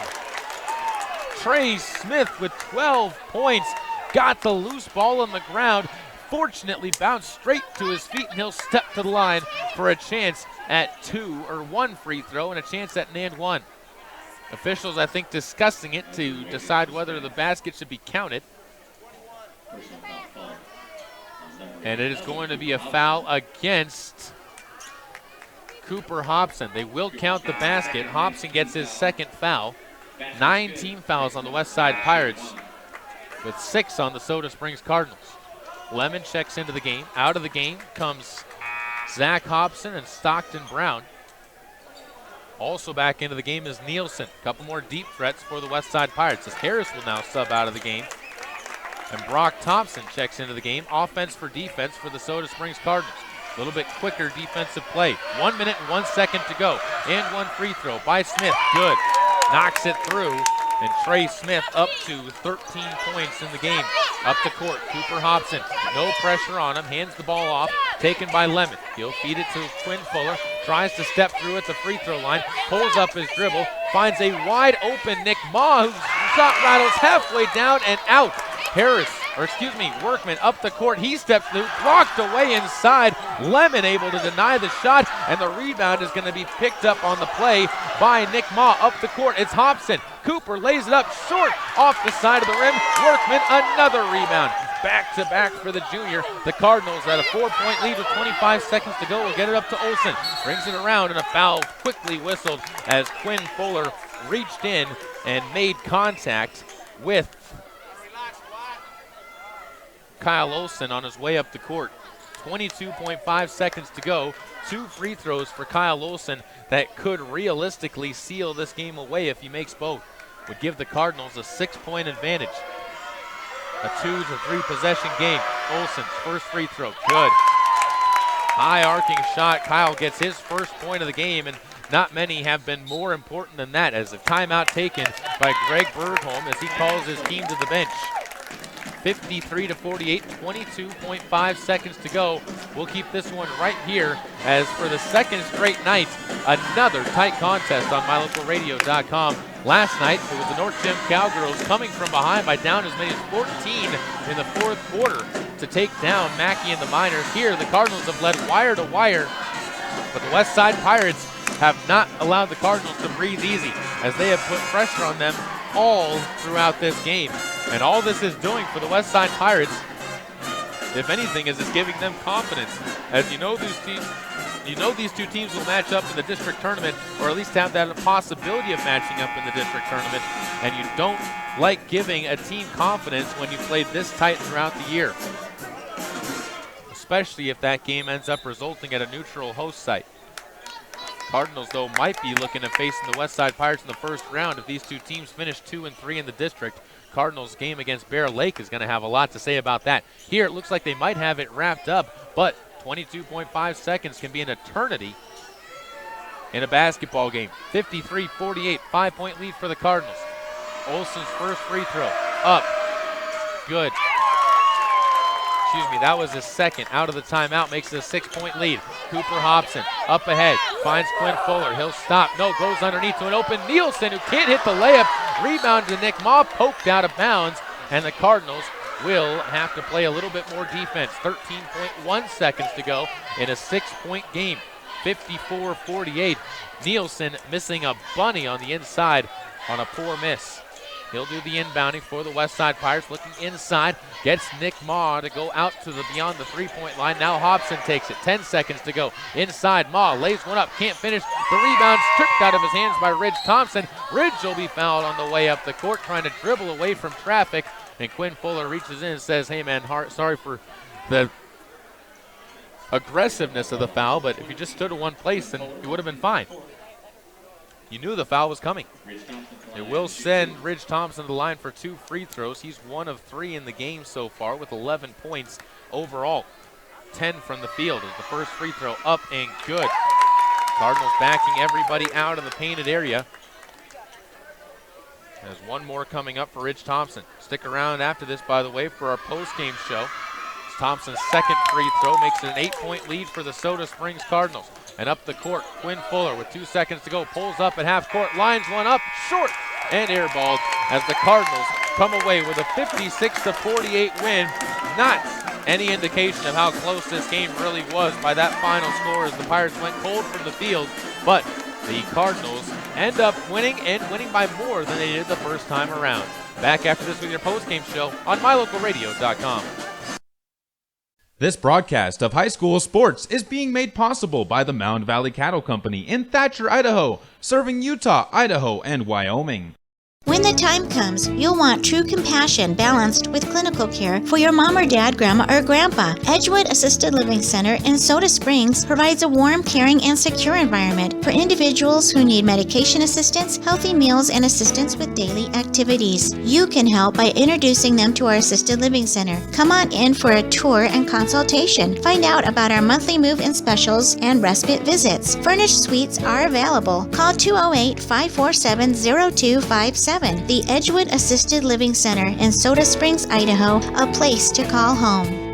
Trey Smith with 12 points, got the loose ball on the ground, fortunately bounced straight to his feet, and he'll step to the line for a chance at 1 free throw and a chance at an and one. Officials, I think, discussing it to decide whether the basket should be counted. And it is going to be a foul against Cooper Hobson. They will count the basket. Hobson gets his second foul. 9 team fouls on the West Side Pirates with 6 on the Soda Springs Cardinals. Lemon checks into the game. Out of the game comes Zach Hobson and Stockton Brown. Also back into the game is Nielsen. A couple more deep threats for the West Side Pirates as Harris will now sub out of the game. And Brock Thompson checks into the game. Offense for defense for the Soda Springs Cardinals. A little bit quicker defensive play. 1 minute and 1 second to go. And 1 free throw by Smith. Good. Knocks it through. And Trey Smith up to 13 points in the game. Up the court, Cooper Hobson. No pressure on him. Hands the ball off. Taken by Lemon. He'll feed it to Quinn Fuller. Tries to step through at the free throw line. Pulls up his dribble. Finds a wide open Nick Ma, whose shot rattles halfway down and out. Workman up the court. He steps through, blocked away inside. Lemon able to deny the shot, and the rebound is going to be picked up on the play by Nick Ma up the court. It's Hobson. Cooper lays it up short off the side of the rim. Workman, another rebound. Back-to-back for the junior. The Cardinals at a 4-point lead with 25 seconds to go will get it up to Olsen. Brings it around, and a foul quickly whistled as Quinn Fuller reached in and made contact with Kyle Olsen on his way up the court. 22.5 seconds to go. 2 free throws for Kyle Olsen that could realistically seal this game away if he makes both. Would give the Cardinals a 6-point advantage. A 2-to-3 possession game. Olsen's first free throw, good. High arcing shot. Kyle gets his first point of the game, and not many have been more important than that as a timeout taken by Greg Bergholm as he calls his team to the bench. 53-48, 22.5 seconds to go. We'll keep this one right here as for the second straight night, another tight contest on MyLocalRadio.com. Last night, it was the North Gym Cowgirls coming from behind by down as many as 14 in the fourth quarter to take down Mackey and the Miners. Here, the Cardinals have led wire to wire, but the West Side Pirates have not allowed the Cardinals to breathe easy as they have put pressure on them all throughout this game. And all this is doing for the West Side Pirates, if anything, is it's giving them confidence. As you know, these two teams will match up in the district tournament, or at least have that possibility of matching up in the district tournament. And you don't like giving a team confidence when you played this tight throughout the year, especially if that game ends up resulting at a neutral host site. Cardinals, though, might be looking at facing the West Side Pirates in the first round if these two teams finish 2-3 in the district. Cardinals' game against Bear Lake is going to have a lot to say about that. Here, it looks like they might have it wrapped up, but 22.5 seconds can be an eternity in a basketball game. 53-48, 5-point lead for the Cardinals. Olsen's first free throw, up, good. That was his second. Out of the timeout, makes it a 6-point lead. Cooper Hobson up ahead, finds Quinn Fuller. He'll stop. No, goes underneath to an open Nielsen, who can't hit the layup. Rebound to Nick Ma, poked out of bounds, and the Cardinals will have to play a little bit more defense. 13.1 seconds to go in a 6-point game. 54-48. Nielsen missing a bunny on the inside on a poor miss. He'll do the inbounding for the West Side Pirates, looking inside, gets Nick Ma to go out to the beyond the 3-point line. Now Hobson takes it, 10 seconds to go. Inside, Ma lays one up, can't finish. The rebound stripped out of his hands by Ridge Thompson. Ridge will be fouled on the way up the court, trying to dribble away from traffic. And Quinn Fuller reaches in and says, hey man, sorry for the aggressiveness of the foul, but if you just stood in one place, then you would have been fine. You knew the foul was coming. It will send Ridge Thompson to the line for 2 free throws. He's 1 of 3 in the game so far with 11 points overall. 10 from the field as the first free throw up and good. Cardinals backing everybody out of the painted area. There's one more coming up for Ridge Thompson. Stick around after this, by the way, for our post-game show. It's Thompson's second free throw makes it an 8-point lead for the Soda Springs Cardinals. And up the court, Quinn Fuller with 2 seconds to go, pulls up at half court, lines one up, short, and airballed as the Cardinals come away with a 56-48 win. Not any indication of how close this game really was by that final score as the Pirates went cold from the field, but the Cardinals end up winning and winning by more than they did the first time around. Back after this with your post-game show on mylocalradio.com. This broadcast of high school sports is being made possible by the Mound Valley Cattle Company in Thatcher, Idaho, serving Utah, Idaho, and Wyoming. When the time comes, you'll want true compassion balanced with clinical care for your mom or dad, grandma, or grandpa. Edgewood Assisted Living Center in Soda Springs provides a warm, caring, and secure environment for individuals who need medication assistance, healthy meals, and assistance with daily activities. You can help by introducing them to our Assisted Living Center. Come on in for a tour and consultation. Find out about our monthly move-in specials and respite visits. Furnished suites are available. Call 208-547-0257. The Edgewood Assisted Living Center in Soda Springs, Idaho, a place to call home.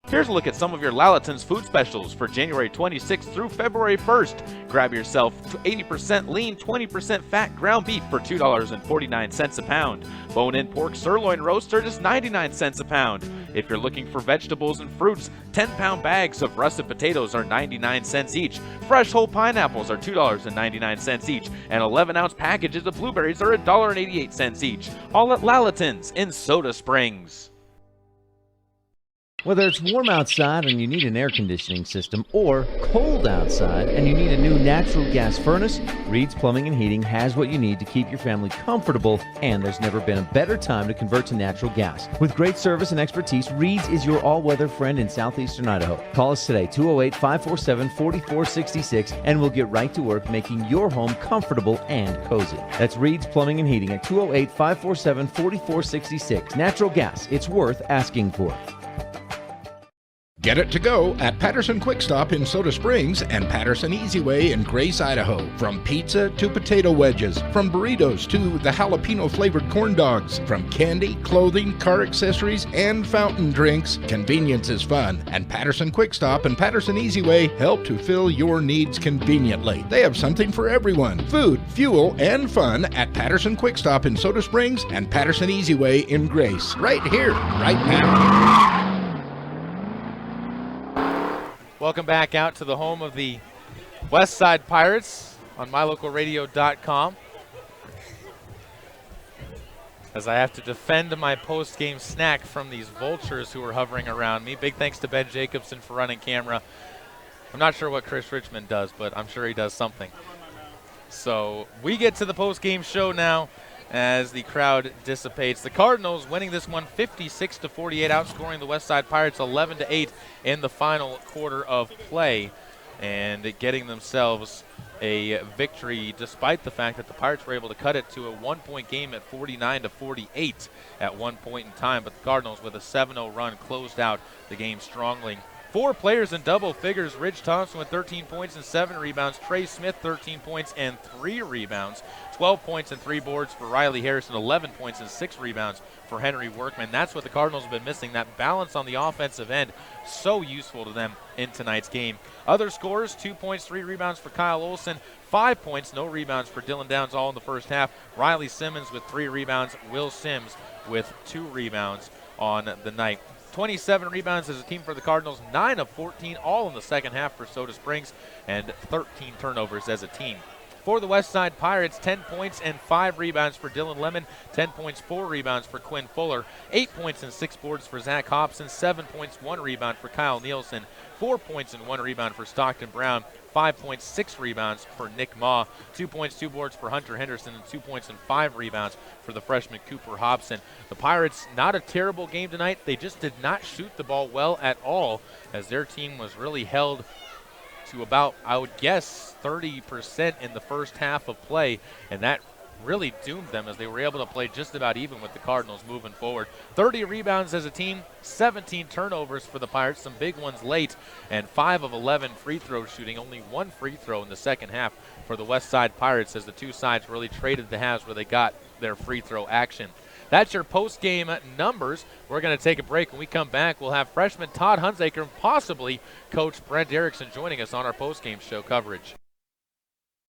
Here's a look at some of your Lalaton's food specials for January 26th through February 1st. Grab yourself 80% lean, 20% fat ground beef for $2.49 a pound. Bone-in pork sirloin roast are just 99 cents a pound. If you're looking for vegetables and fruits, 10-pound bags of russet potatoes are 99 cents each. Fresh whole pineapples are $2.99 each. And 11-ounce packages of blueberries are $1.88 each. All at Lalaton's in Soda Springs. Whether it's warm outside and you need an air conditioning system, or cold outside and you need a new natural gas furnace, Reed's Plumbing and Heating has what you need to keep your family comfortable, and there's never been a better time to convert to natural gas. With great service and expertise, Reed's is your all-weather friend in southeastern Idaho. Call us today, 208-547-4466, and we'll get right to work making your home comfortable and cozy. That's Reed's Plumbing and Heating at 208-547-4466. Natural gas, it's worth asking for. Get it to go at Patterson Quick Stop in Soda Springs and Patterson Easy Way in Grace, Idaho. From pizza to potato wedges, from burritos to the jalapeno flavored corn dogs, from candy, clothing, car accessories, and fountain drinks, convenience is fun. And Patterson Quick Stop and Patterson Easy Way help to fill your needs conveniently. They have something for everyone: food, fuel, and fun at Patterson Quick Stop in Soda Springs and Patterson Easy Way in Grace. Right here, right now. Welcome back out to the home of the West Side Pirates on mylocalradio.com. As I have to defend my post-game snack from these vultures who are hovering around me. Big thanks to Ben Jacobson for running camera. I'm not sure what Chris Richmond does, but I'm sure he does something. So we get to the post-game show now as the crowd dissipates. The Cardinals winning this one 56-48, outscoring the West Side Pirates 11-8 in the final quarter of play, and getting themselves a victory despite the fact that the Pirates were able to cut it to a one-point game at 49-48 at one point in time. But the Cardinals, with a 7-0 run, closed out the game strongly. 4 players in double figures. Ridge Thompson with 13 points and 7 rebounds. Trey Smith, 13 points and 3 rebounds. 12 points and 3 boards for Riley Harrison. 11 points and 6 rebounds for Henry Workman. That's what the Cardinals have been missing, that balance on the offensive end. So useful to them in tonight's game. Other scores: 2 points, 3 rebounds for Kyle Olson. 5 points, no rebounds for Dylan Downs, all in the first half. Riley Simmons with 3 rebounds. Will Sims with 2 rebounds on the night. 27 rebounds as a team for the Cardinals, 9 of 14, all in the second half for Soda Springs, and 13 turnovers as a team. For the West Side Pirates, 10 points and 5 rebounds for Dylan Lemon, 10 points, 4 rebounds for Quinn Fuller, 8 points and 6 boards for Zach Hobson, 7 points, 1 rebound for Kyle Nielsen, 4 points and 1 rebound for Stockton Brown, 5 points, 6 rebounds for Nick Ma, 2 points, 2 boards for Hunter Henderson, and 2 points and 5 rebounds for the freshman Cooper Hobson. The Pirates, not a terrible game tonight. They just did not shoot the ball well at all, as their team was really held to about, I would guess, 30% in the first half of play, and that really doomed them as they were able to play just about even with the Cardinals moving forward. 30 rebounds as a team, 17 turnovers for the Pirates, some big ones late, and 5 of 11 free throw shooting, only 1 free throw in the second half for the West Side Pirates, as the two sides really traded the halves where they got their free throw action. That's your post-game numbers. We're going to take a break. When we come back, we'll have freshman Todd Hunsaker and possibly Coach Brent Erickson joining us on our post-game show coverage.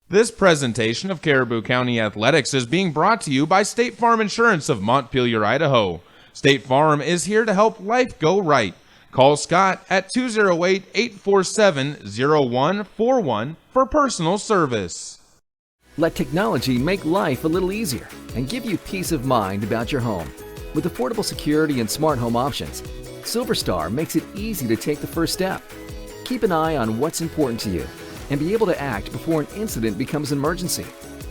This presentation of Caribou County Athletics is being brought to you by State Farm Insurance of Montpelier, Idaho. State Farm is here to help life go right. Call Scott at 208-847-0141 for personal service. Let technology make life a little easier and give you peace of mind about your home. With affordable security and smart home options, SilverStar makes it easy to take the first step. Keep an eye on what's important to you and be able to act before an incident becomes an emergency.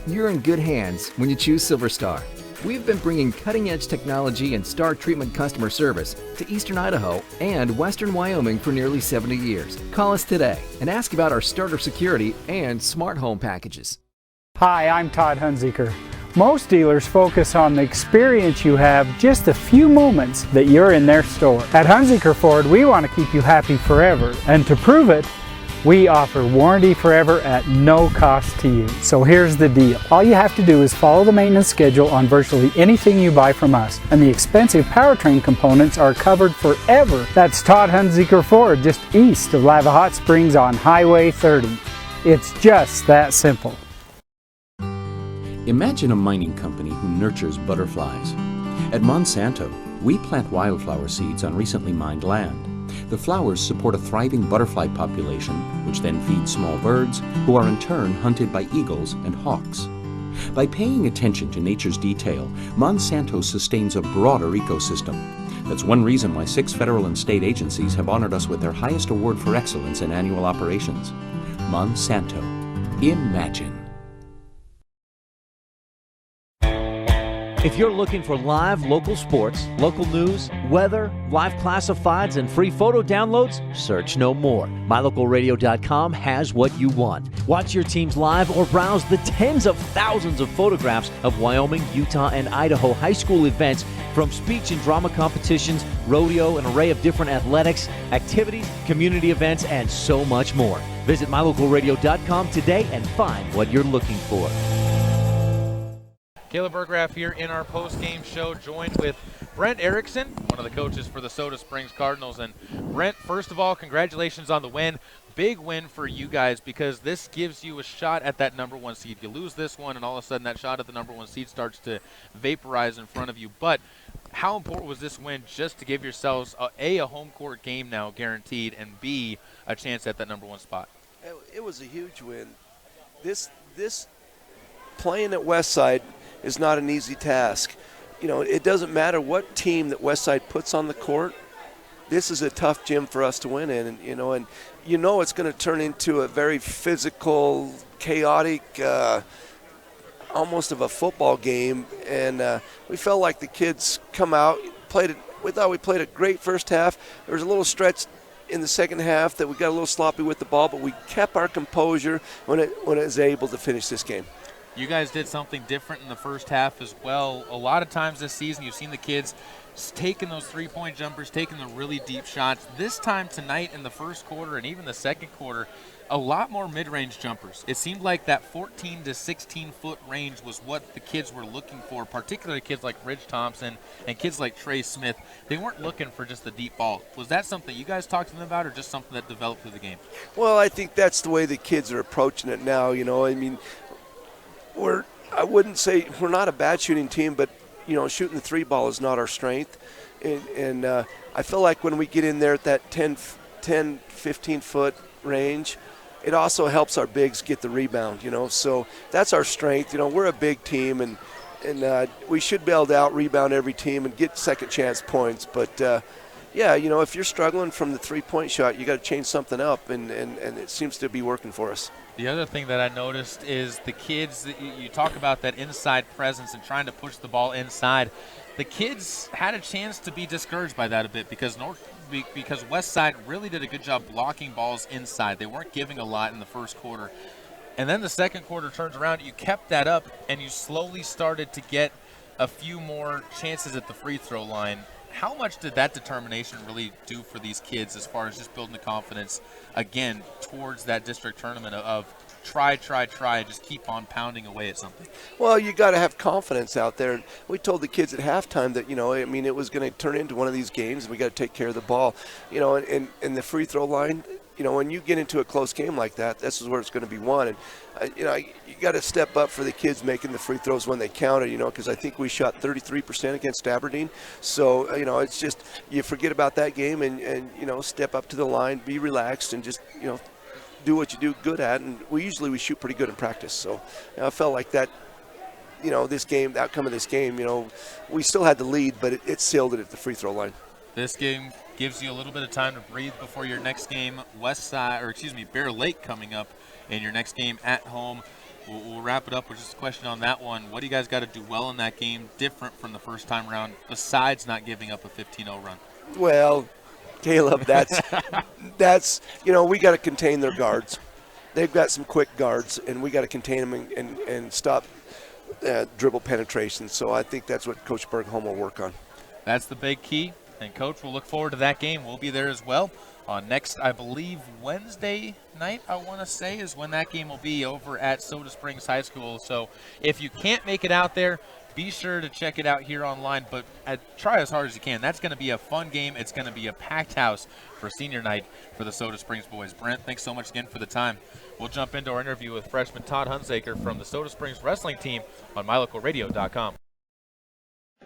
You're in good hands when you choose SilverStar. We've been bringing cutting-edge technology and star treatment customer service to Eastern Idaho and Western Wyoming for nearly 70 years. Call us today and ask about our starter security and smart home packages. Hi, I'm Todd Hunsaker. Most dealers focus on the experience you have just a few moments that you're in their store. At Hunsaker Ford, we want to keep you happy forever, and to prove it, we offer warranty forever at no cost to you. So here's the deal. All you have to do is follow the maintenance schedule on virtually anything you buy from us, and the expensive powertrain components are covered forever. That's Todd Hunsaker Ford, just east of Lava Hot Springs on Highway 30. It's just that simple. Imagine a mining company who nurtures butterflies. At Monsanto, we plant wildflower seeds on recently mined land. The flowers support a thriving butterfly population, which then feeds small birds, who are in turn hunted by eagles and hawks. By paying attention to nature's detail, Monsanto sustains a broader ecosystem. That's one reason why 6 federal and state agencies have honored us with their highest award for excellence in annual operations. Monsanto. Imagine. If you're looking for live local sports, local news, weather, live classifieds, and free photo downloads, search no more. MyLocalRadio.com has what you want. Watch your teams live or browse the tens of thousands of photographs of Wyoming, Utah, and Idaho high school events, from speech and drama competitions, rodeo, an array of different athletics, activities, community events, and so much more. Visit MyLocalRadio.com today and find what you're looking for. Caleb Berggraf here in our post-game show, joined with Brent Erickson, one of the coaches for the Soda Springs Cardinals. And Brent, first of all, congratulations on the win. Big win for you guys, because this gives you a shot at that number 1 seed. You lose this one, and all of a sudden that shot at the number 1 seed starts to vaporize in front of you. But how important was this win just to give yourselves, A, a home court game now guaranteed, and B, a chance at that number 1 spot? It was a huge win. This playing at Westside is not an easy task. You know, it doesn't matter what team that Westside puts on the court. This is a tough gym for us to win in, and it's going to turn into a very physical, chaotic, almost of a football game. And we felt like the kids come out, played it. We thought we played a great first half. There was a little stretch in the second half that we got a little sloppy with the ball, but we kept our composure when it was able to finish this game. You guys did something different in the first half as well. A lot of times this season you've seen the kids taking those three-point jumpers, taking the really deep shots. This time tonight in the first quarter and even the second quarter, a lot more mid-range jumpers. It seemed like that 14 to 16-foot range was what the kids were looking for, particularly kids like Ridge Thompson and kids like Trey Smith. They weren't looking for just the deep ball. Was that something you guys talked to them about, or just something that developed through the game? Well, I think that's the way the kids are approaching it now. I wouldn't say we're not a bad shooting team, but shooting the 3-ball is not our strength. And I feel like when we get in there at that 10, 15-foot range, it also helps our bigs get the rebound, So that's our strength. We're a big team, and we should be able to out-rebound every team and get second chance points. But, if you're struggling from the three-point shot, you got to change something up, and it seems to be working for us. The other thing that I noticed is the kids, you talk about that inside presence and trying to push the ball inside. The kids had a chance to be discouraged by that a bit because Westside really did a good job blocking balls inside. They weren't giving a lot in the first quarter. And then the second quarter turns around, you kept that up, and you slowly started to get a few more chances at the free throw line. How much did that determination really do for these kids as far as just building the confidence, again, towards that district tournament of try, just keep on pounding away at something? Well, you got to have confidence out there. We told the kids at halftime that, it was going to turn into one of these games, and we got to take care of the ball. And the free throw line, when you get into a close game like that, this is where it's going to be won. And, you got to step up for the kids making the free throws when they counted, because I think we shot 33% against Aberdeen. So, it's just you forget about that game and step up to the line, be relaxed, and just, do what you do good at. And we shoot pretty good in practice. So I felt like that, this game, the outcome of this game, we still had the lead, but it sealed it at the free throw line. This game gives you a little bit of time to breathe before your next game, Bear Lake coming up in your next game at home. We'll wrap it up with just a question on that one. What do you guys got to do well in that game different from the first time around besides not giving up a 15-0 run? Well, Caleb, that's we got to contain their guards. They've got some quick guards, and we got to contain them and stop dribble penetration. So I think that's what Coach Bergholm will work on. That's the big key. And, Coach, we'll look forward to that game. We'll be there as well. Next, I believe, Wednesday night, I want to say, is when that game will be over at Soda Springs High School. So if you can't make it out there, be sure to check it out here online. But try as hard as you can. That's going to be a fun game. It's going to be a packed house for senior night for the Soda Springs boys. Brent, thanks so much again for the time. We'll jump into our interview with freshman Todd Hunsaker from the Soda Springs wrestling team on MyLocalRadio.com.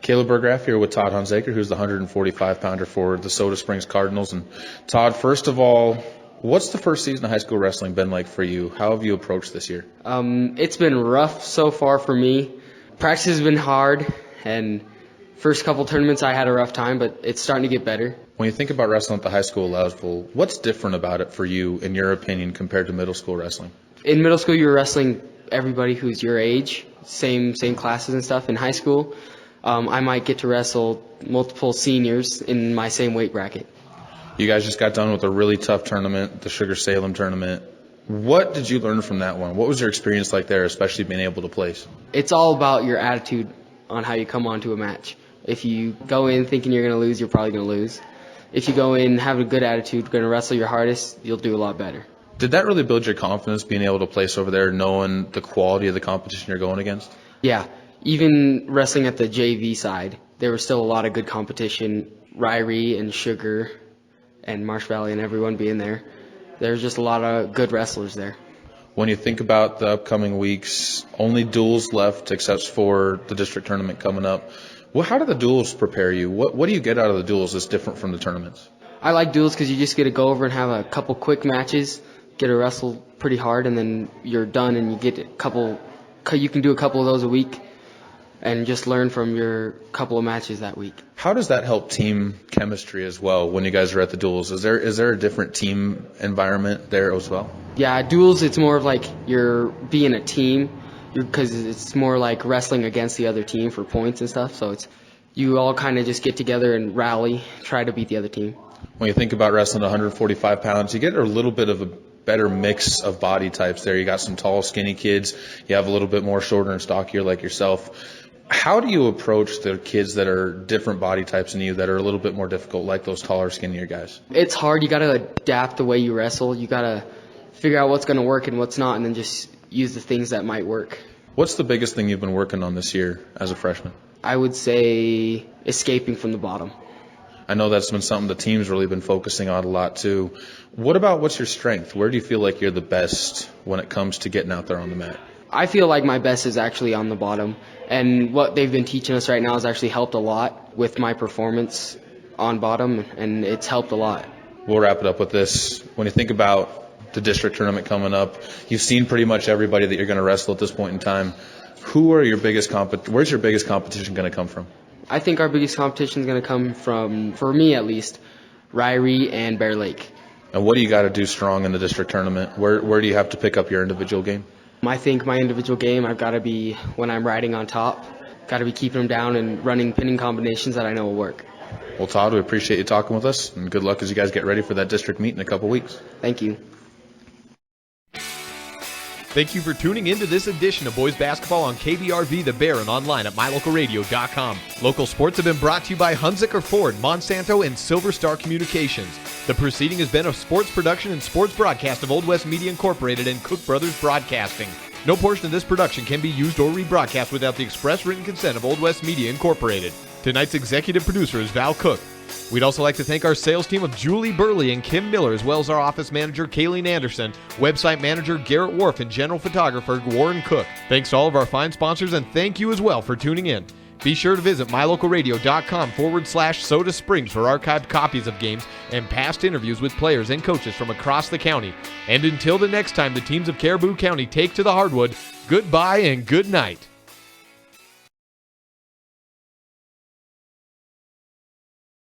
Caleb Burgraff here with Todd Hunsaker, who's the 145-pounder for the Soda Springs Cardinals. And Todd, first of all, what's the first season of high school wrestling been like for you? How have you approached this year? It's been rough so far for me. Practice has been hard, and first couple tournaments I had a rough time, but it's starting to get better. When you think about wrestling at the high school level, what's different about it for you, in your opinion, compared to middle school wrestling? In middle school, you're wrestling everybody who's your age, same classes and stuff. In high school, I might get to wrestle multiple seniors in my same weight bracket. You guys just got done with a really tough tournament, the Sugar Salem tournament. What did you learn from that one? What was your experience like there, especially being able to place? It's all about your attitude on how you come onto a match. If you go in thinking you're going to lose, you're probably going to lose. If you go in having a good attitude, going to wrestle your hardest, you'll do a lot better. Did that really build your confidence, being able to place over there, knowing the quality of the competition you're going against? Yeah. Even wrestling at the JV side, there was still a lot of good competition. Ryrie and Sugar and Marsh Valley and everyone being there. There's just a lot of good wrestlers there. When you think about the upcoming weeks, only duels left except for the district tournament coming up. Well, how do the duels prepare you? What do you get out of the duels that's different from the tournaments? I like duels because you just get to go over and have a couple quick matches, get to wrestle pretty hard, and then you're done and you get you can do a couple of those a week and just learn from your couple of matches that week. How does that help team chemistry as well when you guys are at the duels? Is there a different team environment there as well? Yeah, duels, it's more of like you're being a team because it's more like wrestling against the other team for points and stuff. So you all kind of just get together and rally, try to beat the other team. When you think about wrestling 145 pounds, you get a little bit of a better mix of body types there. You got some tall, skinny kids. You have a little bit more shorter and stockier like yourself. How do you approach the kids that are different body types than you, that are a little bit more difficult, like those taller, skinnier guys? It's hard. You got to adapt the way you wrestle. You got to figure out what's going to work and what's not, and then just use the things that might work. What's the biggest thing you've been working on this year as a freshman? I would say escaping from the bottom. I know that's been something the team's really been focusing on a lot too. What's your strength? Where do you feel like you're the best when it comes to getting out there on the mat? I feel like my best is actually on the bottom, and what they've been teaching us right now has actually helped a lot with my performance on bottom, and it's helped a lot. We'll wrap it up with this. When you think about the district tournament coming up. You've seen pretty much everybody that you're going to wrestle at this point in time. Where's your biggest competition going to come from? I think our biggest competition is going to come from, for me at least, Ryrie and Bear Lake. And what do you got to do strong in the district tournament? Where do you have to pick up your individual game? I think my individual game, I've got to be, when I'm riding on top, got to be keeping them down and running pinning combinations that I know will work. Well, Todd, we appreciate you talking with us, and good luck as you guys get ready for that district meet in a couple weeks. Thank you. Thank you for tuning in to this edition of Boys Basketball on KBRV The Bear and online at mylocalradio.com. Local sports have been brought to you by Hunziker Ford, Monsanto, and Silver Star Communications. The proceeding has been a sports production and sports broadcast of Old West Media Incorporated and Cook Brothers Broadcasting. No portion of this production can be used or rebroadcast without the express written consent of Old West Media Incorporated. Tonight's executive producer is Val Cook. We'd also like to thank our sales team of Julie Burley and Kim Miller, as well as our office manager, Kayleen Anderson, website manager, Garrett Wharf, and general photographer, Warren Cook. Thanks to all of our fine sponsors, and thank you as well for tuning in. Be sure to visit mylocalradio.com/Soda Springs for archived copies of games and past interviews with players and coaches from across the county. And until the next time the teams of Caribou County take to the hardwood, goodbye and good night.